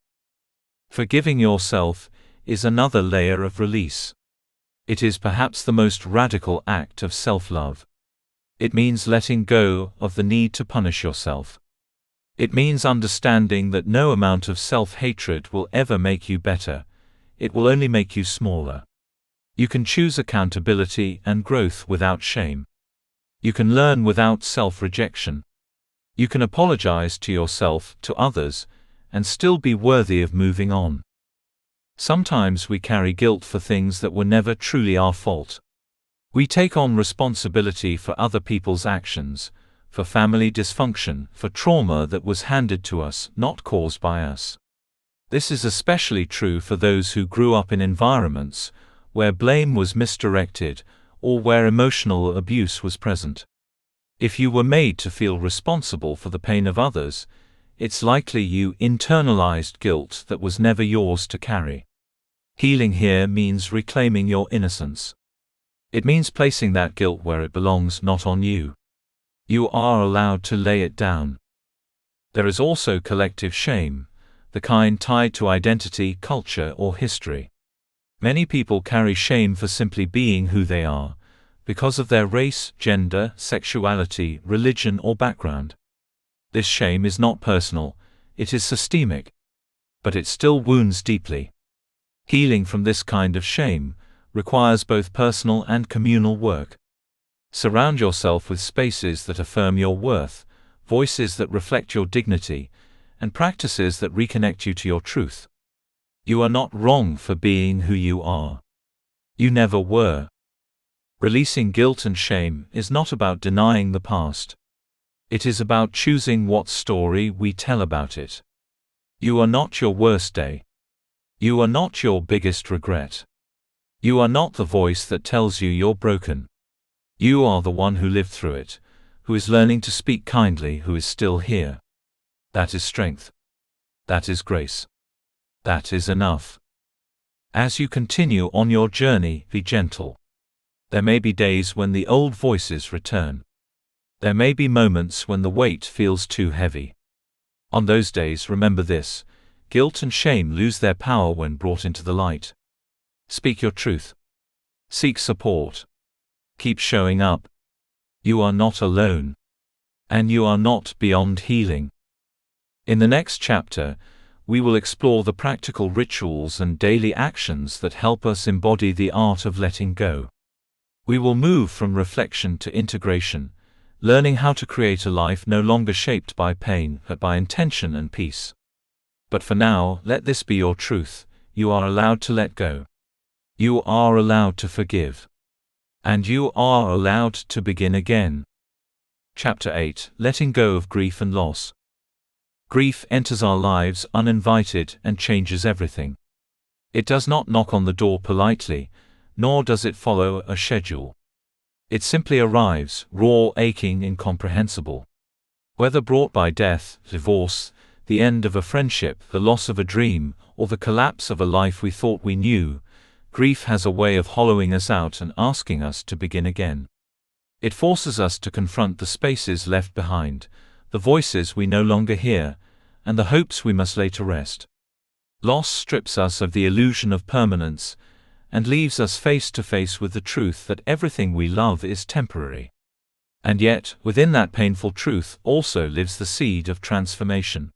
Forgiving yourself is another layer of release. It is perhaps the most radical act of self-love. It means letting go of the need to punish yourself. It means understanding that no amount of self-hatred will ever make you better. It will only make you smaller. You can choose accountability and growth without shame. You can learn without self-rejection. You can apologize to yourself, to others, and still be worthy of moving on. Sometimes we carry guilt for things that were never truly our fault. We take on responsibility for other people's actions, for family dysfunction, for trauma that was handed to us, not caused by us. This is especially true for those who grew up in environments where blame was misdirected or where emotional abuse was present. If you were made to feel responsible for the pain of others, it's likely you internalized guilt that was never yours to carry. Healing here means reclaiming your innocence. It means placing that guilt where it belongs, not on you. You are allowed to lay it down. There is also collective shame, the kind tied to identity, culture, or history. Many people carry shame for simply being who they are, because of their race, gender, sexuality, religion, or background. This shame is not personal, it is systemic. But it still wounds deeply. Healing from this kind of shame requires both personal and communal work. Surround yourself with spaces that affirm your worth, voices that reflect your dignity, and practices that reconnect you to your truth. You are not wrong for being who you are. You never were. Releasing guilt and shame is not about denying the past. It is about choosing what story we tell about it. You are not your worst day. You are not your biggest regret. You are not the voice that tells you you're broken. You are the one who lived through it, who is learning to speak kindly, who is still here. That is strength. That is grace. That is enough. As you continue on your journey, be gentle. There may be days when the old voices return. There may be moments when the weight feels too heavy. On those days, remember this: guilt and shame lose their power when brought into the light. Speak your truth. Seek support. Keep showing up. You are not alone. And you are not beyond healing. In the next chapter, we will explore the practical rituals and daily actions that help us embody the art of letting go. We will move from reflection to integration, learning how to create a life no longer shaped by pain, but by intention and peace. But for now, let this be your truth: you are allowed to let go. You are allowed to forgive. And you are allowed to begin again. Chapter 8: Letting Go of Grief and Loss. Grief enters our lives uninvited and changes everything. It does not knock on the door politely, nor does it follow a schedule. It simply arrives, raw, aching, incomprehensible. Whether brought by death, divorce, the end of a friendship, the loss of a dream, or the collapse of a life we thought we knew, grief has a way of hollowing us out and asking us to begin again. It forces us to confront the spaces left behind, the voices we no longer hear, and the hopes we must lay to rest. Loss strips us of the illusion of permanence and leaves us face to face with the truth that everything we love is temporary. And yet, within that painful truth also lives the seed of transformation.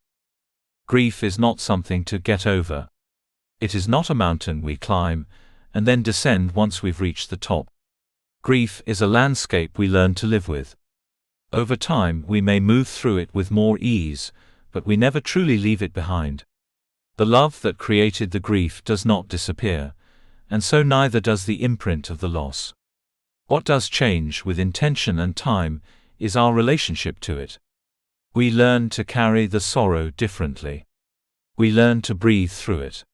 Grief is not something to get over. It is not a mountain we climb and then descend once we've reached the top. Grief is a landscape we learn to live with. Over time, we may move through it with more ease, but we never truly leave it behind. The love that created the grief does not disappear, and so neither does the imprint of the loss. What does change with intention and time is our relationship to it. We learn to carry the sorrow differently. We learn to breathe through it.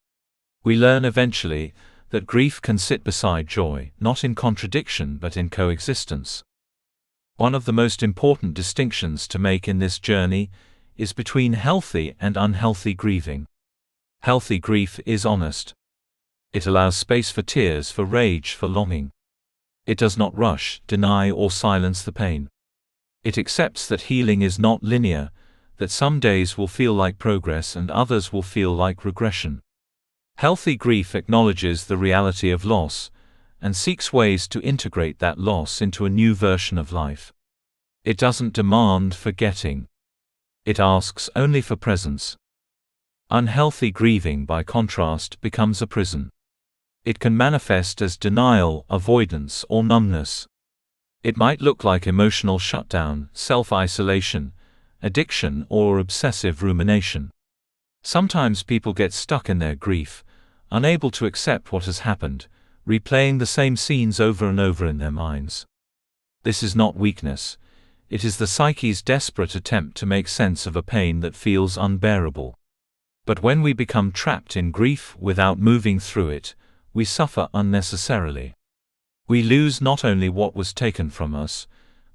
We learn eventually that grief can sit beside joy, not in contradiction but in coexistence. One of the most important distinctions to make in this journey is between healthy and unhealthy grieving. Healthy grief is honest. It allows space for tears, for rage, for longing. It does not rush, deny, or silence the pain. It accepts that healing is not linear, that some days will feel like progress and others will feel like regression. Healthy grief acknowledges the reality of loss and seeks ways to integrate that loss into a new version of life. It doesn't demand forgetting. It asks only for presence. Unhealthy grieving, by contrast, becomes a prison. It can manifest as denial, avoidance, or numbness. It might look like emotional shutdown, self-isolation, addiction, or obsessive rumination. Sometimes people get stuck in their grief, unable to accept what has happened, replaying the same scenes over and over in their minds. This is not weakness. It is the psyche's desperate attempt to make sense of a pain that feels unbearable. But when we become trapped in grief without moving through it, we suffer unnecessarily. We lose not only what was taken from us,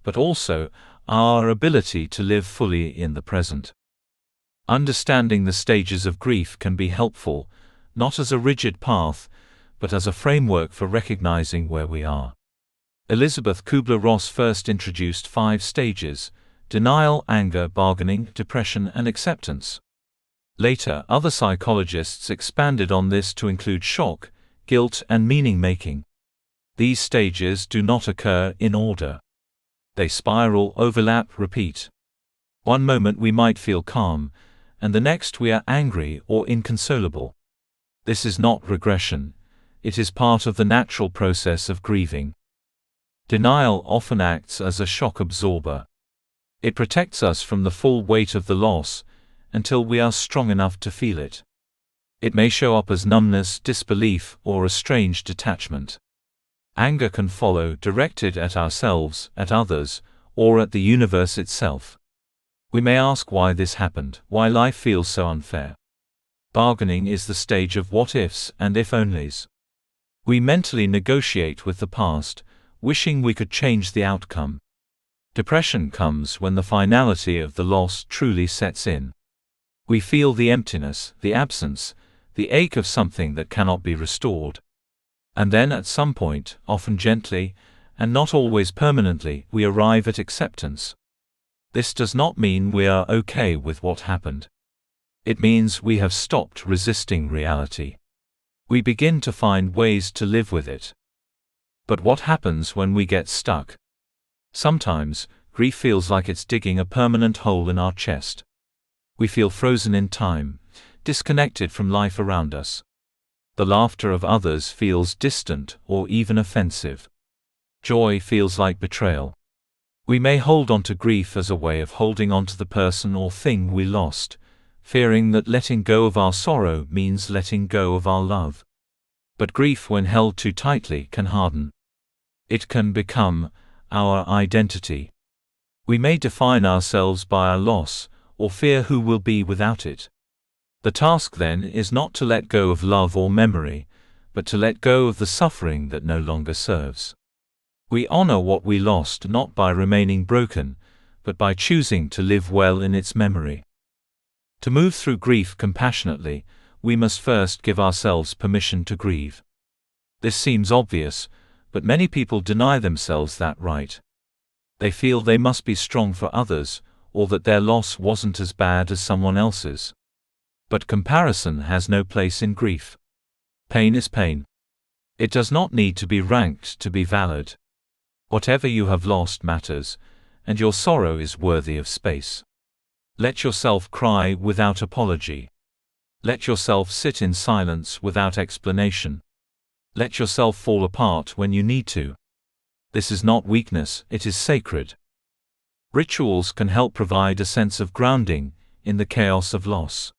but also our ability to live fully in the present. Understanding the stages of grief can be helpful, not as a rigid path, but as a framework for recognizing where we are. Elizabeth Kubler-Ross first introduced 5 stages: denial, anger, bargaining, depression, and acceptance. Later, other psychologists expanded on this to include shock, guilt, and meaning-making. These stages do not occur in order. They spiral, overlap, repeat. One moment we might feel calm, and the next we are angry or inconsolable. This is not regression. It is part of the natural process of grieving. Denial often acts as a shock absorber. It protects us from the full weight of the loss until we are strong enough to feel it. It may show up as numbness, disbelief, or a strange detachment. Anger can follow, directed at ourselves, at others, or at the universe itself. We may ask why this happened, why life feels so unfair. Bargaining is the stage of what-ifs and if-onlys. We mentally negotiate with the past, wishing we could change the outcome. Depression comes when the finality of the loss truly sets in. We feel the emptiness, the absence, the ache of something that cannot be restored. And then at some point, often gently, and not always permanently, we arrive at acceptance. This does not mean we are okay with what happened. It means we have stopped resisting reality. We begin to find ways to live with it. But what happens when we get stuck? Sometimes, grief feels like it's digging a permanent hole in our chest. We feel frozen in time, disconnected from life around us. The laughter of others feels distant or even offensive. Joy feels like betrayal. We may hold on to grief as a way of holding on to the person or thing we lost, fearing that letting go of our sorrow means letting go of our love. But grief, when held too tightly, can harden. It can become our identity. We may define ourselves by our loss, or fear who we'll be without it. The task then is not to let go of love or memory, but to let go of the suffering that no longer serves. We honor what we lost not by remaining broken, but by choosing to live well in its memory. To move through grief compassionately, we must first give ourselves permission to grieve. This seems obvious, but many people deny themselves that right. They feel they must be strong for others, or that their loss wasn't as bad as someone else's. But comparison has no place in grief. Pain is pain. It does not need to be ranked to be valid. Whatever you have lost matters, and your sorrow is worthy of space. Let yourself cry without apology. Let yourself sit in silence without explanation. Let yourself fall apart when you need to. This is not weakness, it is sacred. Rituals can help provide a sense of grounding in the chaos of loss.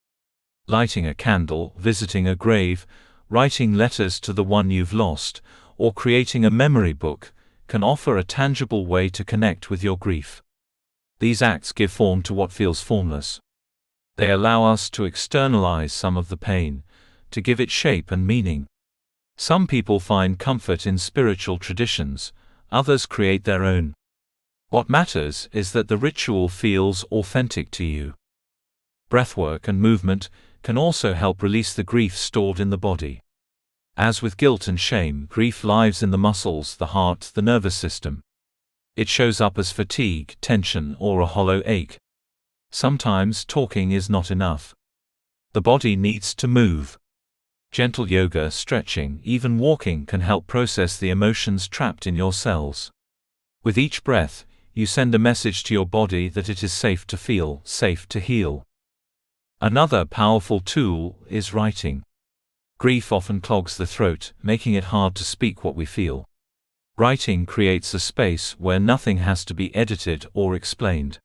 Lighting a candle, visiting a grave, writing letters to the one you've lost, or creating a memory book can offer a tangible way to connect with your grief. These acts give form to what feels formless. They allow us to externalize some of the pain, to give it shape and meaning. Some people find comfort in spiritual traditions, others create their own. What matters is that the ritual feels authentic to you. Breathwork and movement can also help release the grief stored in the body. As with guilt and shame, grief lives in the muscles, the heart, the nervous system. It shows up as fatigue, tension, or a hollow ache. Sometimes talking is not enough. The body needs to move. Gentle yoga, stretching, even walking can help process the emotions trapped in your cells. With each breath, you send a message to your body that it is safe to feel, safe to heal. Another powerful tool is writing. Grief often clogs the throat, making it hard to speak what we feel. Writing creates a space where nothing has to be edited or explained.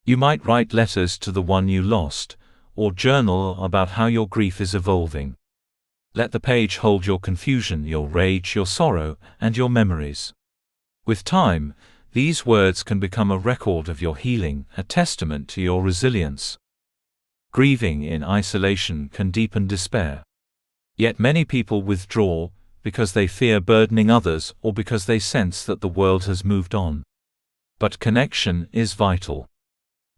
You might write letters to the one you lost, or journal about how your grief is evolving. Let the page hold your confusion, your rage, your sorrow, and your memories. With time, these words can become a record of your healing, a testament to your resilience. Grieving in isolation can deepen despair. Yet many people withdraw because they fear burdening others or because they sense that the world has moved on. But connection is vital.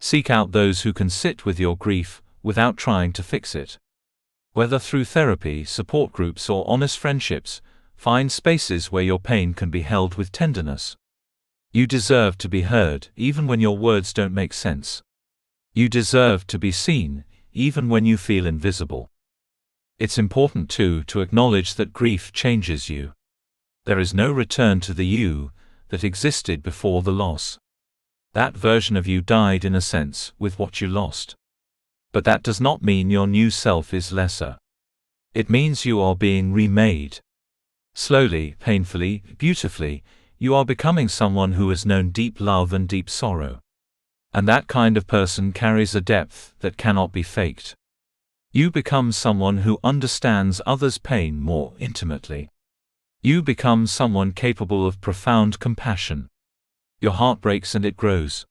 Seek out those who can sit with your grief without trying to fix it. Whether through therapy, support groups, or honest friendships, find spaces where your pain can be held with tenderness. You deserve to be heard, even when your words don't make sense. You deserve to be seen, even when you feel invisible. It's important too to acknowledge that grief changes you. There is no return to the you that existed before the loss. That version of you died in a sense with what you lost. But that does not mean your new self is lesser. It means you are being remade. Slowly, painfully, beautifully, you are becoming someone who has known deep love and deep sorrow. And that kind of person carries a depth that cannot be faked. You become someone who understands others' pain more intimately. You become someone capable of profound compassion. Your heart breaks and it grows.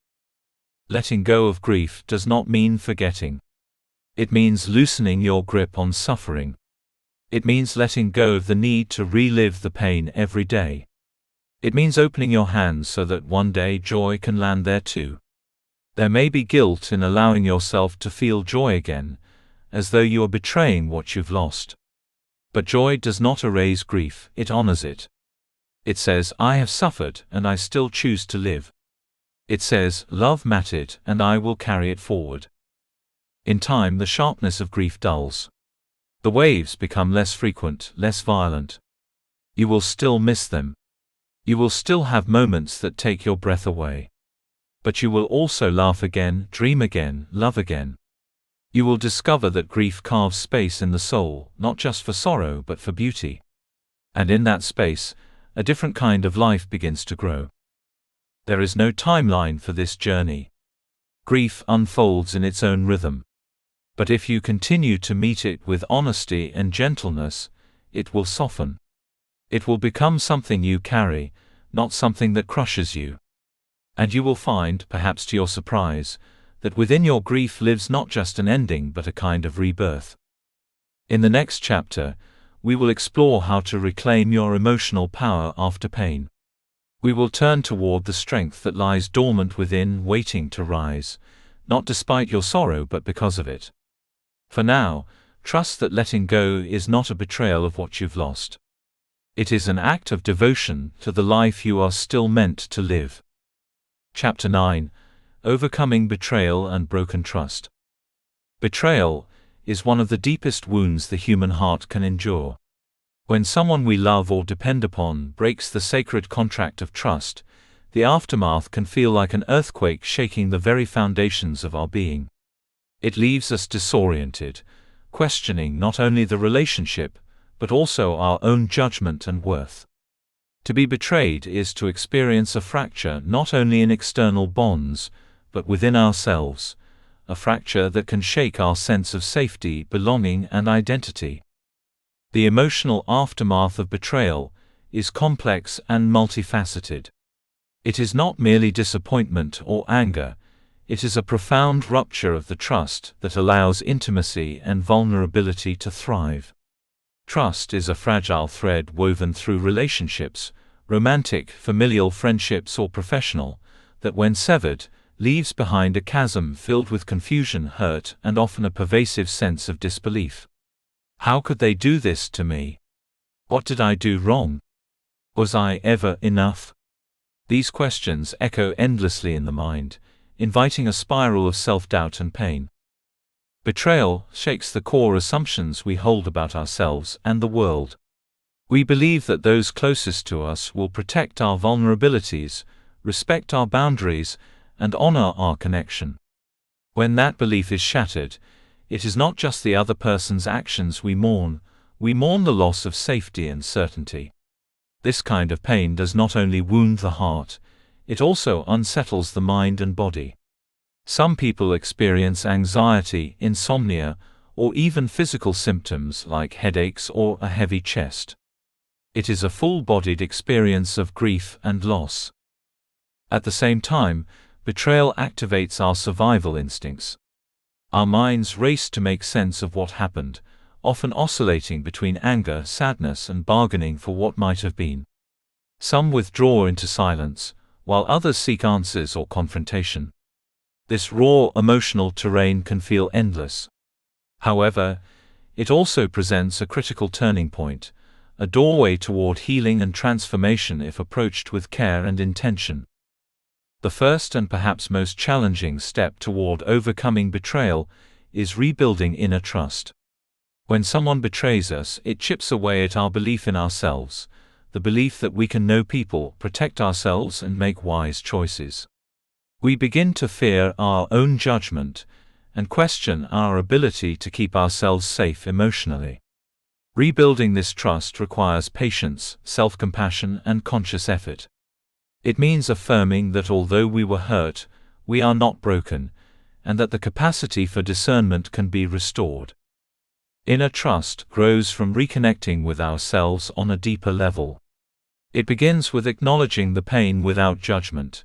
Letting go of grief does not mean forgetting. It means loosening your grip on suffering. It means letting go of the need to relive the pain every day. It means opening your hands so that one day joy can land there too. There may be guilt in allowing yourself to feel joy again, as though you are betraying what you've lost. But joy does not erase grief, it honors it. It says, I have suffered, and I still choose to live. It says, love mattered, and I will carry it forward. In time, the sharpness of grief dulls. The waves become less frequent, less violent. You will still miss them. You will still have moments that take your breath away. But you will also laugh again, dream again, love again. You will discover that grief carves space in the soul, not just for sorrow but for beauty. And in that space, a different kind of life begins to grow. There is no timeline for this journey. Grief unfolds in its own rhythm. But if you continue to meet it with honesty and gentleness, it will soften. It will become something you carry, not something that crushes you. And you will find, perhaps to your surprise, that within your grief lives not just an ending but a kind of rebirth. In the next chapter, we will explore how to reclaim your emotional power after pain. We will turn toward the strength that lies dormant within, waiting to rise, not despite your sorrow but because of it. For now, trust that letting go is not a betrayal of what you've lost. It is an act of devotion to the life you are still meant to live. Chapter 9: Overcoming Betrayal and Broken Trust. Betrayal is one of the deepest wounds the human heart can endure. When someone we love or depend upon breaks the sacred contract of trust, the aftermath can feel like an earthquake shaking the very foundations of our being. It leaves us disoriented, questioning not only the relationship, but also our own judgment and worth. To be betrayed is to experience a fracture not only in external bonds, but within ourselves, a fracture that can shake our sense of safety, belonging, and identity. The emotional aftermath of betrayal is complex and multifaceted. It is not merely disappointment or anger, it is a profound rupture of the trust that allows intimacy and vulnerability to thrive. Trust is a fragile thread woven through relationships, romantic, familial friendships or professional, that when severed, leaves behind a chasm filled with confusion, hurt, and often a pervasive sense of disbelief. How could they do this to me? What did I do wrong? Was I ever enough? These questions echo endlessly in the mind, inviting a spiral of self-doubt and pain. Betrayal shakes the core assumptions we hold about ourselves and the world. We believe that those closest to us will protect our vulnerabilities, respect our boundaries, and honor our connection. When that belief is shattered, it is not just the other person's actions we mourn the loss of safety and certainty. This kind of pain does not only wound the heart, it also unsettles the mind and body. Some people experience anxiety, insomnia, or even physical symptoms like headaches or a heavy chest. It is a full-bodied experience of grief and loss. At the same time, betrayal activates our survival instincts. Our minds race to make sense of what happened, often oscillating between anger, sadness, and bargaining for what might have been. Some withdraw into silence, while others seek answers or confrontation. This raw emotional terrain can feel endless. However, it also presents a critical turning point, a doorway toward healing and transformation if approached with care and intention. The first and perhaps most challenging step toward overcoming betrayal is rebuilding inner trust. When someone betrays us, it chips away at our belief in ourselves, the belief that we can know people, protect ourselves, and make wise choices. We begin to fear our own judgment and question our ability to keep ourselves safe emotionally. Rebuilding this trust requires patience, self-compassion, and conscious effort. It means affirming that although we were hurt, we are not broken, and that the capacity for discernment can be restored. Inner trust grows from reconnecting with ourselves on a deeper level. It begins with acknowledging the pain without judgment,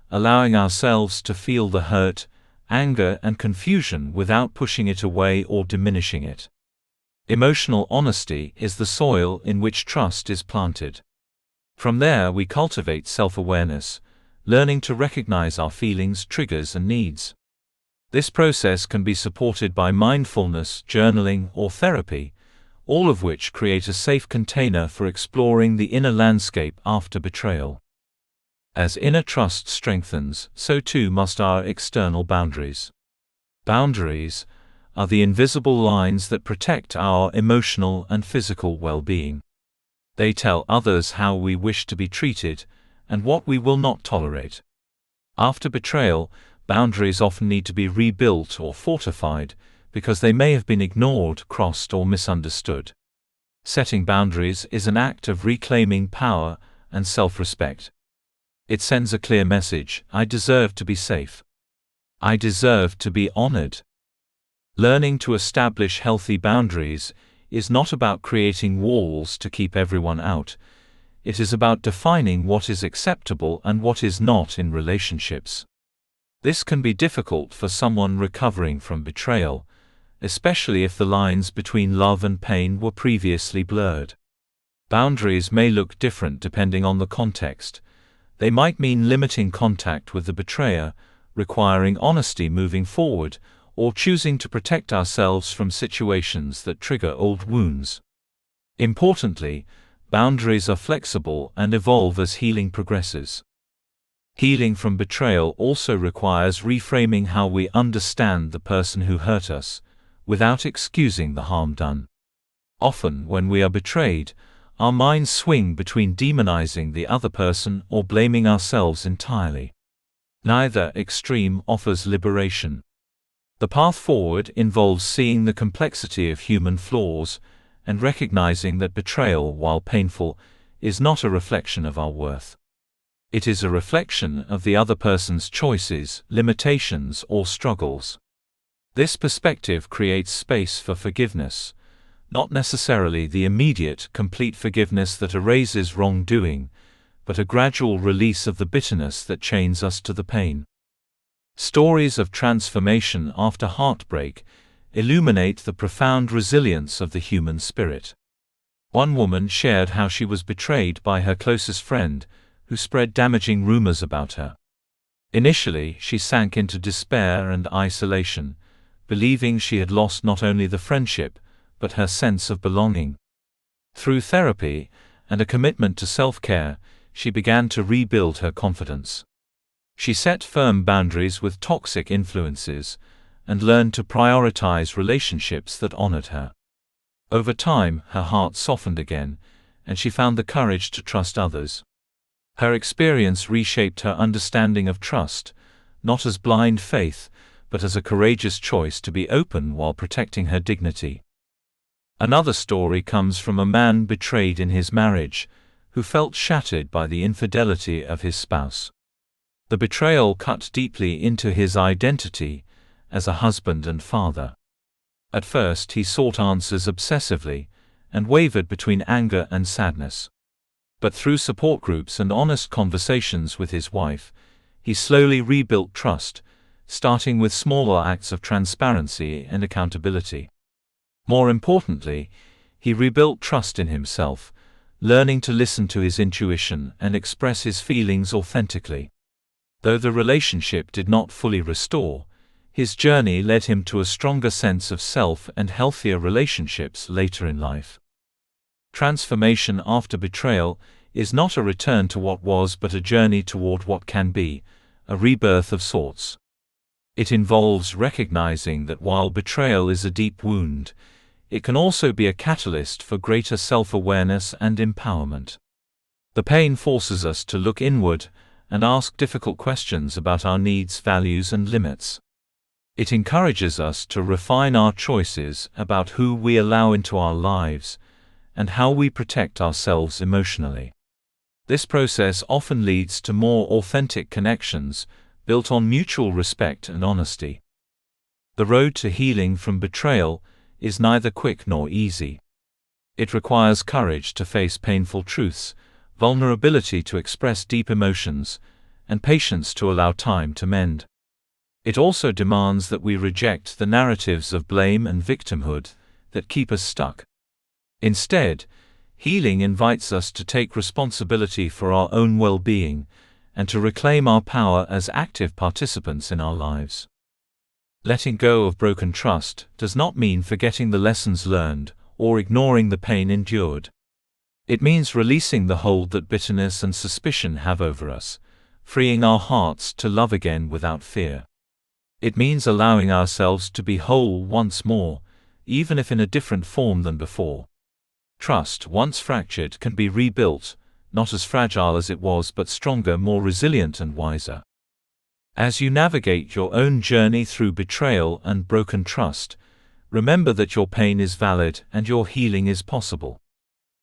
allowing ourselves to feel the hurt, anger, and confusion without pushing it away or diminishing it. Emotional honesty is the soil in which trust is planted. From there we cultivate self-awareness, learning to recognize our feelings, triggers, and needs. This process can be supported by mindfulness, journaling, or therapy, all of which create a safe container for exploring the inner landscape after betrayal. As inner trust strengthens, so too must our external boundaries. Boundaries are the invisible lines that protect our emotional and physical well-being. They tell others how we wish to be treated and what we will not tolerate. After betrayal, boundaries often need to be rebuilt or fortified because they may have been ignored, crossed, or misunderstood. Setting boundaries is an act of reclaiming power and self-respect. It sends a clear message: I deserve to be safe. I deserve to be honored. Learning to establish healthy boundaries is not about creating walls to keep everyone out. It is about defining what is acceptable and what is not in relationships. This can be difficult for someone recovering from betrayal, especially if the lines between love and pain were previously blurred. Boundaries may look different depending on the context. They might mean limiting contact with the betrayer, requiring honesty moving forward, or choosing to protect ourselves from situations that trigger old wounds. Importantly, boundaries are flexible and evolve as healing progresses. Healing from betrayal also requires reframing how we understand the person who hurt us, without excusing the harm done. Often, when we are betrayed, our minds swing between demonizing the other person or blaming ourselves entirely. Neither extreme offers liberation. The path forward involves seeing the complexity of human flaws and recognizing that betrayal, while painful, is not a reflection of our worth. It is a reflection of the other person's choices, limitations, or struggles. This perspective creates space for forgiveness, not necessarily the immediate, complete forgiveness that erases wrongdoing, but a gradual release of the bitterness that chains us to the pain. Stories of transformation after heartbreak illuminate the profound resilience of the human spirit. One woman shared how she was betrayed by her closest friend, who spread damaging rumors about her. Initially, she sank into despair and isolation, believing she had lost not only the friendship, but her sense of belonging. Through therapy and a commitment to self-care, she began to rebuild her confidence. She set firm boundaries with toxic influences and learned to prioritize relationships that honored her. Over time, her heart softened again, and she found the courage to trust others. Her experience reshaped her understanding of trust, not as blind faith, but as a courageous choice to be open while protecting her dignity. Another story comes from a man betrayed in his marriage, who felt shattered by the infidelity of his spouse. The betrayal cut deeply into his identity as a husband and father. At first he sought answers obsessively, and wavered between anger and sadness. But through support groups and honest conversations with his wife, he slowly rebuilt trust, starting with smaller acts of transparency and accountability. More importantly, he rebuilt trust in himself, learning to listen to his intuition and express his feelings authentically. Though the relationship did not fully restore, his journey led him to a stronger sense of self and healthier relationships later in life. Transformation after betrayal is not a return to what was but a journey toward what can be, a rebirth of sorts. It involves recognizing that while betrayal is a deep wound, it can also be a catalyst for greater self-awareness and empowerment. The pain forces us to look inward and ask difficult questions about our needs, values, and limits. It encourages us to refine our choices about who we allow into our lives and how we protect ourselves emotionally. This process often leads to more authentic connections, built on mutual respect and honesty. The road to healing from betrayal is neither quick nor easy. It requires courage to face painful truths, vulnerability to express deep emotions, and patience to allow time to mend. It also demands that we reject the narratives of blame and victimhood that keep us stuck. Instead, healing invites us to take responsibility for our own well-being and to reclaim our power as active participants in our lives. Letting go of broken trust does not mean forgetting the lessons learned or ignoring the pain endured. It means releasing the hold that bitterness and suspicion have over us, freeing our hearts to love again without fear. It means allowing ourselves to be whole once more, even if in a different form than before. Trust, once fractured, can be rebuilt, not as fragile as it was but stronger, more resilient and wiser. As you navigate your own journey through betrayal and broken trust, remember that your pain is valid and your healing is possible.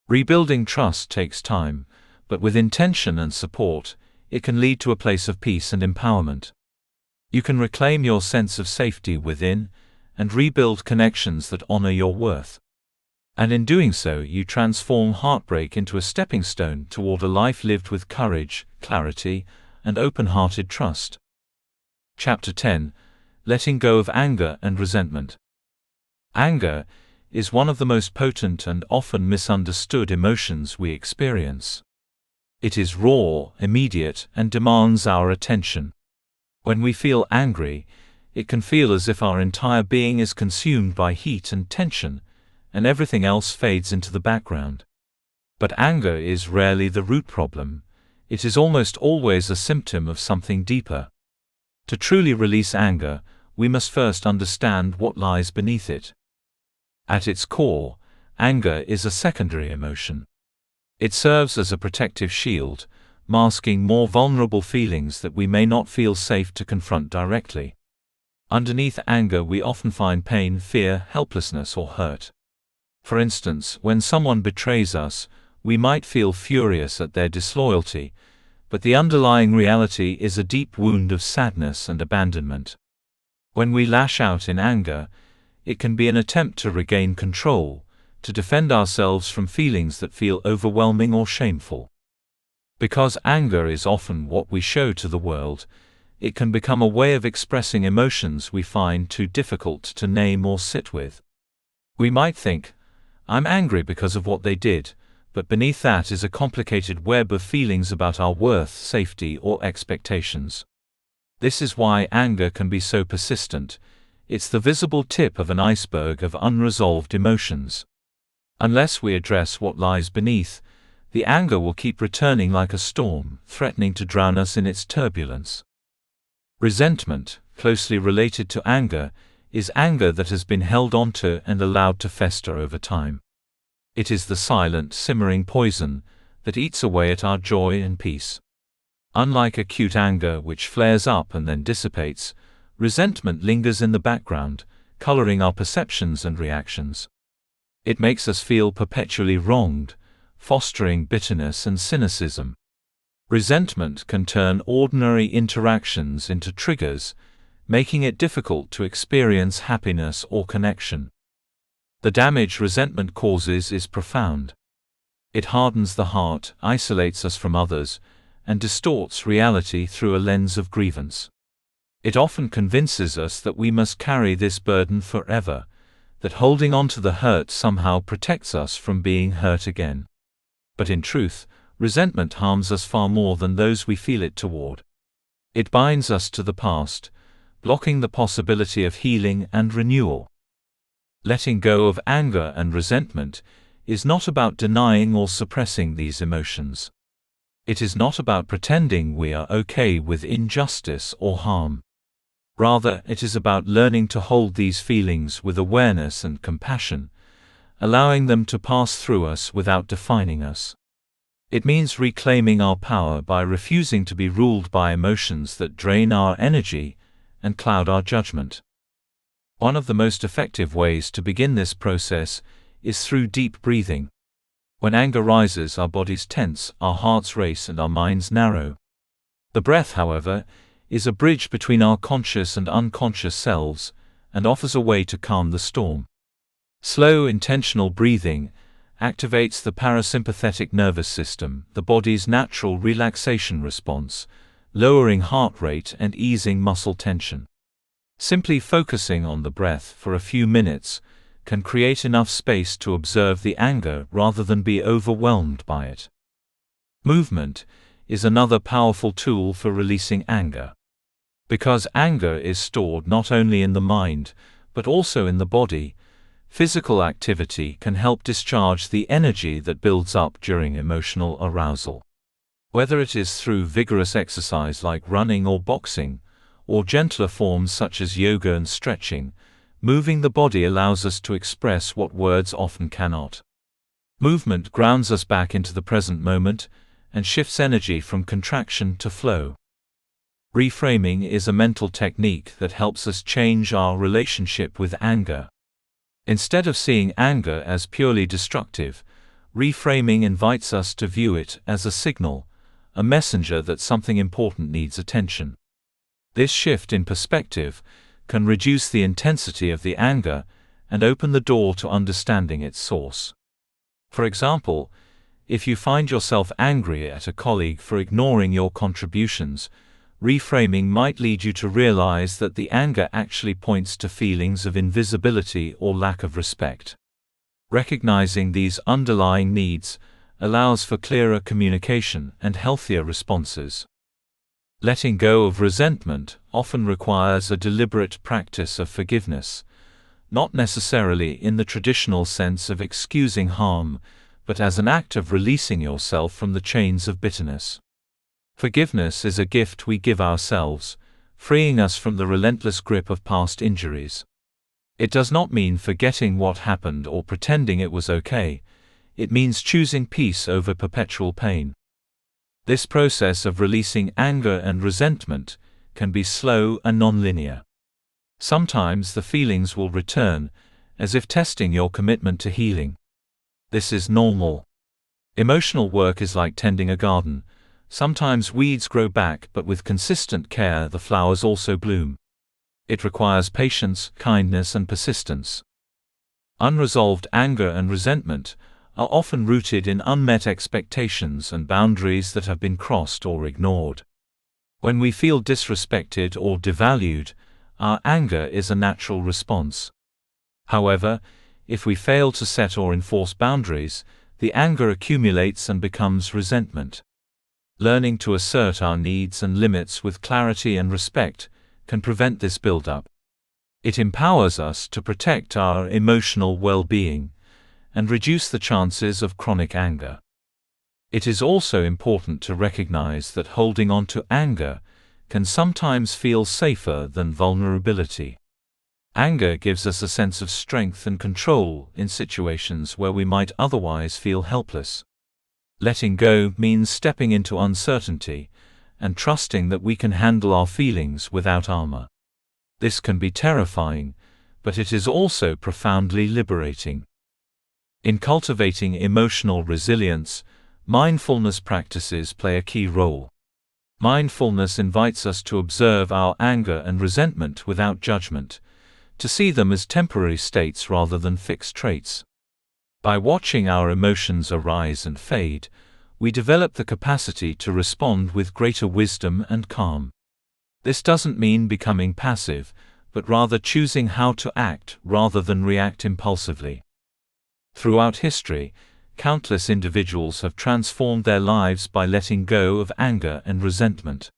Rebuilding trust takes time, but with intention and support, it can lead to a place of peace and empowerment. You can reclaim your sense of safety within and rebuild connections that honor your worth. And in doing so, you transform heartbreak into a stepping stone toward a life lived with courage, clarity, and open-hearted trust. Chapter 10: Letting Go of Anger and Resentment. Anger is one of the most potent and often misunderstood emotions we experience. It is raw, immediate, and demands our attention. When we feel angry, it can feel as if our entire being is consumed by heat and tension, and everything else fades into the background. But anger is rarely the root problem. It is almost always a symptom of something deeper. To truly release anger, we must first understand what lies beneath it. At its core, anger is a secondary emotion. It serves as a protective shield, masking more vulnerable feelings that we may not feel safe to confront directly. Underneath anger we often find pain, fear, helplessness, or hurt. For instance, when someone betrays us, we might feel furious at their disloyalty, but the underlying reality is a deep wound of sadness and abandonment. When we lash out in anger, it can be an attempt to regain control, to defend ourselves from feelings that feel overwhelming or shameful. Because anger is often what we show to the world, it can become a way of expressing emotions we find too difficult to name or sit with. We might think, I'm angry because of what they did, but beneath that is a complicated web of feelings about our worth, safety, or expectations. This is why anger can be so persistent. It's the visible tip of an iceberg of unresolved emotions. Unless we address what lies beneath, the anger will keep returning like a storm, threatening to drown us in its turbulence. Resentment, closely related to anger, is anger that has been held onto and allowed to fester over time. It is the silent, simmering poison that eats away at our joy and peace. Unlike acute anger, which flares up and then dissipates, resentment lingers in the background, coloring our perceptions and reactions. It makes us feel perpetually wronged, fostering bitterness and cynicism. Resentment can turn ordinary interactions into triggers, making it difficult to experience happiness or connection. The damage resentment causes is profound. It hardens the heart, isolates us from others, and distorts reality through a lens of grievance. It often convinces us that we must carry this burden forever, that holding on to the hurt somehow protects us from being hurt again. But in truth, resentment harms us far more than those we feel it toward. It binds us to the past, blocking the possibility of healing and renewal. Letting go of anger and resentment is not about denying or suppressing these emotions. It is not about pretending we are okay with injustice or harm. Rather, it is about learning to hold these feelings with awareness and compassion, allowing them to pass through us without defining us. It means reclaiming our power by refusing to be ruled by emotions that drain our energy and cloud our judgment. One of the most effective ways to begin this process is through deep breathing. When anger rises, our bodies tense, our hearts race, and our minds narrow. The breath, however, is a bridge between our conscious and unconscious selves, and offers a way to calm the storm. Slow, intentional breathing activates the parasympathetic nervous system, the body's natural relaxation response, lowering heart rate and easing muscle tension. Simply focusing on the breath for a few minutes can create enough space to observe the anger rather than be overwhelmed by it. Movement is another powerful tool for releasing anger. Because anger is stored not only in the mind, but also in the body, physical activity can help discharge the energy that builds up during emotional arousal. Whether it is through vigorous exercise like running or boxing, or gentler forms such as yoga and stretching, moving the body allows us to express what words often cannot. Movement grounds us back into the present moment and shifts energy from contraction to flow. Reframing is a mental technique that helps us change our relationship with anger. Instead of seeing anger as purely destructive, reframing invites us to view it as a signal, a messenger that something important needs attention. This shift in perspective can reduce the intensity of the anger and open the door to understanding its source. For example, if you find yourself angry at a colleague for ignoring your contributions, reframing might lead you to realize that the anger actually points to feelings of invisibility or lack of respect. Recognizing these underlying needs allows for clearer communication and healthier responses. Letting go of resentment often requires a deliberate practice of forgiveness, not necessarily in the traditional sense of excusing harm, but as an act of releasing yourself from the chains of bitterness. Forgiveness is a gift we give ourselves, freeing us from the relentless grip of past injuries. It does not mean forgetting what happened or pretending it was okay. It means choosing peace over perpetual pain. This process of releasing anger and resentment can be slow and nonlinear. Sometimes the feelings will return, as if testing your commitment to healing. This is normal. Emotional work is like tending a garden. Sometimes weeds grow back, but with consistent care the flowers also bloom. It requires patience, kindness, and persistence. Unresolved anger and resentment are often rooted in unmet expectations and boundaries that have been crossed or ignored. When we feel disrespected or devalued, our anger is a natural response. However, If we fail to set or enforce boundaries, the anger accumulates and becomes resentment. Learning to assert our needs and limits with clarity and respect can prevent this buildup. It empowers us to protect our emotional well-being and reduce the chances of chronic anger. It is also important to recognize that holding on to anger can sometimes feel safer than vulnerability. Anger gives us a sense of strength and control in situations where we might otherwise feel helpless. Letting go means stepping into uncertainty and trusting that we can handle our feelings without armor. This can be terrifying, but it is also profoundly liberating. In cultivating emotional resilience, mindfulness practices play a key role. Mindfulness invites us to observe our anger and resentment without judgment, to see them as temporary states rather than fixed traits. By watching our emotions arise and fade, we develop the capacity to respond with greater wisdom and calm. This doesn't mean becoming passive, but rather choosing how to act rather than react impulsively. Throughout history, countless individuals have transformed their lives by letting go of anger and resentment.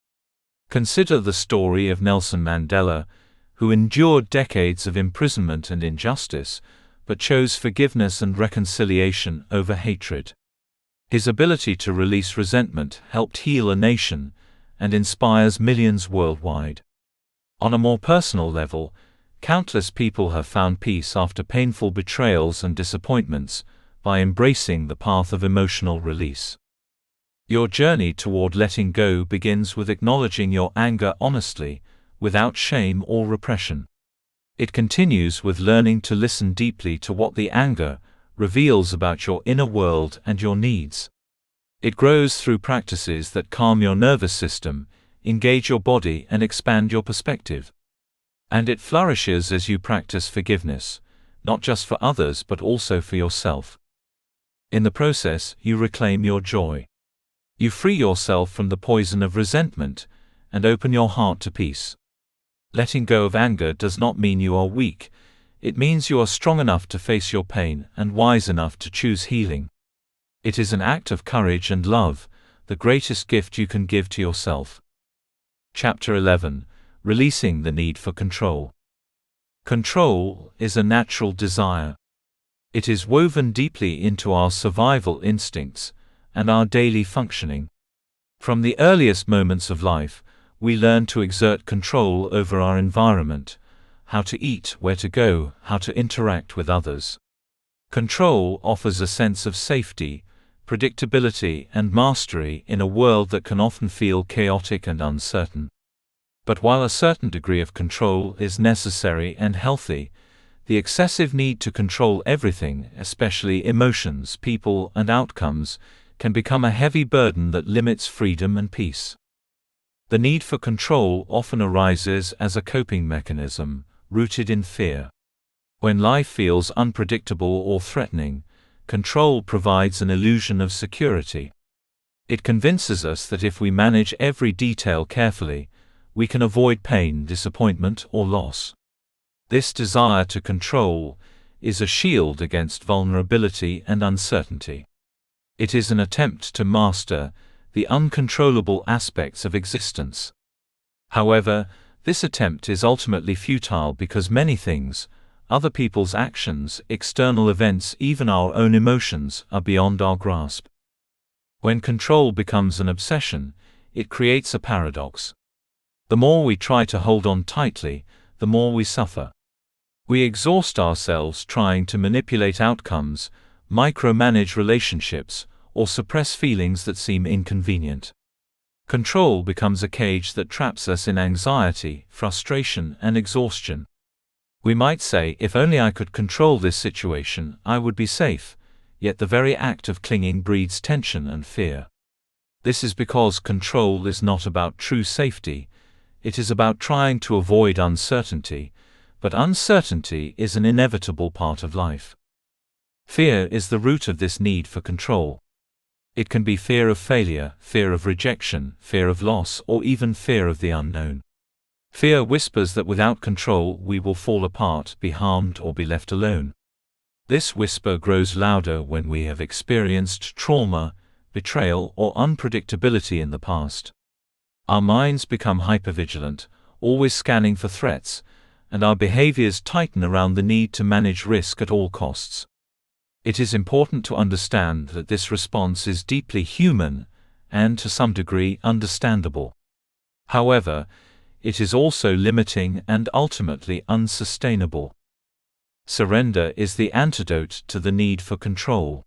Consider the story of Nelson Mandela, who endured decades of imprisonment and injustice, but chose forgiveness and reconciliation over hatred. His ability to release resentment helped heal a nation and inspires millions worldwide. On a more personal level, countless people have found peace after painful betrayals and disappointments by embracing the path of emotional release. Your journey toward letting go begins with acknowledging your anger honestly, without shame or repression. It continues with learning to listen deeply to what the anger reveals about your inner world and your needs. It grows through practices that calm your nervous system, engage your body, and expand your perspective. And it flourishes as you practice forgiveness, not just for others but also for yourself. In the process, you reclaim your joy. You free yourself from the poison of resentment and open your heart to peace. Letting go of anger does not mean you are weak. It means you are strong enough to face your pain and wise enough to choose healing. It is an act of courage and love, the greatest gift you can give to yourself. Chapter 11. Releasing the need for control. Control is a natural desire. It is woven deeply into our survival instincts and our daily functioning. From the earliest moments of life, we learn to exert control over our environment, how to eat, where to go, how to interact with others. Control offers a sense of safety, predictability, and mastery in a world that can often feel chaotic and uncertain. But while a certain degree of control is necessary and healthy, the excessive need to control everything, especially emotions, people, and outcomes, can become a heavy burden that limits freedom and peace. The need for control often arises as a coping mechanism, rooted in fear. When life feels unpredictable or threatening, control provides an illusion of security. It convinces us that if we manage every detail carefully, we can avoid pain, disappointment, or loss. This desire to control is a shield against vulnerability and uncertainty. It is an attempt to master the uncontrollable aspects of existence. However, this attempt is ultimately futile because many things, other people's actions, external events, even our own emotions, are beyond our grasp. When control becomes an obsession, it creates a paradox. The more we try to hold on tightly, the more we suffer. We exhaust ourselves trying to manipulate outcomes, micromanage relationships, or suppress feelings that seem inconvenient. Control becomes a cage that traps us in anxiety, frustration, and exhaustion. We might say, if only I could control this situation, I would be safe, yet the very act of clinging breeds tension and fear. This is because control is not about true safety, it is about trying to avoid uncertainty, but uncertainty is an inevitable part of life. Fear is the root of this need for control. It can be fear of failure, fear of rejection, fear of loss, or even fear of the unknown. Fear whispers that without control we will fall apart, be harmed, or be left alone. This whisper grows louder when we have experienced trauma, betrayal, or unpredictability in the past. Our minds become hypervigilant, always scanning for threats, and our behaviors tighten around the need to manage risk at all costs. It is important to understand that this response is deeply human and, to some degree, understandable. However, it is also limiting and ultimately unsustainable. Surrender is the antidote to the need for control.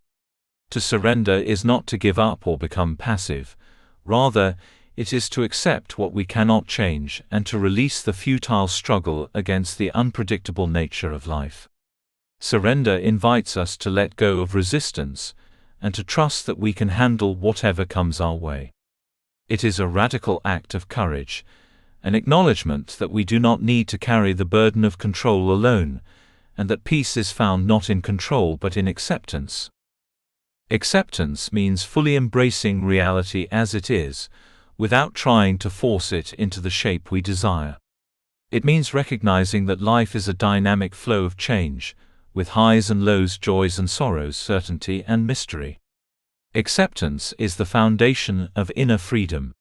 To surrender is not to give up or become passive. Rather, it is to accept what we cannot change and to release the futile struggle against the unpredictable nature of life. Surrender invites us to let go of resistance and to trust that we can handle whatever comes our way. It is a radical act of courage, an acknowledgement that we do not need to carry the burden of control alone, and that peace is found not in control but in acceptance. Acceptance means fully embracing reality as it is, without trying to force it into the shape we desire. It means recognizing that life is a dynamic flow of change, with highs and lows, joys and sorrows, certainty and mystery. Acceptance is the foundation of inner freedom.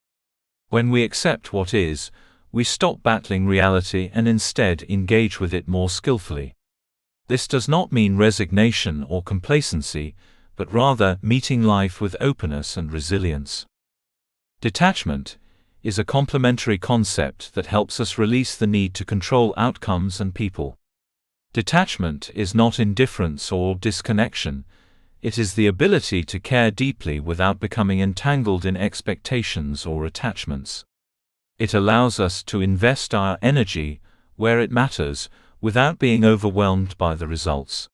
When we accept what is, we stop battling reality and instead engage with it more skillfully. This does not mean resignation or complacency, but rather meeting life with openness and resilience. Detachment is a complementary concept that helps us release the need to control outcomes and people. Detachment is not indifference or disconnection. It is the ability to care deeply without becoming entangled in expectations or attachments. It allows us to invest our energy where it matters, without being overwhelmed by the results.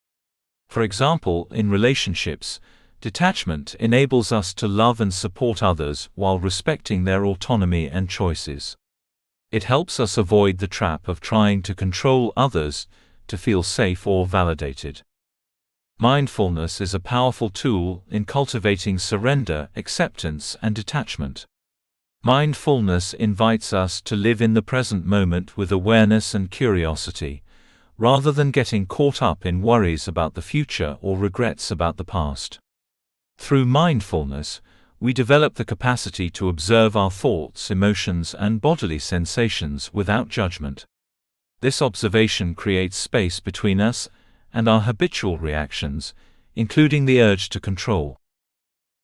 For example, in relationships, detachment enables us to love and support others while respecting their autonomy and choices. It helps us avoid the trap of trying to control others to feel safe or validated. Mindfulness is a powerful tool in cultivating surrender, acceptance, and detachment. Mindfulness invites us to live in the present moment with awareness and curiosity, rather than getting caught up in worries about the future or regrets about the past. Through mindfulness, we develop the capacity to observe our thoughts, emotions, and bodily sensations without judgment. This observation creates space between us and our habitual reactions, including the urge to control.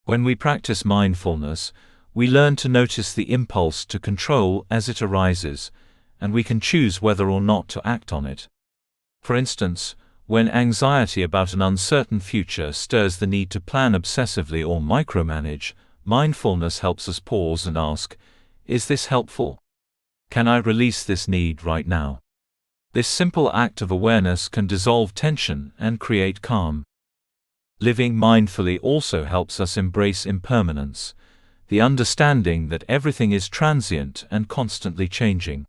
When we practice mindfulness, we learn to notice the impulse to control as it arises, and we can choose whether or not to act on it. For instance, when anxiety about an uncertain future stirs the need to plan obsessively or micromanage, mindfulness helps us pause and ask, "Is this helpful? Can I release this need right now?" This simple act of awareness can dissolve tension and create calm. Living mindfully also helps us embrace impermanence, the understanding that everything is transient and constantly changing.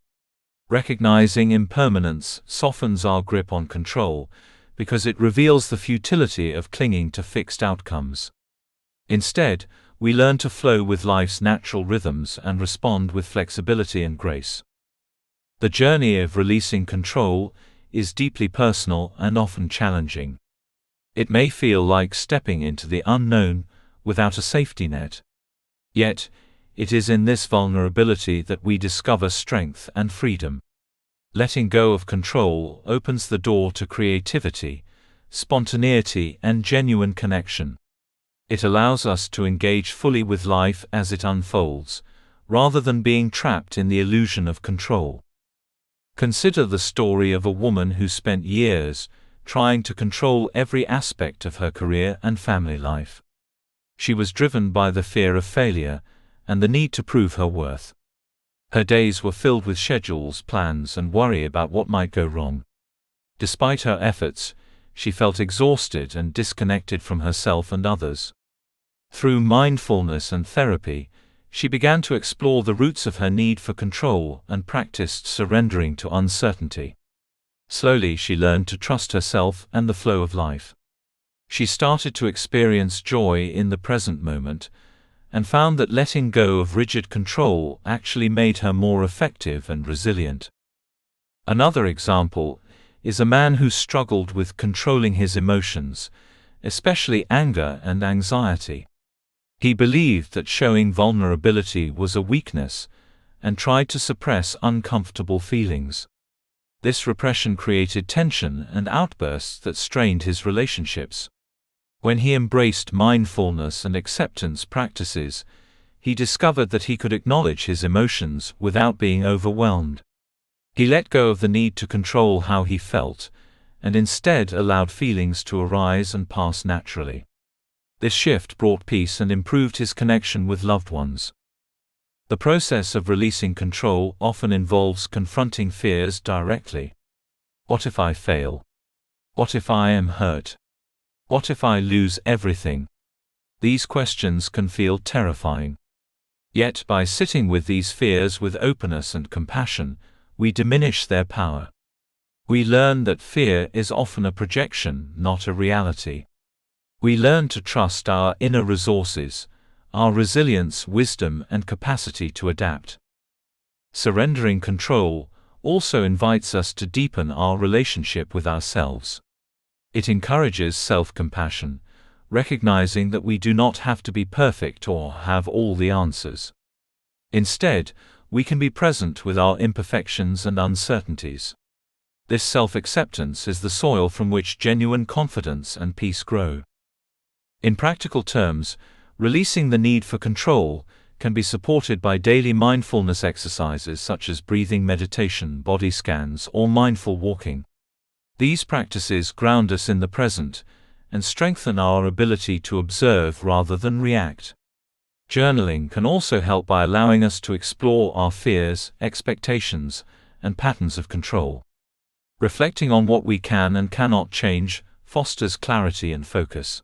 Recognizing impermanence softens our grip on control, because it reveals the futility of clinging to fixed outcomes. Instead, we learn to flow with life's natural rhythms and respond with flexibility and grace. The journey of releasing control is deeply personal and often challenging. It may feel like stepping into the unknown without a safety net. Yet, it is in this vulnerability that we discover strength and freedom. Letting go of control opens the door to creativity, spontaneity, and genuine connection. It allows us to engage fully with life as it unfolds, rather than being trapped in the illusion of control. Consider the story of a woman who spent years trying to control every aspect of her career and family life. She was driven by the fear of failure and the need to prove her worth. Her days were filled with schedules, plans, and worry about what might go wrong. Despite her efforts, she felt exhausted and disconnected from herself and others. Through mindfulness and therapy, she began to explore the roots of her need for control and practiced surrendering to uncertainty. Slowly she learned to trust herself and the flow of life. She started to experience joy in the present moment, and found that letting go of rigid control actually made her more effective and resilient. Another example is a man who struggled with controlling his emotions, especially anger and anxiety. He believed that showing vulnerability was a weakness, and tried to suppress uncomfortable feelings. This repression created tension and outbursts that strained his relationships. When he embraced mindfulness and acceptance practices, he discovered that he could acknowledge his emotions without being overwhelmed. He let go of the need to control how he felt, and instead allowed feelings to arise and pass naturally. This shift brought peace and improved his connection with loved ones. The process of releasing control often involves confronting fears directly. What if I fail? What if I am hurt? What if I lose everything? These questions can feel terrifying. Yet by sitting with these fears with openness and compassion, we diminish their power. We learn that fear is often a projection, not a reality. We learn to trust our inner resources, our resilience, wisdom, and capacity to adapt. Surrendering control also invites us to deepen our relationship with ourselves. It encourages self-compassion, recognizing that we do not have to be perfect or have all the answers. Instead, we can be present with our imperfections and uncertainties. This self-acceptance is the soil from which genuine confidence and peace grow. In practical terms, releasing the need for control can be supported by daily mindfulness exercises such as breathing meditation, body scans, or mindful walking. These practices ground us in the present and strengthen our ability to observe rather than react. Journaling can also help by allowing us to explore our fears, expectations, and patterns of control. Reflecting on what we can and cannot change fosters clarity and focus.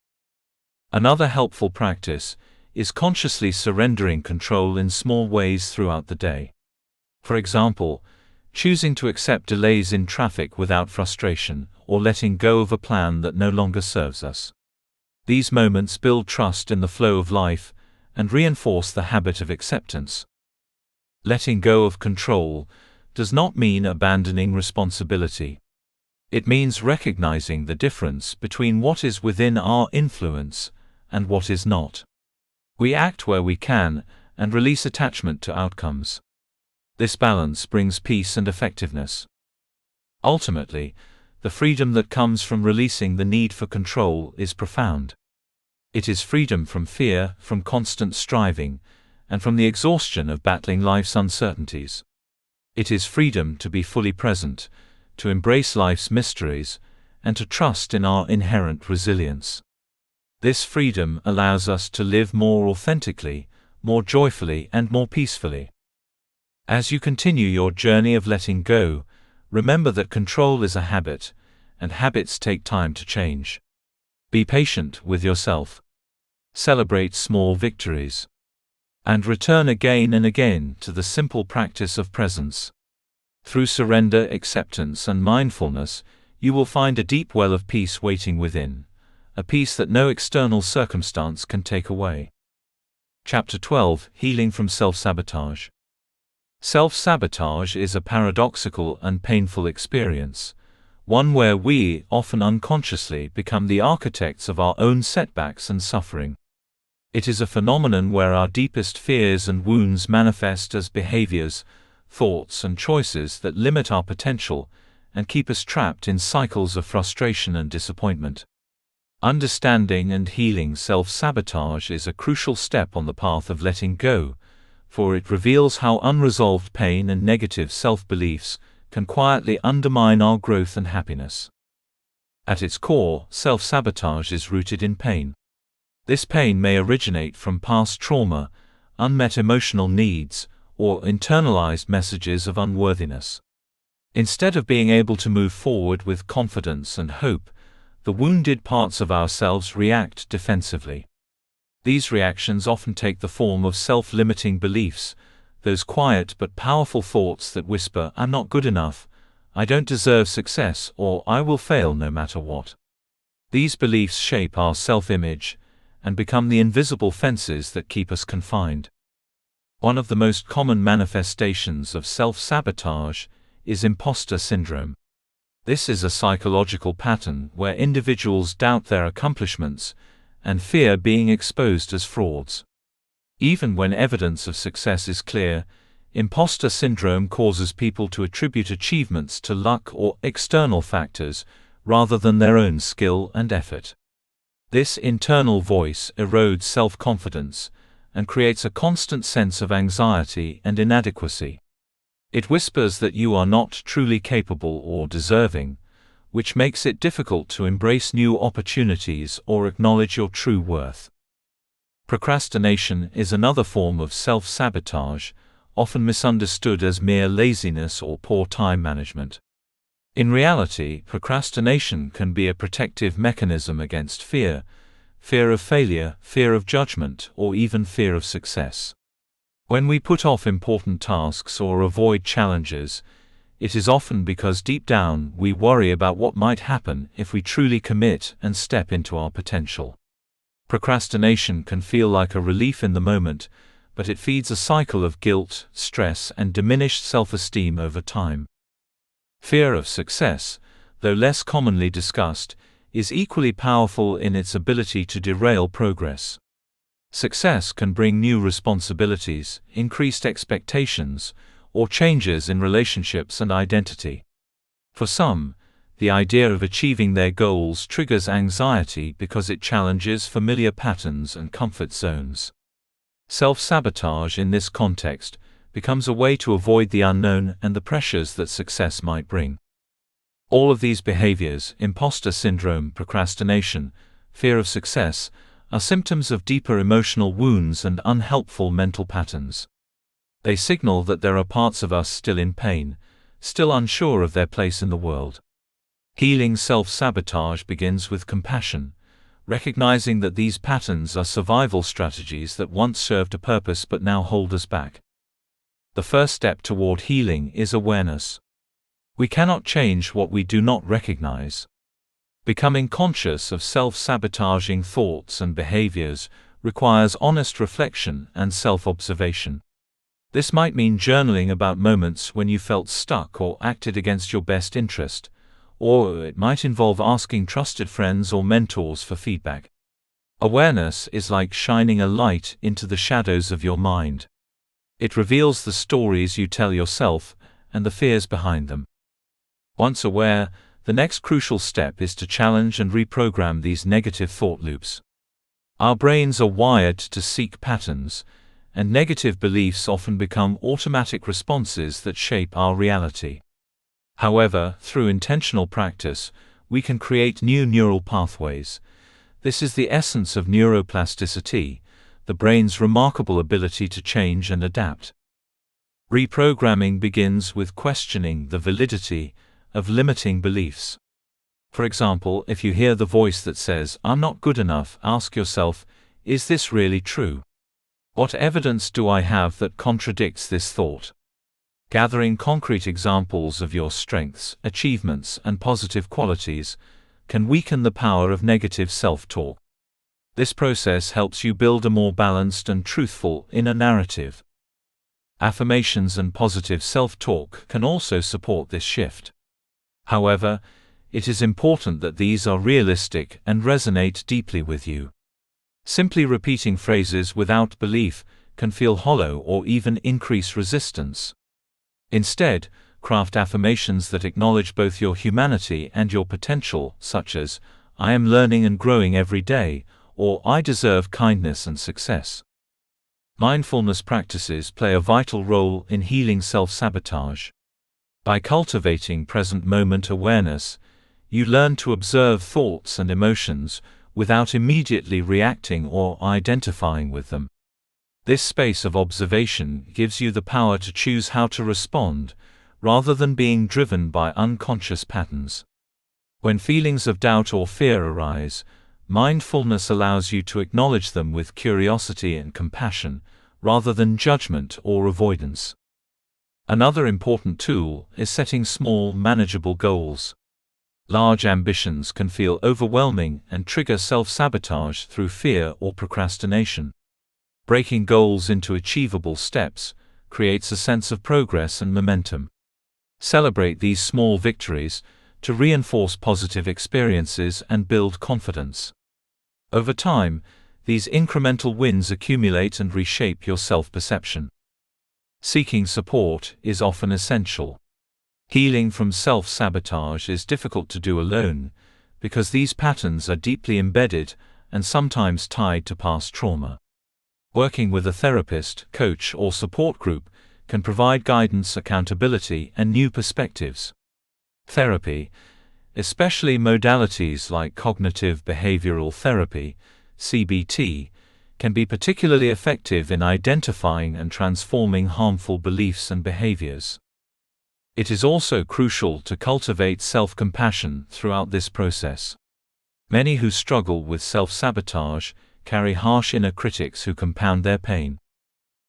Another helpful practice is consciously surrendering control in small ways throughout the day. For example, choosing to accept delays in traffic without frustration, or letting go of a plan that no longer serves us. These moments build trust in the flow of life and reinforce the habit of acceptance. Letting go of control does not mean abandoning responsibility. It means recognizing the difference between what is within our influence and what is not. We act where we can and release attachment to outcomes. This balance brings peace and effectiveness. Ultimately, the freedom that comes from releasing the need for control is profound. It is freedom from fear, from constant striving, and from the exhaustion of battling life's uncertainties. It is freedom to be fully present, to embrace life's mysteries, and to trust in our inherent resilience. This freedom allows us to live more authentically, more joyfully, and more peacefully. As you continue your journey of letting go, remember that control is a habit, and habits take time to change. Be patient with yourself. Celebrate small victories. And return again and again to the simple practice of presence. Through surrender, acceptance, and mindfulness, you will find a deep well of peace waiting within, a peace that no external circumstance can take away. Chapter 12: Healing from Self-Sabotage. Self-sabotage is a paradoxical and painful experience, one where we, often unconsciously, become the architects of our own setbacks and suffering. It is a phenomenon where our deepest fears and wounds manifest as behaviors, thoughts, and choices that limit our potential and keep us trapped in cycles of frustration and disappointment. Understanding and healing self-sabotage is a crucial step on the path of letting go, for it reveals how unresolved pain and negative self-beliefs can quietly undermine our growth and happiness. At its core, self-sabotage is rooted in pain. This pain may originate from past trauma, unmet emotional needs, or internalized messages of unworthiness. Instead of being able to move forward with confidence and hope, the wounded parts of ourselves react defensively. These reactions often take the form of self-limiting beliefs, those quiet but powerful thoughts that whisper, "I'm not good enough, I don't deserve success," or "I will fail no matter what." These beliefs shape our self-image and become the invisible fences that keep us confined. One of the most common manifestations of self-sabotage is imposter syndrome. This is a psychological pattern where individuals doubt their accomplishments and fear being exposed as frauds. Even when evidence of success is clear, imposter syndrome causes people to attribute achievements to luck or external factors rather than their own skill and effort. This internal voice erodes self-confidence and creates a constant sense of anxiety and inadequacy. It whispers that you are not truly capable or deserving, which makes it difficult to embrace new opportunities or acknowledge your true worth. Procrastination is another form of self-sabotage, often misunderstood as mere laziness or poor time management. In reality, procrastination can be a protective mechanism against fear of failure, fear of judgment, or even fear of success. When we put off important tasks or avoid challenges, it is often because deep down we worry about what might happen if we truly commit and step into our potential. Procrastination can feel like a relief in the moment, but it feeds a cycle of guilt, stress, and diminished self-esteem over time. Fear of success, though less commonly discussed, is equally powerful in its ability to derail progress. Success can bring new responsibilities, increased expectations, or changes in relationships and identity. For some, the idea of achieving their goals triggers anxiety because it challenges familiar patterns and comfort zones. Self-sabotage in this context becomes a way to avoid the unknown and the pressures that success might bring. All of these behaviors, imposter syndrome, procrastination, fear of success, are symptoms of deeper emotional wounds and unhelpful mental patterns. They signal that there are parts of us still in pain, still unsure of their place in the world. Healing self-sabotage begins with compassion, recognizing that these patterns are survival strategies that once served a purpose but now hold us back. The first step toward healing is awareness. We cannot change what we do not recognize. Becoming conscious of self-sabotaging thoughts and behaviors requires honest reflection and self-observation. This might mean journaling about moments when you felt stuck or acted against your best interest, or it might involve asking trusted friends or mentors for feedback. Awareness is like shining a light into the shadows of your mind. It reveals the stories you tell yourself and the fears behind them. Once aware, the next crucial step is to challenge and reprogram these negative thought loops. Our brains are wired to seek patterns, and negative beliefs often become automatic responses that shape our reality. However, through intentional practice, we can create new neural pathways. This is the essence of neuroplasticity, the brain's remarkable ability to change and adapt. Reprogramming begins with questioning the validity of limiting beliefs. For example, if you hear the voice that says, "I'm not good enough," ask yourself, is this really true? What evidence do I have that contradicts this thought? Gathering concrete examples of your strengths, achievements, and positive qualities can weaken the power of negative self-talk. This process helps you build a more balanced and truthful inner narrative. Affirmations and positive self-talk can also support this shift. However, it is important that these are realistic and resonate deeply with you. Simply repeating phrases without belief can feel hollow or even increase resistance. Instead, craft affirmations that acknowledge both your humanity and your potential, such as, "I am learning and growing every day," or "I deserve kindness and success." Mindfulness practices play a vital role in healing self-sabotage. By cultivating present moment awareness, you learn to observe thoughts and emotions without immediately reacting or identifying with them. This space of observation gives you the power to choose how to respond, rather than being driven by unconscious patterns. When feelings of doubt or fear arise, mindfulness allows you to acknowledge them with curiosity and compassion, rather than judgment or avoidance. Another important tool is setting small, manageable goals. Large ambitions can feel overwhelming and trigger self-sabotage through fear or procrastination. Breaking goals into achievable steps creates a sense of progress and momentum. Celebrate these small victories, to reinforce positive experiences and build confidence. Over time, these incremental wins accumulate and reshape your self-perception. Seeking support is often essential. Healing from self-sabotage is difficult to do alone, because these patterns are deeply embedded and sometimes tied to past trauma. Working with a therapist, coach, or support group can provide guidance, accountability, and new perspectives. Therapy, especially modalities like cognitive behavioral therapy, CBT, can be particularly effective in identifying and transforming harmful beliefs and behaviors. It is also crucial to cultivate self-compassion throughout this process. Many who struggle with self-sabotage carry harsh inner critics who compound their pain.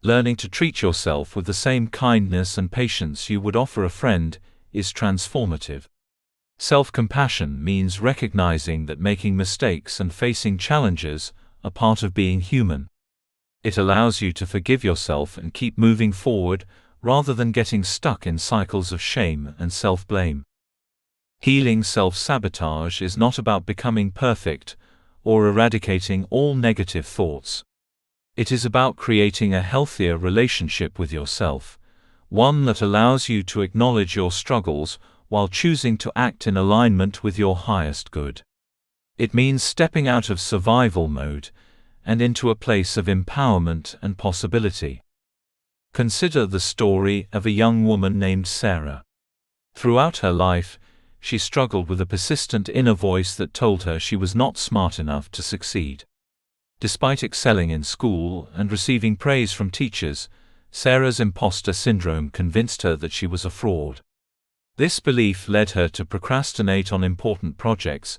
Learning to treat yourself with the same kindness and patience you would offer a friend is transformative. Self-compassion means recognizing that making mistakes and facing challenges are part of being human. It allows you to forgive yourself and keep moving forward, rather than getting stuck in cycles of shame and self-blame. Healing self-sabotage is not about becoming perfect or eradicating all negative thoughts. It is about creating a healthier relationship with yourself, one that allows you to acknowledge your struggles while choosing to act in alignment with your highest good. It means stepping out of survival mode and into a place of empowerment and possibility. Consider the story of a young woman named Sarah. Throughout her life, she struggled with a persistent inner voice that told her she was not smart enough to succeed. Despite excelling in school and receiving praise from teachers, Sarah's imposter syndrome convinced her that she was a fraud. This belief led her to procrastinate on important projects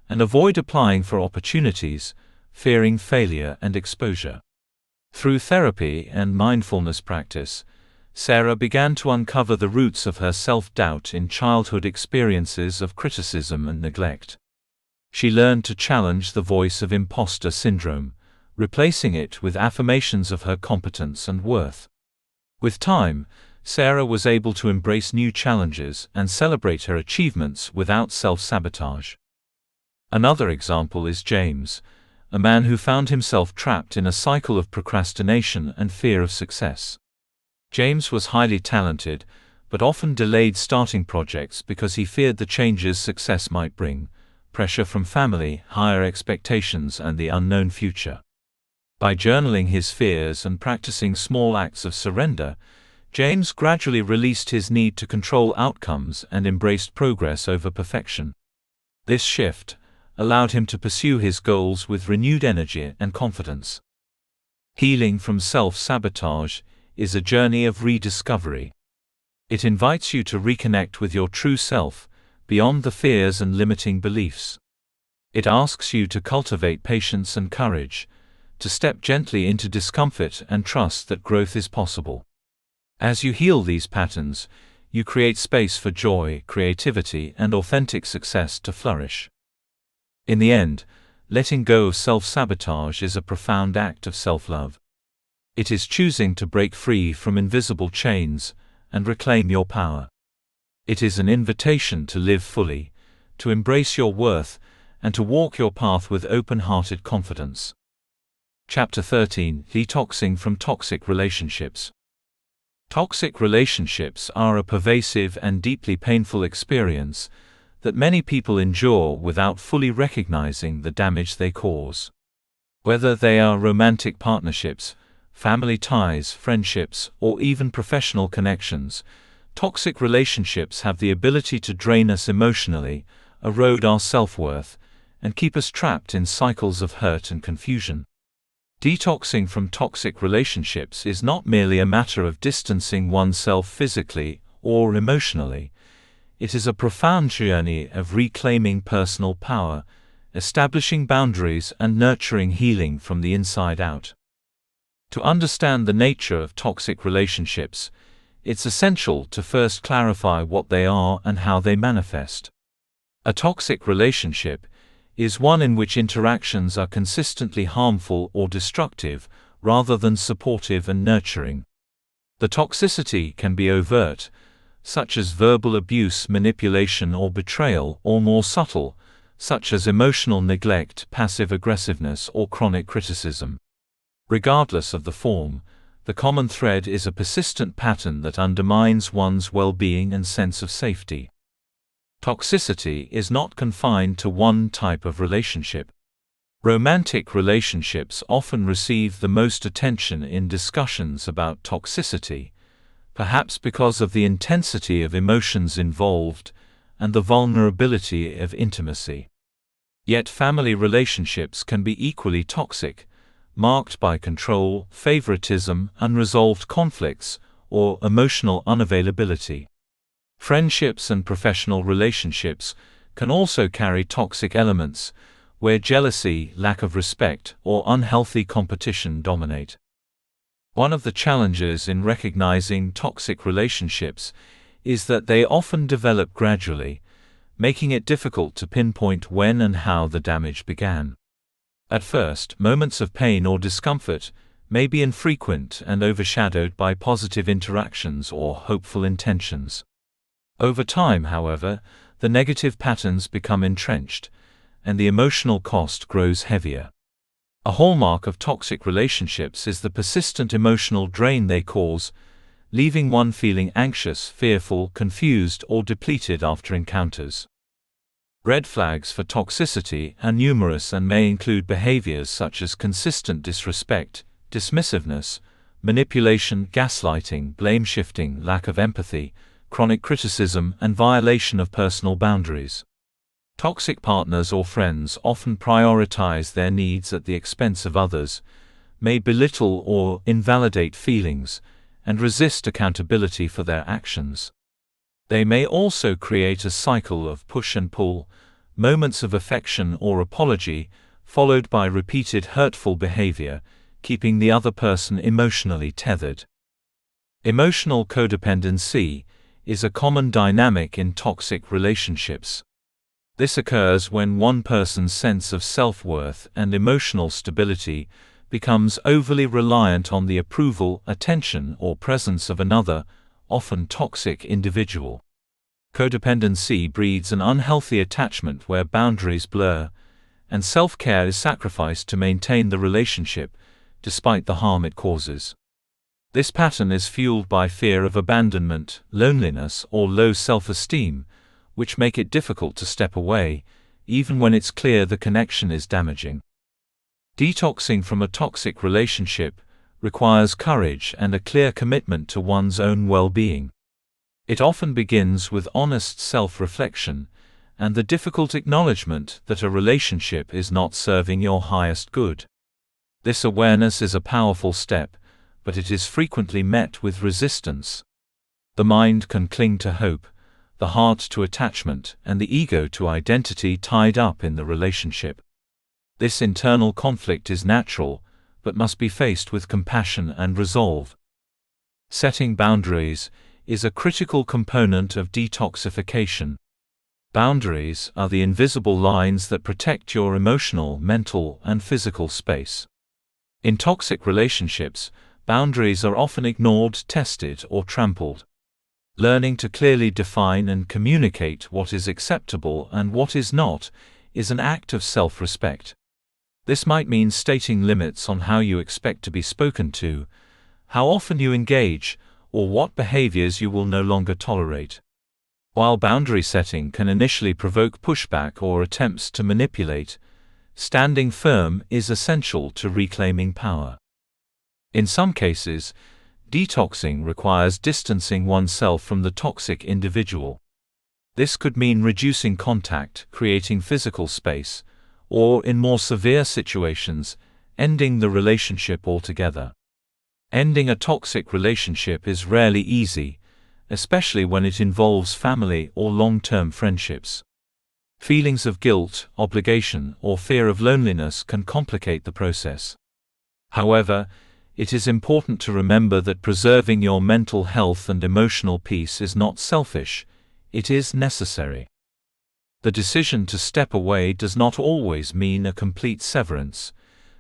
and avoid applying for opportunities, fearing failure and exposure. Through therapy and mindfulness practice, Sarah began to uncover the roots of her self-doubt in childhood experiences of criticism and neglect. She learned to challenge the voice of imposter syndrome, replacing it with affirmations of her competence and worth. With time, Sarah was able to embrace new challenges and celebrate her achievements without self-sabotage. Another example is James, a man who found himself trapped in a cycle of procrastination and fear of success. James was highly talented, but often delayed starting projects because he feared the changes success might bring, pressure from family, higher expectations, and the unknown future. By journaling his fears and practicing small acts of surrender, James gradually released his need to control outcomes and embraced progress over perfection. This shift allowed him to pursue his goals with renewed energy and confidence. Healing from self-sabotage is a journey of rediscovery. It invites you to reconnect with your true self, beyond the fears and limiting beliefs. It asks you to cultivate patience and courage, to step gently into discomfort and trust that growth is possible. As you heal these patterns, you create space for joy, creativity, and authentic success to flourish. In the end, letting go of self-sabotage is a profound act of self-love. It is choosing to break free from invisible chains and reclaim your power. It is an invitation to live fully, to embrace your worth, and to walk your path with open-hearted confidence. Chapter 13: Detoxing from Toxic Relationships. Toxic relationships are a pervasive and deeply painful experience that many people endure without fully recognizing the damage they cause. Whether they are romantic partnerships, family ties, friendships, or even professional connections, toxic relationships have the ability to drain us emotionally, erode our self-worth, and keep us trapped in cycles of hurt and confusion. Detoxing from toxic relationships is not merely a matter of distancing oneself physically or emotionally. It is a profound journey of reclaiming personal power, establishing boundaries, and nurturing healing from the inside out. To understand the nature of toxic relationships, it's essential to first clarify what they are and how they manifest. A toxic relationship is one in which interactions are consistently harmful or destructive, rather than supportive and nurturing. The toxicity can be overt, such as verbal abuse, manipulation or betrayal, or more subtle, such as emotional neglect, passive aggressiveness or chronic criticism. Regardless of the form, the common thread is a persistent pattern that undermines one's well-being and sense of safety. Toxicity is not confined to one type of relationship. Romantic relationships often receive the most attention in discussions about toxicity, perhaps because of the intensity of emotions involved and the vulnerability of intimacy. Yet family relationships can be equally toxic, marked by control, favoritism, unresolved conflicts, or emotional unavailability. Friendships and professional relationships can also carry toxic elements, where jealousy, lack of respect, or unhealthy competition dominate. One of the challenges in recognizing toxic relationships is that they often develop gradually, making it difficult to pinpoint when and how the damage began. At first, moments of pain or discomfort may be infrequent and overshadowed by positive interactions or hopeful intentions. Over time, however, the negative patterns become entrenched, and the emotional cost grows heavier. A hallmark of toxic relationships is the persistent emotional drain they cause, leaving one feeling anxious, fearful, confused, or depleted after encounters. Red flags for toxicity are numerous and may include behaviors such as consistent disrespect, dismissiveness, manipulation, gaslighting, blame-shifting, lack of empathy, chronic criticism, and violation of personal boundaries. Toxic partners or friends often prioritize their needs at the expense of others, may belittle or invalidate feelings, and resist accountability for their actions. They may also create a cycle of push and pull, moments of affection or apology, followed by repeated hurtful behavior, keeping the other person emotionally tethered. Emotional codependency is a common dynamic in toxic relationships. This occurs when one person's sense of self-worth and emotional stability becomes overly reliant on the approval, attention, or presence of another, often toxic individual. Codependency breeds an unhealthy attachment where boundaries blur, and self-care is sacrificed to maintain the relationship, despite the harm it causes. This pattern is fueled by fear of abandonment, loneliness, or low self-esteem, which make it difficult to step away, even when it's clear the connection is damaging. Detoxing from a toxic relationship requires courage and a clear commitment to one's own well-being. It often begins with honest self-reflection and the difficult acknowledgement that a relationship is not serving your highest good. This awareness is a powerful step, but it is frequently met with resistance. The mind can cling to hope, the heart to attachment, and the ego to identity tied up in the relationship. This internal conflict is natural, but must be faced with compassion and resolve. Setting boundaries is a critical component of detoxification. Boundaries are the invisible lines that protect your emotional, mental, and physical space. In toxic relationships, boundaries are often ignored, tested, or trampled. Learning to clearly define and communicate what is acceptable and what is not is an act of self-respect. This might mean stating limits on how you expect to be spoken to, how often you engage, or what behaviors you will no longer tolerate. While boundary setting can initially provoke pushback or attempts to manipulate, standing firm is essential to reclaiming power. In some cases, detoxing requires distancing oneself from the toxic individual. This could mean reducing contact, creating physical space, or, in more severe situations, ending the relationship altogether. Ending a toxic relationship is rarely easy, especially when it involves family or long-term friendships. Feelings of guilt, obligation, or fear of loneliness can complicate the process. However, it is important to remember that preserving your mental health and emotional peace is not selfish, it is necessary. The decision to step away does not always mean a complete severance.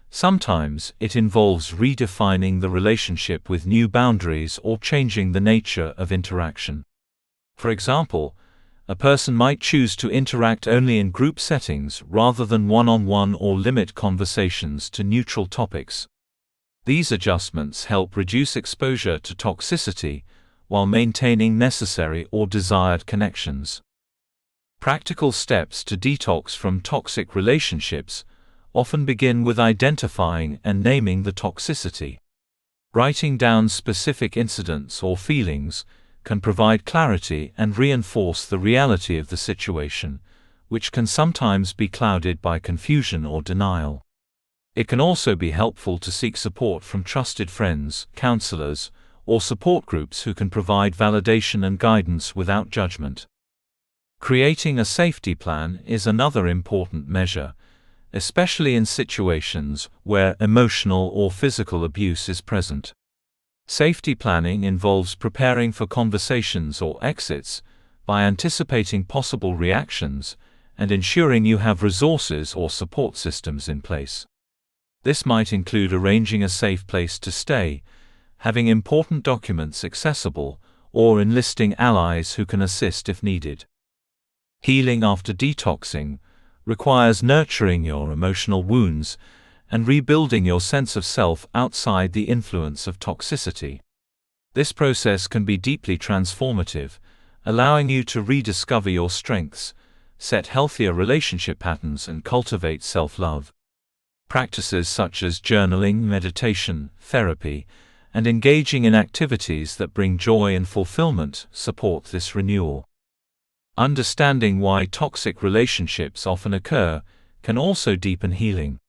Sometimes it involves redefining the relationship with new boundaries or changing the nature of interaction. For example, a person might choose to interact only in group settings rather than one-on-one or limit conversations to neutral topics. These adjustments help reduce exposure to toxicity while maintaining necessary or desired connections. Practical steps to detox from toxic relationships often begin with identifying and naming the toxicity. Writing down specific incidents or feelings can provide clarity and reinforce the reality of the situation, which can sometimes be clouded by confusion or denial. It can also be helpful to seek support from trusted friends, counselors, or support groups who can provide validation and guidance without judgment. Creating a safety plan is another important measure, especially in situations where emotional or physical abuse is present. Safety planning involves preparing for conversations or exits by anticipating possible reactions and ensuring you have resources or support systems in place. This might include arranging a safe place to stay, having important documents accessible, or enlisting allies who can assist if needed. Healing after detoxing requires nurturing your emotional wounds and rebuilding your sense of self outside the influence of toxicity. This process can be deeply transformative, allowing you to rediscover your strengths, set healthier relationship patterns, and cultivate self-love. Practices such as journaling, meditation, therapy, and engaging in activities that bring joy and fulfillment support this renewal. Understanding why toxic relationships often occur can also deepen healing.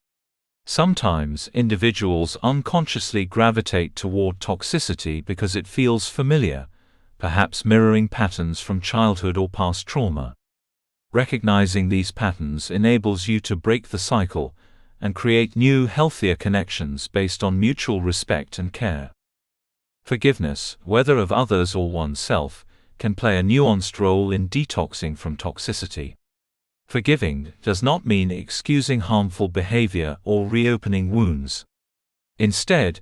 Sometimes individuals unconsciously gravitate toward toxicity because it feels familiar, perhaps mirroring patterns from childhood or past trauma. Recognizing these patterns enables you to break the cycle and create new, healthier connections based on mutual respect and care. Forgiveness, whether of others or oneself, can play a nuanced role in detoxing from toxicity. Forgiving does not mean excusing harmful behavior or reopening wounds. Instead,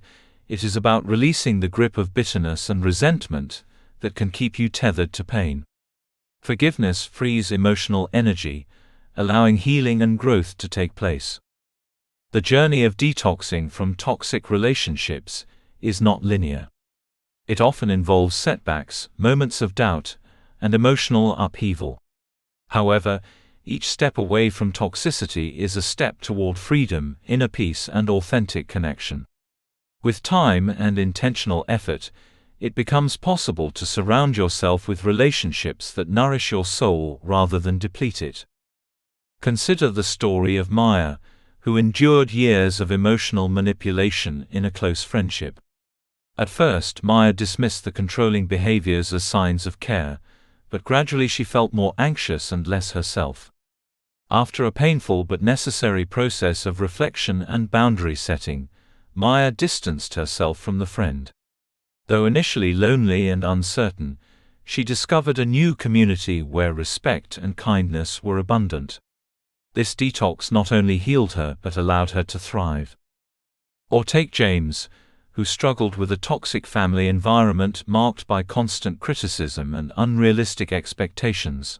it is about releasing the grip of bitterness and resentment that can keep you tethered to pain. Forgiveness frees emotional energy, allowing healing and growth to take place. The journey of detoxing from toxic relationships is not linear. It often involves setbacks, moments of doubt, and emotional upheaval. However, each step away from toxicity is a step toward freedom, inner peace, and authentic connection. With time and intentional effort, it becomes possible to surround yourself with relationships that nourish your soul rather than deplete it. Consider the story of Maya, who endured years of emotional manipulation in a close friendship. At first, Maya dismissed the controlling behaviors as signs of care, but gradually she felt more anxious and less herself. After a painful but necessary process of reflection and boundary setting, Maya distanced herself from the friend. Though initially lonely and uncertain, she discovered a new community where respect and kindness were abundant. This detox not only healed her but allowed her to thrive. Or take James, who struggled with a toxic family environment marked by constant criticism and unrealistic expectations.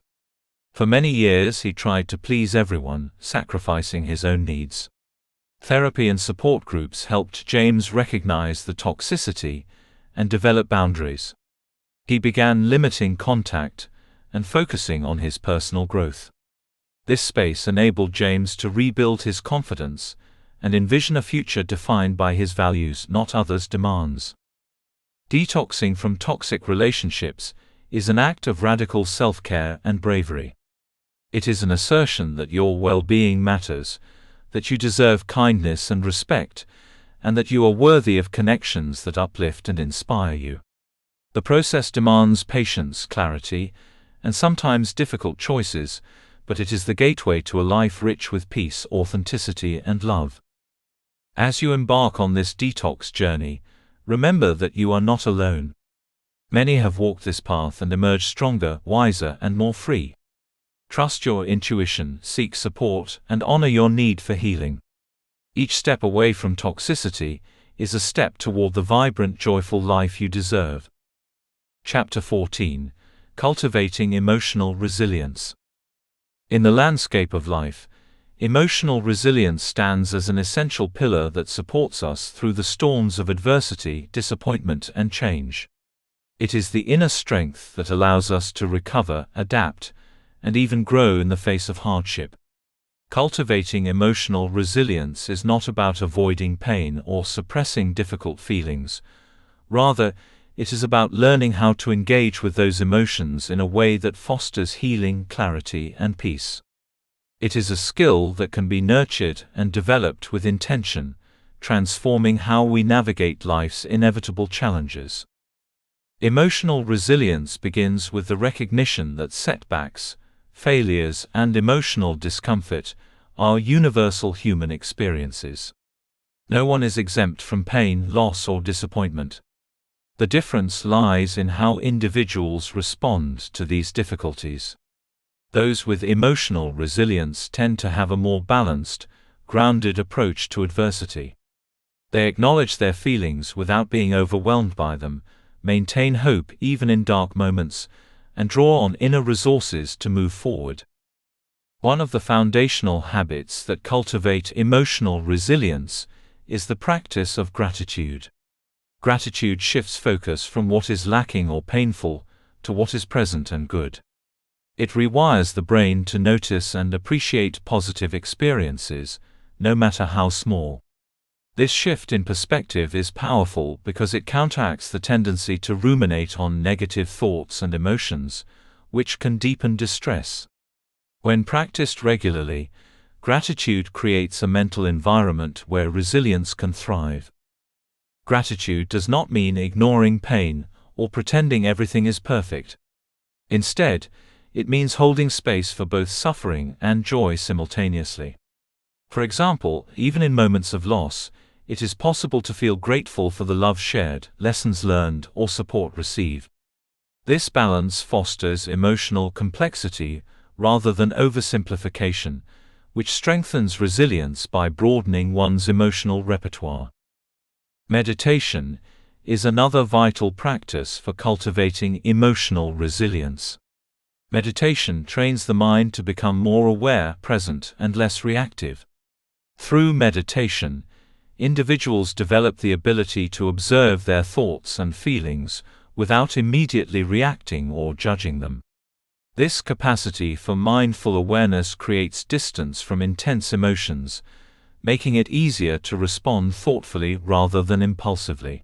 For many years he tried to please everyone, sacrificing his own needs. Therapy and support groups helped James recognize the toxicity and develop boundaries. He began limiting contact and focusing on his personal growth. This space enabled James to rebuild his confidence and envision a future defined by his values, not others' demands. Detoxing from toxic relationships is an act of radical self-care and bravery. It is an assertion that your well-being matters, that you deserve kindness and respect, and that you are worthy of connections that uplift and inspire you. The process demands patience, clarity, and sometimes difficult choices, but it is the gateway to a life rich with peace, authenticity, and love. As you embark on this detox journey, remember that you are not alone. Many have walked this path and emerged stronger, wiser, and more free. Trust your intuition, seek support, and honor your need for healing. Each step away from toxicity is a step toward the vibrant, joyful life you deserve. Chapter 14: Cultivating emotional resilience. In the landscape of life, emotional resilience stands as an essential pillar that supports us through the storms of adversity, disappointment, and change. It is the inner strength that allows us to recover, adapt, and even grow in the face of hardship. Cultivating emotional resilience is not about avoiding pain or suppressing difficult feelings. Rather, it is about learning how to engage with those emotions in a way that fosters healing, clarity, and peace. It is a skill that can be nurtured and developed with intention, transforming how we navigate life's inevitable challenges. Emotional resilience begins with the recognition that setbacks, failures, and emotional discomfort are universal human experiences. No one is exempt from pain, loss, or disappointment. The difference lies in how individuals respond to these difficulties. Those with emotional resilience tend to have a more balanced, grounded approach to adversity. They acknowledge their feelings without being overwhelmed by them, maintain hope even in dark moments, and draw on inner resources to move forward. One of the foundational habits that cultivate emotional resilience is the practice of gratitude. Gratitude shifts focus from what is lacking or painful to what is present and good. It rewires the brain to notice and appreciate positive experiences, no matter how small. This shift in perspective is powerful because it counteracts the tendency to ruminate on negative thoughts and emotions, which can deepen distress. When practiced regularly, gratitude creates a mental environment where resilience can thrive. Gratitude does not mean ignoring pain or pretending everything is perfect. Instead, it means holding space for both suffering and joy simultaneously. For example, even in moments of loss, it is possible to feel grateful for the love shared, lessons learned, or support received. This balance fosters emotional complexity rather than oversimplification, which strengthens resilience by broadening one's emotional repertoire. Meditation is another vital practice for cultivating emotional resilience. Meditation trains the mind to become more aware, present, and less reactive. Through meditation, individuals develop the ability to observe their thoughts and feelings without immediately reacting or judging them. This capacity for mindful awareness creates distance from intense emotions, making it easier to respond thoughtfully rather than impulsively.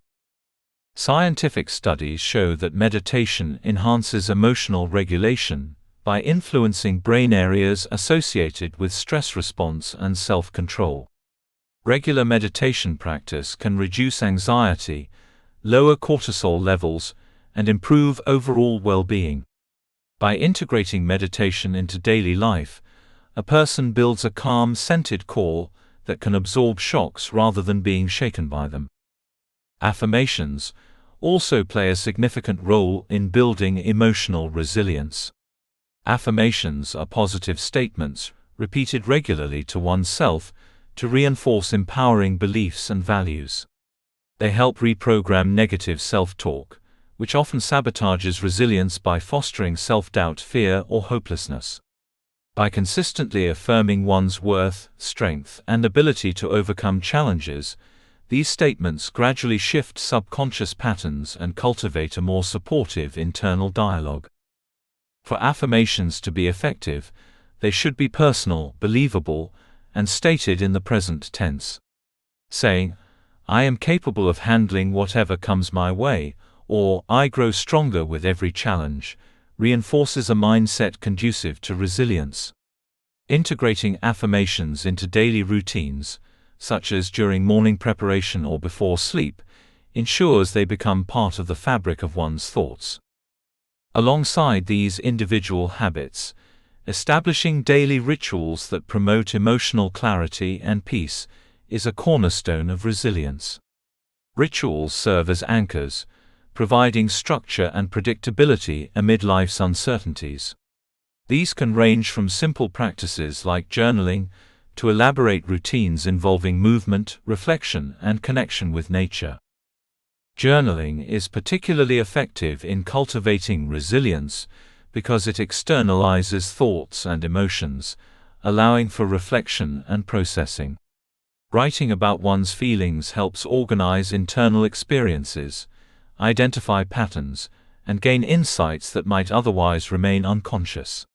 Scientific studies show that meditation enhances emotional regulation by influencing brain areas associated with stress response and self-control. Regular meditation practice can reduce anxiety, lower cortisol levels, and improve overall well-being. By integrating meditation into daily life, a person builds a calm, centered core that can absorb shocks rather than being shaken by them. Affirmations also play a significant role in building emotional resilience. Affirmations are positive statements, repeated regularly to oneself, to reinforce empowering beliefs and values. They help reprogram negative self-talk, which often sabotages resilience by fostering self-doubt, fear, or hopelessness. By consistently affirming one's worth, strength, and ability to overcome challenges, these statements gradually shift subconscious patterns and cultivate a more supportive internal dialogue. For affirmations to be effective, they should be personal, believable, and stated in the present tense. Saying, "I am capable of handling whatever comes my way," or "I grow stronger with every challenge," reinforces a mindset conducive to resilience. Integrating affirmations into daily routines, such as during morning preparation or before sleep, ensures they become part of the fabric of one's thoughts. Alongside these individual habits, establishing daily rituals that promote emotional clarity and peace is a cornerstone of resilience. Rituals serve as anchors, providing structure and predictability amid life's uncertainties. These can range from simple practices like journaling to elaborate routines involving movement, reflection, and connection with nature. Journaling is particularly effective in cultivating resilience because it externalizes thoughts and emotions, allowing for reflection and processing. Writing about one's feelings helps organize internal experiences, identify patterns, and gain insights that might otherwise remain unconscious.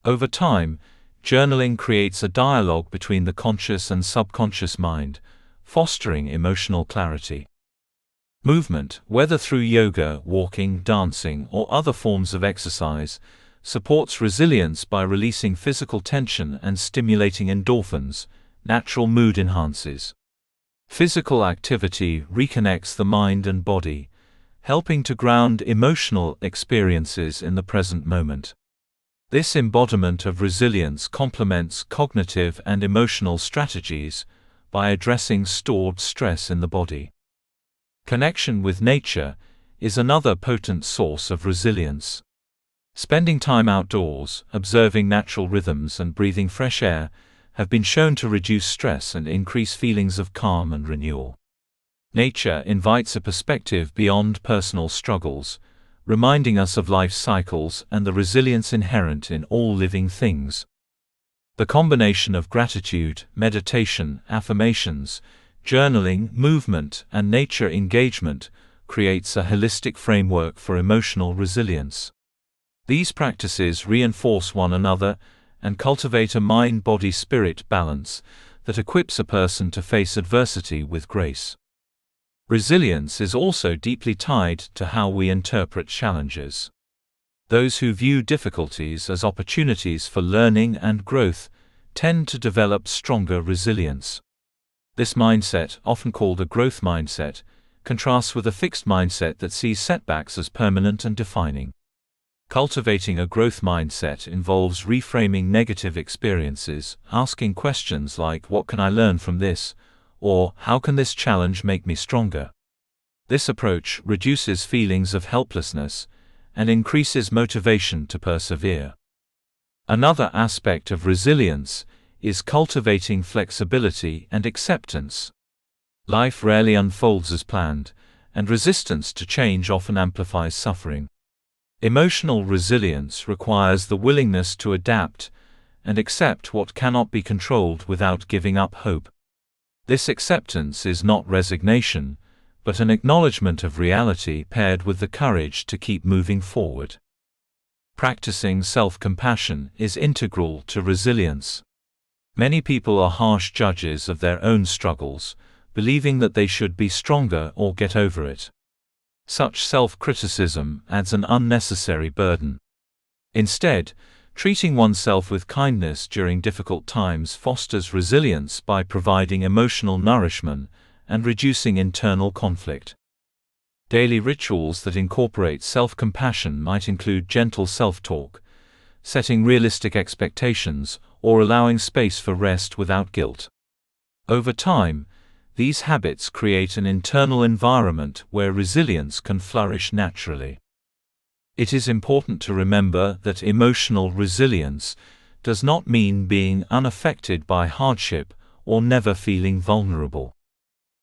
Over time, journaling creates a dialogue between the conscious and subconscious mind, fostering emotional clarity. Movement, whether through yoga, walking, dancing, or other forms of exercise, supports resilience by releasing physical tension and stimulating endorphins, natural mood enhancers. Physical activity reconnects the mind and body, helping to ground emotional experiences in the present moment. This embodiment of resilience complements cognitive and emotional strategies by addressing stored stress in the body. Connection with nature is another potent source of resilience. Spending time outdoors, observing natural rhythms and breathing fresh air have been shown to reduce stress and increase feelings of calm and renewal. Nature invites a perspective beyond personal struggles, reminding us of life's cycles and the resilience inherent in all living things. The combination of gratitude, meditation, affirmations, journaling, movement, and nature engagement creates a holistic framework for emotional resilience. These practices reinforce one another and cultivate a mind-body-spirit balance that equips a person to face adversity with grace. Resilience is also deeply tied to how we interpret challenges. Those who view difficulties as opportunities for learning and growth tend to develop stronger resilience. This mindset, often called a growth mindset, contrasts with a fixed mindset that sees setbacks as permanent and defining. Cultivating a growth mindset involves reframing negative experiences, asking questions like, "What can I learn from this?" or "How can this challenge make me stronger?" This approach reduces feelings of helplessness and increases motivation to persevere. Another aspect of resilience is cultivating flexibility and acceptance. Life rarely unfolds as planned, and resistance to change often amplifies suffering. Emotional resilience requires the willingness to adapt and accept what cannot be controlled without giving up hope. This acceptance is not resignation, but an acknowledgement of reality paired with the courage to keep moving forward. Practicing self-compassion is integral to resilience. Many people are harsh judges of their own struggles, believing that they should be stronger or get over it. Such self-criticism adds an unnecessary burden. Instead, treating oneself with kindness during difficult times fosters resilience by providing emotional nourishment and reducing internal conflict. Daily rituals that incorporate self-compassion might include gentle self-talk, setting realistic expectations, or allowing space for rest without guilt. Over time, these habits create an internal environment where resilience can flourish naturally. It is important to remember that emotional resilience does not mean being unaffected by hardship or never feeling vulnerable.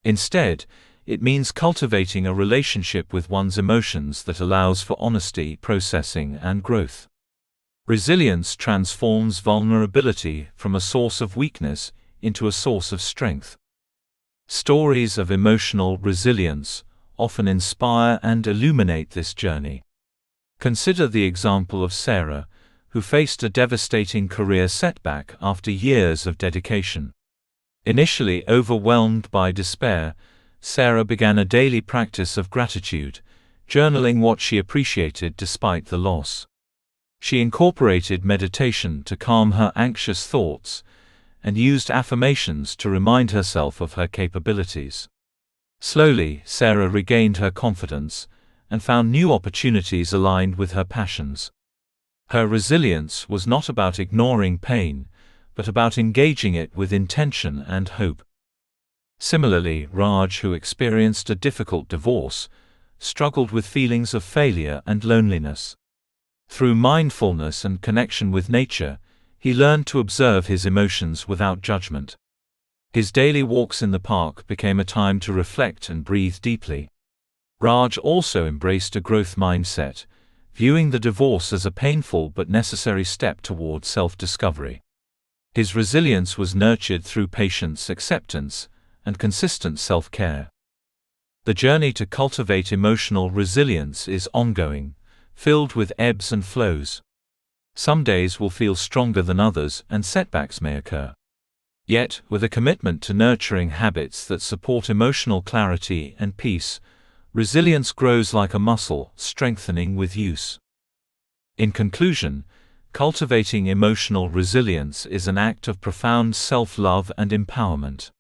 Instead, it means cultivating a relationship with one's emotions that allows for honesty, processing, and growth. Resilience transforms vulnerability from a source of weakness into a source of strength. Stories of emotional resilience often inspire and illuminate this journey. Consider the example of Sarah, who faced a devastating career setback after years of dedication. Initially overwhelmed by despair, Sarah began a daily practice of gratitude, journaling what she appreciated despite the loss. She incorporated meditation to calm her anxious thoughts and used affirmations to remind herself of her capabilities. Slowly, Sarah regained her confidence and found new opportunities aligned with her passions. Her resilience was not about ignoring pain, but about engaging it with intention and hope. Similarly, Raj, who experienced a difficult divorce, struggled with feelings of failure and loneliness. Through mindfulness and connection with nature, he learned to observe his emotions without judgment. His daily walks in the park became a time to reflect and breathe deeply. Raj also embraced a growth mindset, viewing the divorce as a painful but necessary step toward self-discovery. His resilience was nurtured through patience, acceptance, and consistent self-care. The journey to cultivate emotional resilience is ongoing, filled with ebbs and flows. Some days will feel stronger than others, and setbacks may occur. Yet, with a commitment to nurturing habits that support emotional clarity and peace, resilience grows like a muscle, strengthening with use. In conclusion, cultivating emotional resilience is an act of profound self-love and empowerment.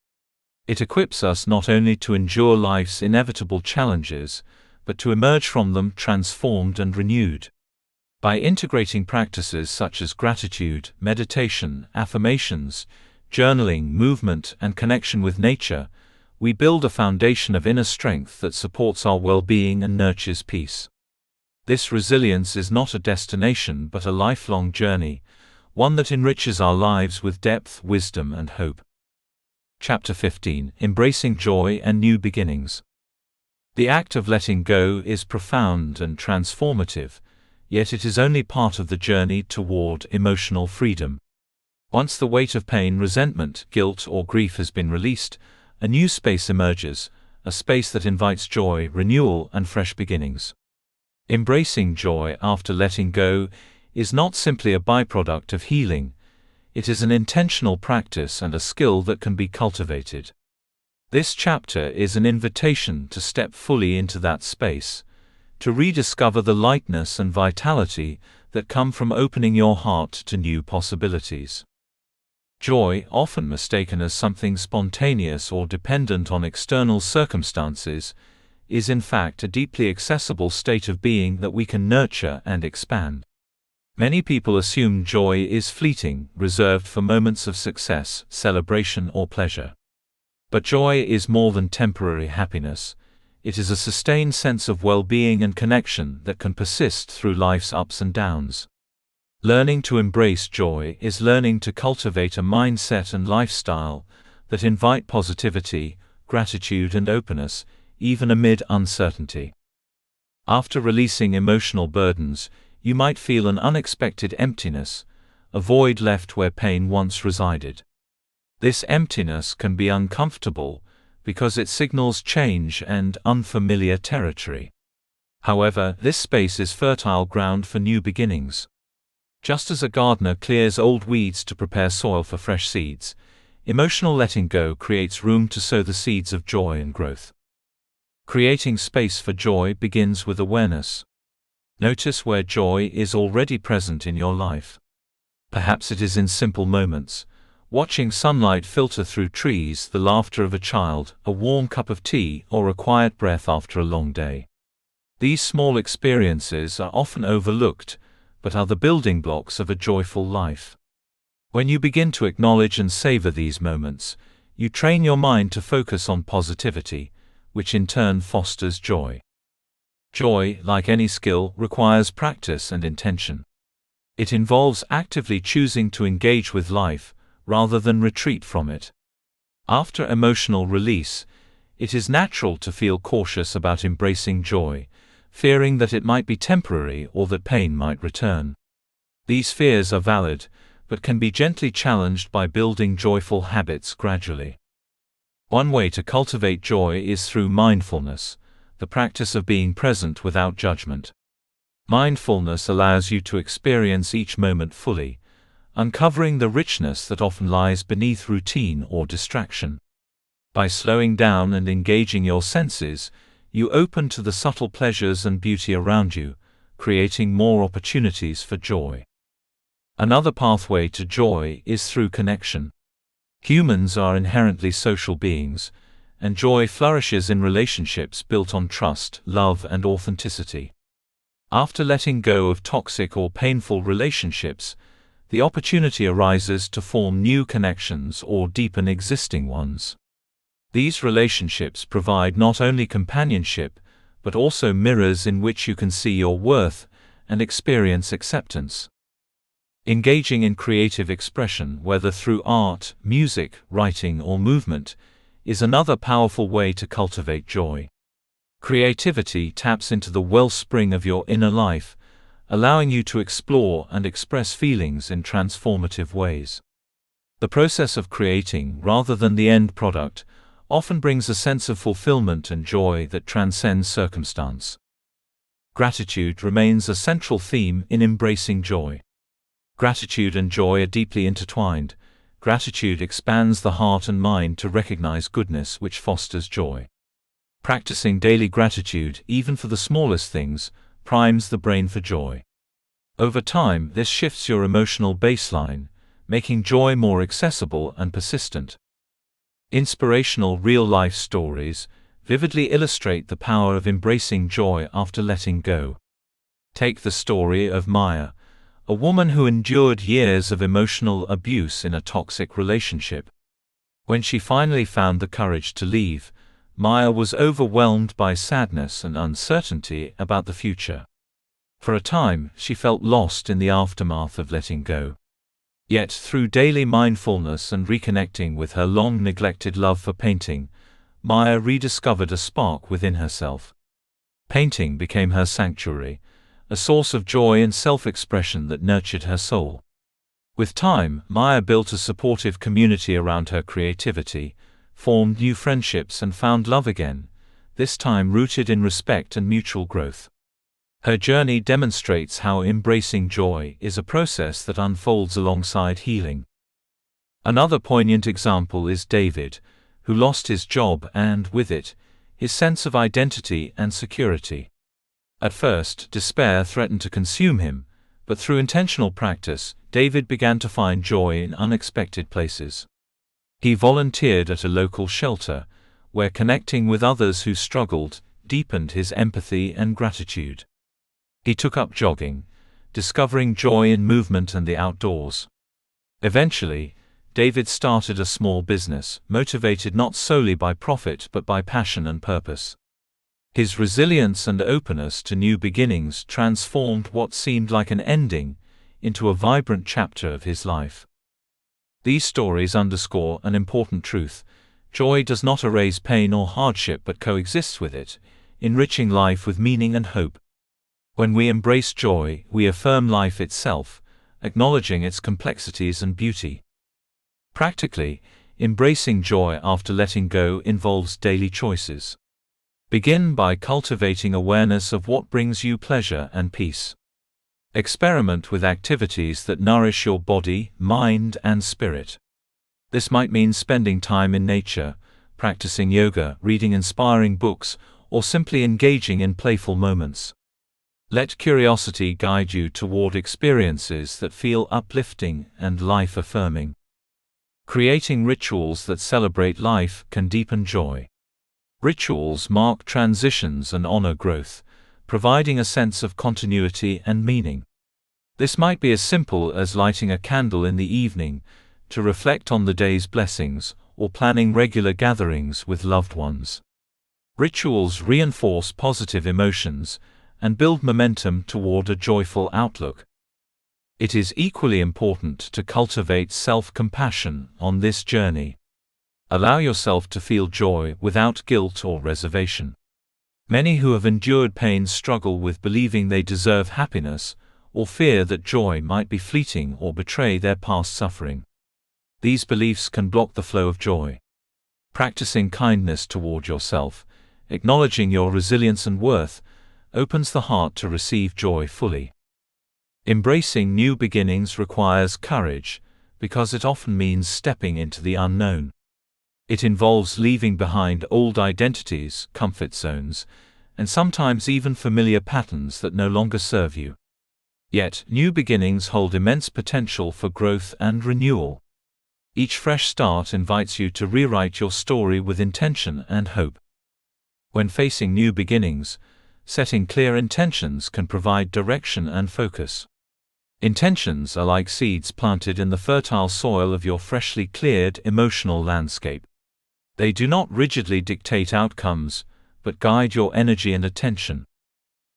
It equips us not only to endure life's inevitable challenges, but to emerge from them transformed and renewed. By integrating practices such as gratitude, meditation, affirmations, journaling, movement, and connection with nature, we build a foundation of inner strength that supports our well-being and nurtures peace. This resilience is not a destination but a lifelong journey, one that enriches our lives with depth, wisdom, and hope. Chapter 15: Embracing Joy and New Beginnings. The act of letting go is profound and transformative, yet it is only part of the journey toward emotional freedom. Once the weight of pain, resentment, guilt, or grief has been released, a new space emerges, a space that invites joy, renewal, and fresh beginnings. Embracing joy after letting go is not simply a byproduct of healing. It is an intentional practice and a skill that can be cultivated. This chapter is an invitation to step fully into that space, to rediscover the lightness and vitality that come from opening your heart to new possibilities. Joy, often mistaken as something spontaneous or dependent on external circumstances, is in fact a deeply accessible state of being that we can nurture and expand. Many people assume joy is fleeting, reserved for moments of success, celebration, or pleasure. But joy is more than temporary happiness. It is a sustained sense of well-being and connection that can persist through life's ups and downs. Learning to embrace joy is learning to cultivate a mindset and lifestyle that invite positivity, gratitude, and openness, even amid uncertainty. After releasing emotional burdens, you might feel an unexpected emptiness, a void left where pain once resided. This emptiness can be uncomfortable because it signals change and unfamiliar territory. However, this space is fertile ground for new beginnings. Just as a gardener clears old weeds to prepare soil for fresh seeds, emotional letting go creates room to sow the seeds of joy and growth. Creating space for joy begins with awareness. Notice where joy is already present in your life. Perhaps it is in simple moments, watching sunlight filter through trees, the laughter of a child, a warm cup of tea, or a quiet breath after a long day. These small experiences are often overlooked, but are the building blocks of a joyful life. When you begin to acknowledge and savor these moments, you train your mind to focus on positivity, which in turn fosters joy. Joy, like any skill, requires practice and intention. It involves actively choosing to engage with life, rather than retreat from it. After emotional release, it is natural to feel cautious about embracing joy, fearing that it might be temporary or that pain might return. These fears are valid, but can be gently challenged by building joyful habits gradually. One way to cultivate joy is through mindfulness, the practice of being present without judgment. Mindfulness allows you to experience each moment fully, uncovering the richness that often lies beneath routine or distraction. By slowing down and engaging your senses, you open to the subtle pleasures and beauty around you, creating more opportunities for joy. Another pathway to joy is through connection. Humans are inherently social beings, and joy flourishes in relationships built on trust, love, and authenticity. After letting go of toxic or painful relationships, the opportunity arises to form new connections or deepen existing ones. These relationships provide not only companionship, but also mirrors in which you can see your worth and experience acceptance. Engaging in creative expression, whether through art, music, writing, or movement, is another powerful way to cultivate joy. Creativity taps into the wellspring of your inner life, allowing you to explore and express feelings in transformative ways. The process of creating, rather than the end product, often brings a sense of fulfillment and joy that transcends circumstance. Gratitude remains a central theme in embracing joy. Gratitude and joy are deeply intertwined. Gratitude expands the heart and mind to recognize goodness, which fosters joy. Practicing daily gratitude, even for the smallest things, primes the brain for joy. Over time, this shifts your emotional baseline, making joy more accessible and persistent. Inspirational real-life stories vividly illustrate the power of embracing joy after letting go. Take the story of Maya, a woman who endured years of emotional abuse in a toxic relationship. When she finally found the courage to leave, Maya was overwhelmed by sadness and uncertainty about the future. For a time, she felt lost in the aftermath of letting go. Yet through daily mindfulness and reconnecting with her long-neglected love for painting, Maya rediscovered a spark within herself. Painting became her sanctuary, a source of joy and self-expression that nurtured her soul. With time, Maya built a supportive community around her creativity, formed new friendships and found love again, this time rooted in respect and mutual growth. Her journey demonstrates how embracing joy is a process that unfolds alongside healing. Another poignant example is David, who lost his job and, with it, his sense of identity and security. At first, despair threatened to consume him, but through intentional practice, David began to find joy in unexpected places. He volunteered at a local shelter, where connecting with others who struggled deepened his empathy and gratitude. He took up jogging, discovering joy in movement and the outdoors. Eventually, David started a small business, motivated not solely by profit but by passion and purpose. His resilience and openness to new beginnings transformed what seemed like an ending into a vibrant chapter of his life. These stories underscore an important truth: joy does not erase pain or hardship but coexists with it, enriching life with meaning and hope. When we embrace joy, we affirm life itself, acknowledging its complexities and beauty. Practically, embracing joy after letting go involves daily choices. Begin by cultivating awareness of what brings you pleasure and peace. Experiment with activities that nourish your body, mind, and spirit. This might mean spending time in nature, practicing yoga, reading inspiring books, or simply engaging in playful moments. Let curiosity guide you toward experiences that feel uplifting and life-affirming. Creating rituals that celebrate life can deepen joy. Rituals mark transitions and honor growth, providing a sense of continuity and meaning. This might be as simple as lighting a candle in the evening to reflect on the day's blessings, or planning regular gatherings with loved ones. Rituals reinforce positive emotions and build momentum toward a joyful outlook. It is equally important to cultivate self-compassion on this journey. Allow yourself to feel joy without guilt or reservation. Many who have endured pain struggle with believing they deserve happiness, or fear that joy might be fleeting or betray their past suffering. These beliefs can block the flow of joy. Practicing kindness toward yourself, acknowledging your resilience and worth, opens the heart to receive joy fully. Embracing new beginnings requires courage, because it often means stepping into the unknown. It involves leaving behind old identities, comfort zones, and sometimes even familiar patterns that no longer serve you. Yet, new beginnings hold immense potential for growth and renewal. Each fresh start invites you to rewrite your story with intention and hope. When facing new beginnings, setting clear intentions can provide direction and focus. Intentions are like seeds planted in the fertile soil of your freshly cleared emotional landscape. They do not rigidly dictate outcomes, but guide your energy and attention.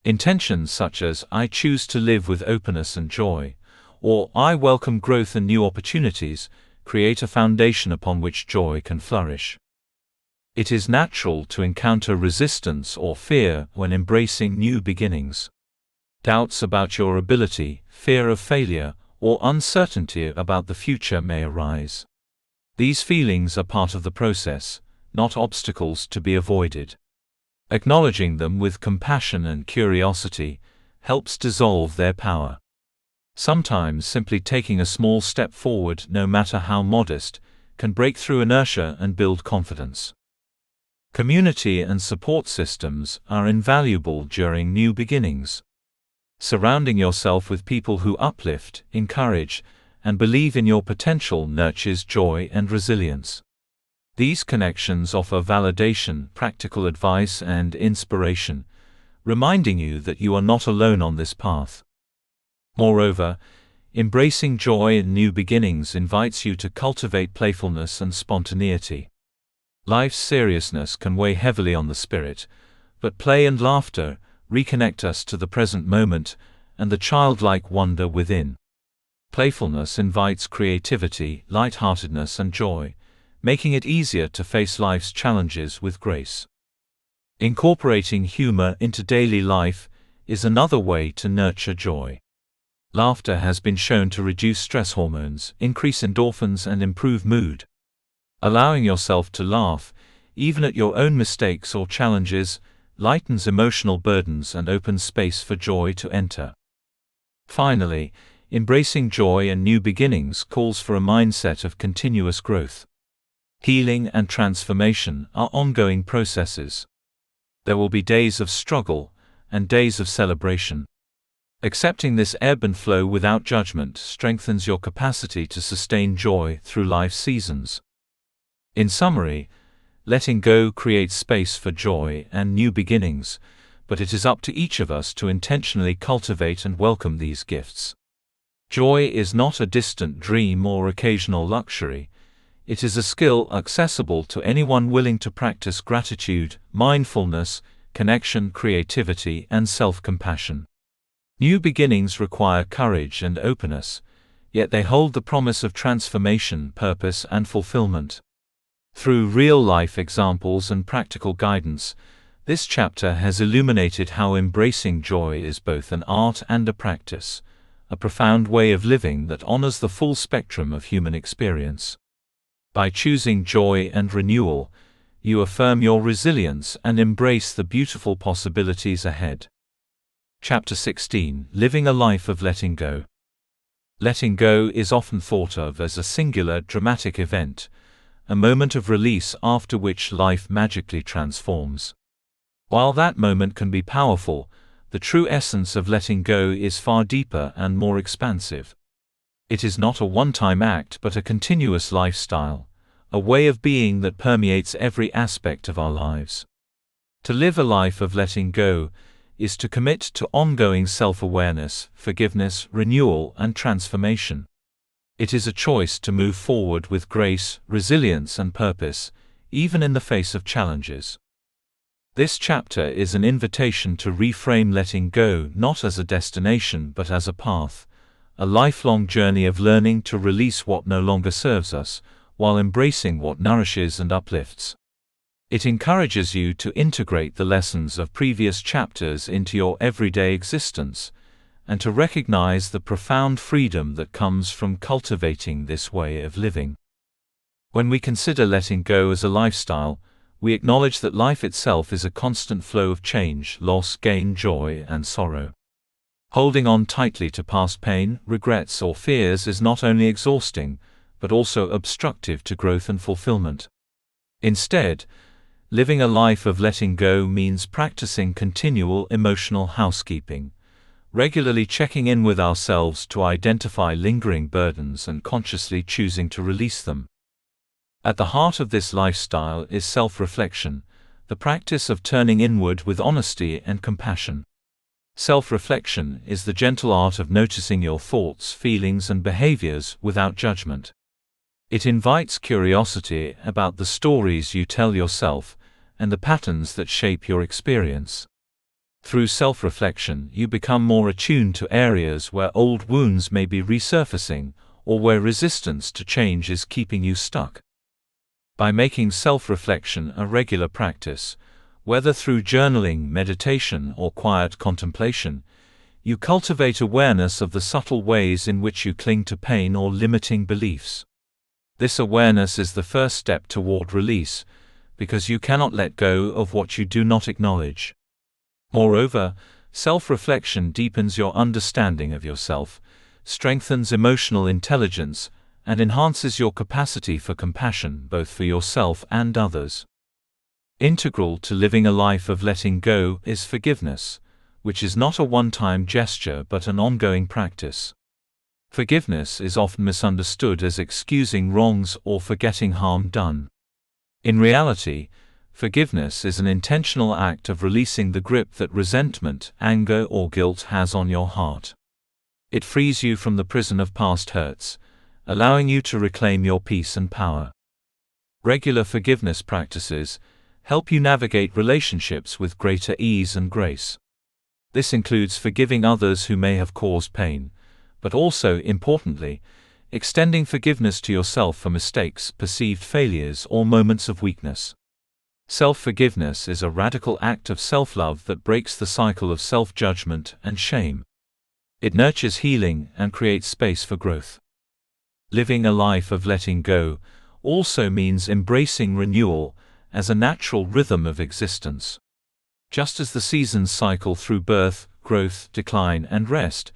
Intentions such as "I choose to live with openness and joy," or "I welcome growth and new opportunities," create a foundation upon which joy can flourish. It is natural to encounter resistance or fear when embracing new beginnings. Doubts about your ability, fear of failure, or uncertainty about the future may arise. These feelings are part of the process, not obstacles to be avoided. Acknowledging them with compassion and curiosity helps dissolve their power. Sometimes simply taking a small step forward, no matter how modest, can break through inertia and build confidence. Community and support systems are invaluable during new beginnings. Surrounding yourself with people who uplift, encourage, and believe in your potential nurtures joy and resilience. These connections offer validation, practical advice, and inspiration, reminding you that you are not alone on this path. Moreover, embracing joy in new beginnings invites you to cultivate playfulness and spontaneity. Life's seriousness can weigh heavily on the spirit, but play and laughter reconnect us to the present moment and the childlike wonder within. Playfulness invites creativity, lightheartedness, and joy, making it easier to face life's challenges with grace. Incorporating humor into daily life is another way to nurture joy. Laughter has been shown to reduce stress hormones, increase endorphins, and improve mood. Allowing yourself to laugh, even at your own mistakes or challenges, lightens emotional burdens and opens space for joy to enter. Finally, embracing joy and new beginnings calls for a mindset of continuous growth. Healing and transformation are ongoing processes. There will be days of struggle and days of celebration. Accepting this ebb and flow without judgment strengthens your capacity to sustain joy through life's seasons. In summary, letting go creates space for joy and new beginnings, but it is up to each of us to intentionally cultivate and welcome these gifts. Joy is not a distant dream or occasional luxury. It is a skill accessible to anyone willing to practice gratitude, mindfulness, connection, creativity, and self-compassion. New beginnings require courage and openness, yet they hold the promise of transformation, purpose, and fulfillment. Through real-life examples and practical guidance, this chapter has illuminated how embracing joy is both an art and a practice, a profound way of living that honors the full spectrum of human experience. By choosing joy and renewal, you affirm your resilience and embrace the beautiful possibilities ahead. Chapter 16: Living a Life of Letting Go. Letting go is often thought of as a singular, dramatic event, a moment of release after which life magically transforms. While that moment can be powerful, the true essence of letting go is far deeper and more expansive. It is not a one-time act but a continuous lifestyle, a way of being that permeates every aspect of our lives. To live a life of letting go is to commit to ongoing self-awareness, forgiveness, renewal, and transformation. It is a choice to move forward with grace, resilience, and purpose, even in the face of challenges. This chapter is an invitation to reframe letting go not as a destination but as a path, a lifelong journey of learning to release what no longer serves us, while embracing what nourishes and uplifts. It encourages you to integrate the lessons of previous chapters into your everyday existence, and to recognize the profound freedom that comes from cultivating this way of living. When we consider letting go as a lifestyle, we acknowledge that life itself is a constant flow of change, loss, gain, joy, and sorrow. Holding on tightly to past pain, regrets, or fears is not only exhausting, but also obstructive to growth and fulfillment. Instead, living a life of letting go means practicing continual emotional housekeeping, regularly checking in with ourselves to identify lingering burdens and consciously choosing to release them. At the heart of this lifestyle is self-reflection, the practice of turning inward with honesty and compassion. Self-reflection is the gentle art of noticing your thoughts, feelings, and behaviors without judgment. It invites curiosity about the stories you tell yourself and the patterns that shape your experience. Through self-reflection, you become more attuned to areas where old wounds may be resurfacing, or where resistance to change is keeping you stuck. By making self-reflection a regular practice, whether through journaling, meditation, or quiet contemplation, you cultivate awareness of the subtle ways in which you cling to pain or limiting beliefs. This awareness is the first step toward release, because you cannot let go of what you do not acknowledge. Moreover, self-reflection deepens your understanding of yourself, strengthens emotional intelligence, and enhances your capacity for compassion both for yourself and others. Integral to living a life of letting go is forgiveness, which is not a one-time gesture but an ongoing practice. Forgiveness is often misunderstood as excusing wrongs or forgetting harm done. In reality, forgiveness is an intentional act of releasing the grip that resentment, anger, or guilt has on your heart. It frees you from the prison of past hurts, allowing you to reclaim your peace and power. Regular forgiveness practices help you navigate relationships with greater ease and grace. This includes forgiving others who may have caused pain, but also, importantly, extending forgiveness to yourself for mistakes, perceived failures, or moments of weakness. Self-forgiveness is a radical act of self-love that breaks the cycle of self-judgment and shame. It nurtures healing and creates space for growth. Living a life of letting go also means embracing renewal as a natural rhythm of existence. Just as the seasons cycle through birth, growth, decline, and rest,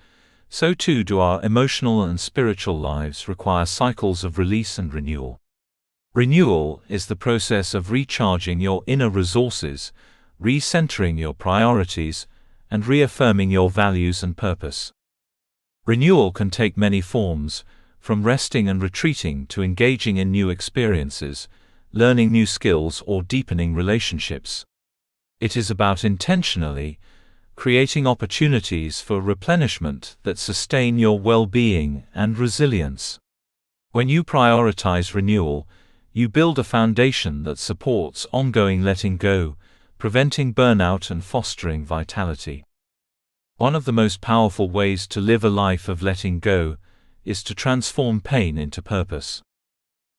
so too do our emotional and spiritual lives require cycles of release and renewal. Renewal is the process of recharging your inner resources, recentering your priorities, and reaffirming your values and purpose. Renewal can take many forms, from resting and retreating to engaging in new experiences, learning new skills, or deepening relationships. It is about intentionally creating opportunities for replenishment that sustain your well-being and resilience. When you prioritize renewal, you build a foundation that supports ongoing letting go, preventing burnout and fostering vitality. One of the most powerful ways to live a life of letting go is to transform pain into purpose.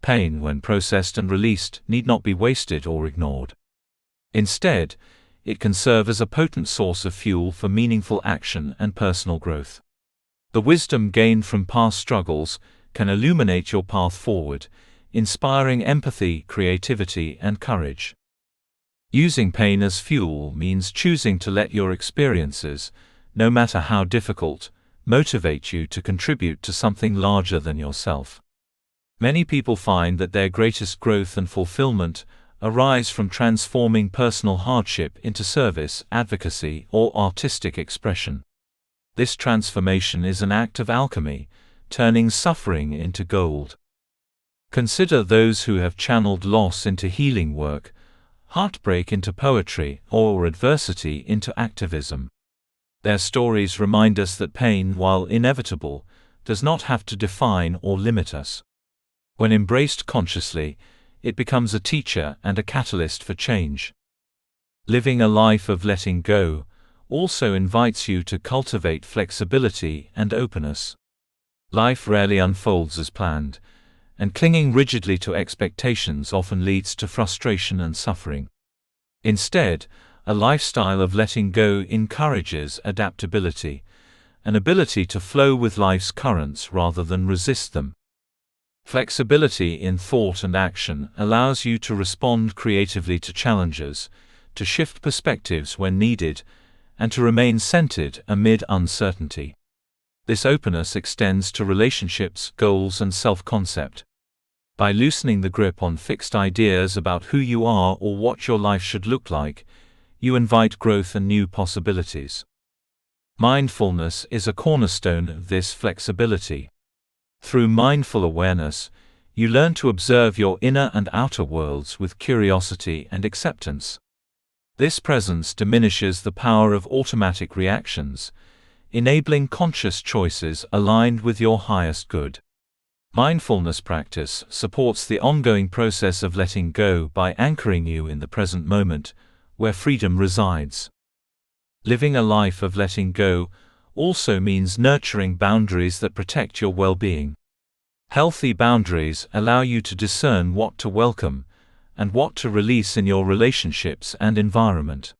Pain, when processed and released, need not be wasted or ignored. Instead, it can serve as a potent source of fuel for meaningful action and personal growth. The wisdom gained from past struggles can illuminate your path forward, inspiring empathy, creativity, and courage. Using pain as fuel means choosing to let your experiences, no matter how difficult, motivate you to contribute to something larger than yourself. Many people find that their greatest growth and fulfillment arise from transforming personal hardship into service, advocacy, or artistic expression. This transformation is an act of alchemy, turning suffering into gold. Consider those who have channeled loss into healing work, heartbreak into poetry, or adversity into activism. Their stories remind us that pain, while inevitable, does not have to define or limit us. When embraced consciously, it becomes a teacher and a catalyst for change. Living a life of letting go also invites you to cultivate flexibility and openness. Life rarely unfolds as planned, and clinging rigidly to expectations often leads to frustration and suffering. Instead, a lifestyle of letting go encourages adaptability, an ability to flow with life's currents rather than resist them. Flexibility in thought and action allows you to respond creatively to challenges, to shift perspectives when needed, and to remain centered amid uncertainty. This openness extends to relationships, goals, and self-concept. By loosening the grip on fixed ideas about who you are or what your life should look like, you invite growth and new possibilities. Mindfulness is a cornerstone of this flexibility. Through mindful awareness, you learn to observe your inner and outer worlds with curiosity and acceptance. This presence diminishes the power of automatic reactions, enabling conscious choices aligned with your highest good. Mindfulness practice supports the ongoing process of letting go by anchoring you in the present moment, where freedom resides. Living a life of letting go also means nurturing boundaries that protect your well-being. Healthy boundaries allow you to discern what to welcome and what to release in your relationships and environment.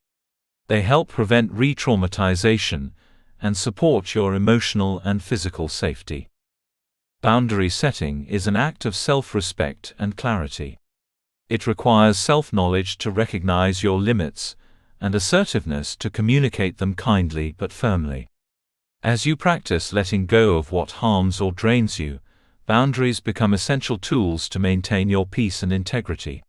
They help prevent re-traumatization and support your emotional and physical safety. Boundary setting is an act of self-respect and clarity. It requires self-knowledge to recognize your limits and assertiveness to communicate them kindly but firmly. As you practice letting go of what harms or drains you, boundaries become essential tools to maintain your peace and integrity.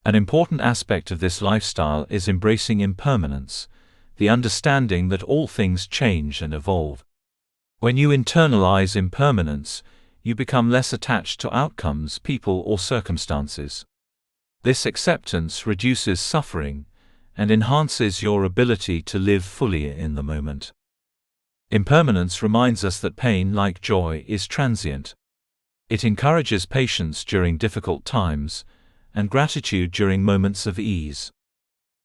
An important aspect of this lifestyle is embracing impermanence, the understanding that all things change and evolve. When you internalize impermanence, you become less attached to outcomes, people, or circumstances. This acceptance reduces suffering and enhances your ability to live fully in the moment. Impermanence reminds us that pain, like joy, is transient. It encourages patience during difficult times and gratitude during moments of ease.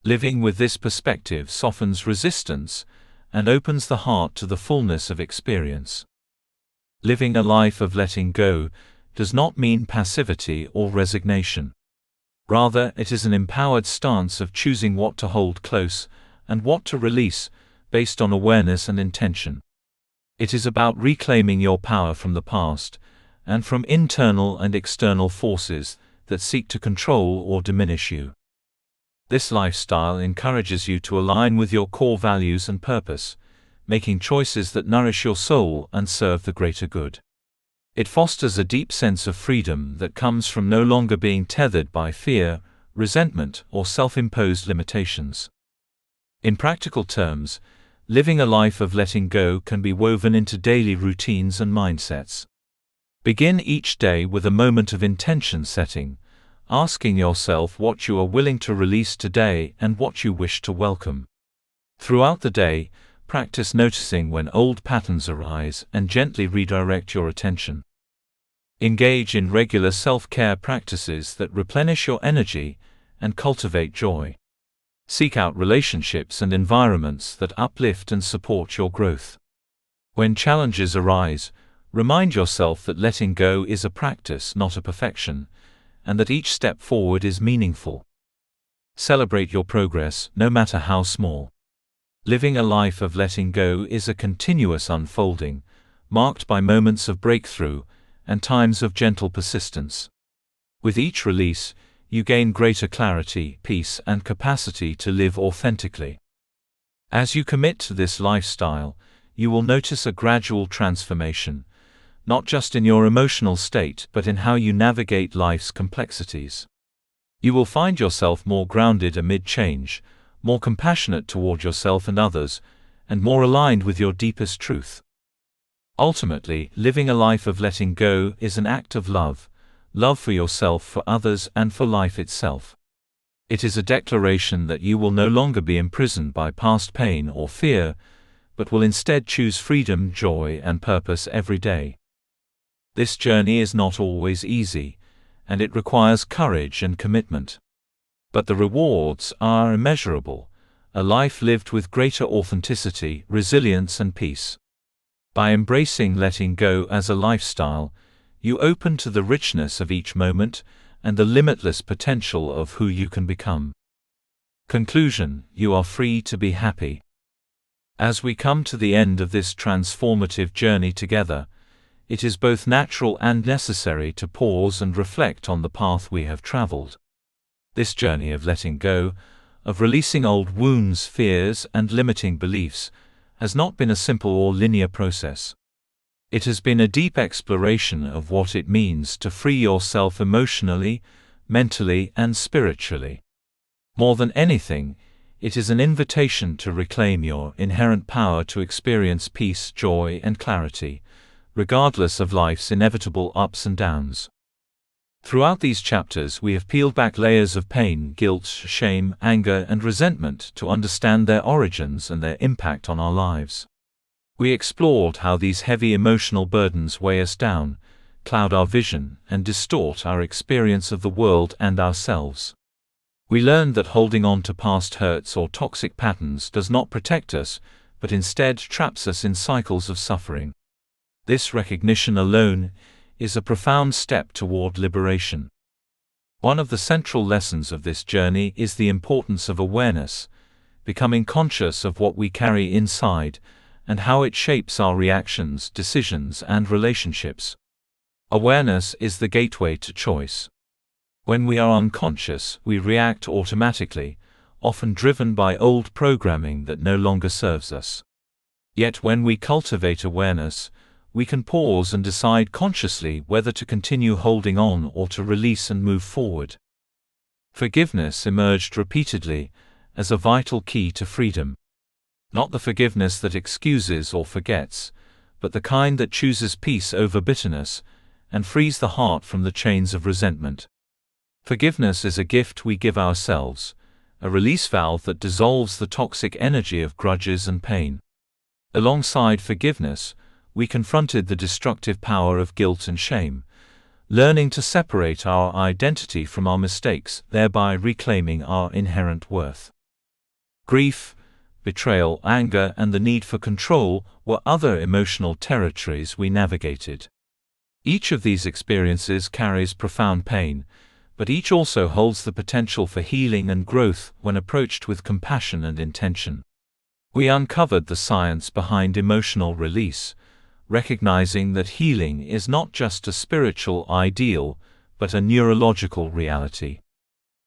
Living with this perspective softens resistance and opens the heart to the fullness of experience. Living a life of letting go does not mean passivity or resignation. Rather, it is an empowered stance of choosing what to hold close and what to release, based on awareness and intention. It is about reclaiming your power from the past and from internal and external forces that seek to control or diminish you. This lifestyle encourages you to align with your core values and purpose, making choices that nourish your soul and serve the greater good. It fosters a deep sense of freedom that comes from no longer being tethered by fear, resentment, or self-imposed limitations. In practical terms, living a life of letting go can be woven into daily routines and mindsets. Begin each day with a moment of intention setting, asking yourself what you are willing to release today and what you wish to welcome. Throughout the day, practice noticing when old patterns arise and gently redirect your attention. Engage in regular self-care practices that replenish your energy and cultivate joy. Seek out relationships and environments that uplift and support your growth. When challenges arise, remind yourself that letting go is a practice, not a perfection, and that each step forward is meaningful. Celebrate your progress, no matter how small. Living a life of letting go is a continuous unfolding, marked by moments of breakthrough and times of gentle persistence. With each release, you gain greater clarity, peace, and capacity to live authentically. As you commit to this lifestyle, you will notice a gradual transformation, not just in your emotional state but in how you navigate life's complexities. You will find yourself more grounded amid change, more compassionate toward yourself and others, and more aligned with your deepest truth. Ultimately, living a life of letting go is an act of love for yourself, for others, and for life itself. It is a declaration that you will no longer be imprisoned by past pain or fear, but will instead choose freedom, joy, and purpose every day. This journey is not always easy, and it requires courage and commitment. But the rewards are immeasurable, a life lived with greater authenticity, resilience, and peace. By embracing letting go as a lifestyle, you open to the richness of each moment and the limitless potential of who you can become. Conclusion: you are free to be happy. As we come to the end of this transformative journey together, it is both natural and necessary to pause and reflect on the path we have traveled. This journey of letting go, of releasing old wounds, fears, and limiting beliefs, has not been a simple or linear process. It has been a deep exploration of what it means to free yourself emotionally, mentally, and spiritually. More than anything, it is an invitation to reclaim your inherent power to experience peace, joy, and clarity, regardless of life's inevitable ups and downs. Throughout these chapters, we have peeled back layers of pain, guilt, shame, anger, and resentment to understand their origins and their impact on our lives. We explored how these heavy emotional burdens weigh us down, cloud our vision, and distort our experience of the world and ourselves. We learned that holding on to past hurts or toxic patterns does not protect us, but instead traps us in cycles of suffering. This recognition alone is a profound step toward liberation. One of the central lessons of this journey is the importance of awareness, becoming conscious of what we carry inside and how it shapes our reactions, decisions, and relationships. Awareness is the gateway to choice. When we are unconscious, we react automatically, often driven by old programming that no longer serves us. Yet when we cultivate awareness, we can pause and decide consciously whether to continue holding on or to release and move forward. Forgiveness emerged repeatedly as a vital key to freedom. Not the forgiveness that excuses or forgets, but the kind that chooses peace over bitterness and frees the heart from the chains of resentment. Forgiveness is a gift we give ourselves, a release valve that dissolves the toxic energy of grudges and pain. Alongside forgiveness, we confronted the destructive power of guilt and shame, learning to separate our identity from our mistakes, thereby reclaiming our inherent worth. Grief, betrayal, anger, and the need for control were other emotional territories we navigated. Each of these experiences carries profound pain, but each also holds the potential for healing and growth when approached with compassion and intention. We uncovered the science behind emotional release, recognizing that healing is not just a spiritual ideal, but a neurological reality.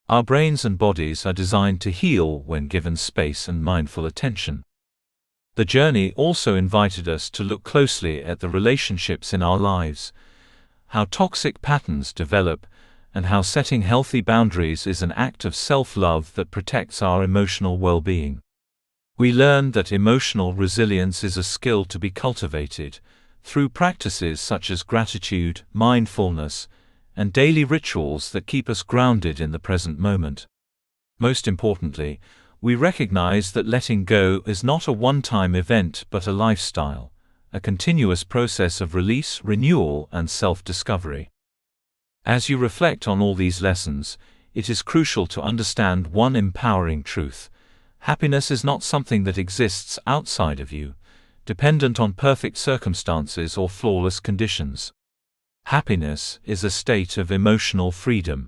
Our brains and bodies are designed to heal when given space and mindful attention. The journey also invited us to look closely at the relationships in our lives, how toxic patterns develop, and how setting healthy boundaries is an act of self-love that protects our emotional well-being. We learned that emotional resilience is a skill to be cultivated through practices such as gratitude, mindfulness, and daily rituals that keep us grounded in the present moment. Most importantly, we recognize that letting go is not a one-time event but a lifestyle, a continuous process of release, renewal, and self-discovery. As you reflect on all these lessons, it is crucial to understand one empowering truth: happiness is not something that exists outside of you, dependent on perfect circumstances or flawless conditions. Happiness is a state of emotional freedom.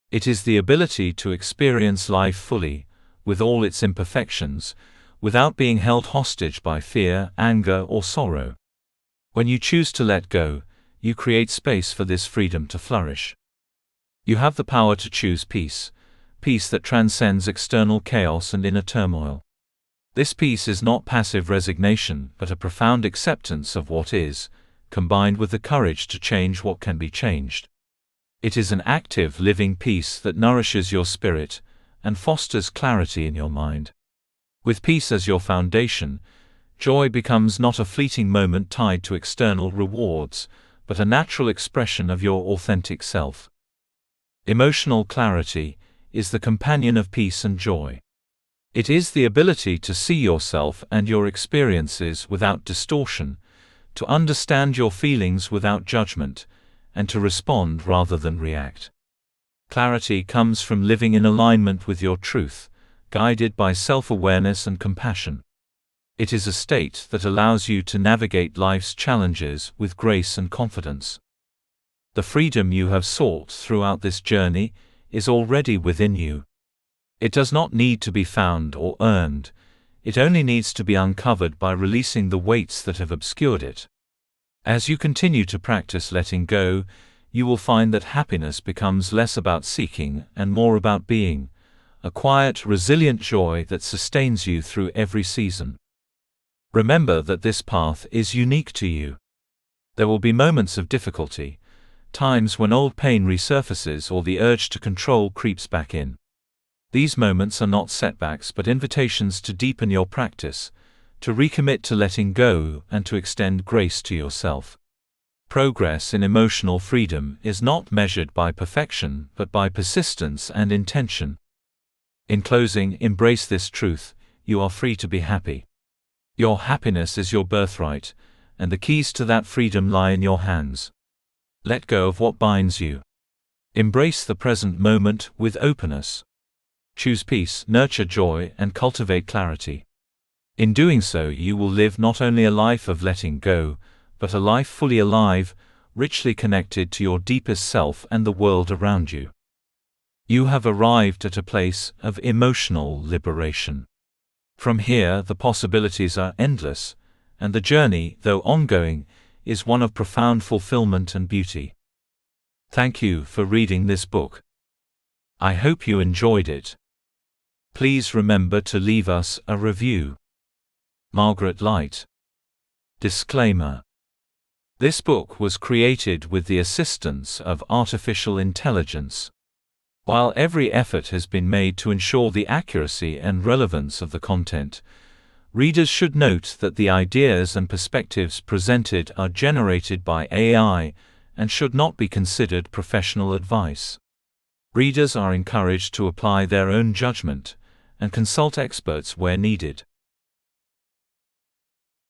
It is the ability to experience life fully, with all its imperfections, without being held hostage by fear, anger, or sorrow. When you choose to let go, you create space for this freedom to flourish. You have the power to choose peace, peace that transcends external chaos and inner turmoil. This peace is not passive resignation, but a profound acceptance of what is, combined with the courage to change what can be changed. It is an active, living peace that nourishes your spirit and fosters clarity in your mind. With peace as your foundation, joy becomes not a fleeting moment tied to external rewards, but a natural expression of your authentic self. Emotional clarity is the companion of peace and joy. It is the ability to see yourself and your experiences without distortion, to understand your feelings without judgment, and to respond rather than react. Clarity comes from living in alignment with your truth, guided by self-awareness and compassion. It is a state that allows you to navigate life's challenges with grace and confidence. The freedom you have sought throughout this journey is already within you. It does not need to be found or earned. It only needs to be uncovered by releasing the weights that have obscured it. As you continue to practice letting go, you will find that happiness becomes less about seeking and more about being, a quiet, resilient joy that sustains you through every season. Remember that this path is unique to you. There will be moments of difficulty, times when old pain resurfaces or the urge to control creeps back in. These moments are not setbacks but invitations to deepen your practice, to recommit to letting go, and to extend grace to yourself. Progress in emotional freedom is not measured by perfection but by persistence and intention. In closing, embrace this truth: you are free to be happy. Your happiness is your birthright, and the keys to that freedom lie in your hands. Let go of what binds you. Embrace the present moment with openness. Choose peace, nurture joy, and cultivate clarity. In doing so, you will live not only a life of letting go, but a life fully alive, richly connected to your deepest self and the world around you. You have arrived at a place of emotional liberation. From here, the possibilities are endless, and the journey, though ongoing, is one of profound fulfillment and beauty. Thank you for reading this book. I hope you enjoyed it. Please remember to leave us a review. Margaret Light. Disclaimer. This book was created with the assistance of artificial intelligence. While every effort has been made to ensure the accuracy and relevance of the content, readers should note that the ideas and perspectives presented are generated by AI and should not be considered professional advice. Readers are encouraged to apply their own judgment and consult experts where needed.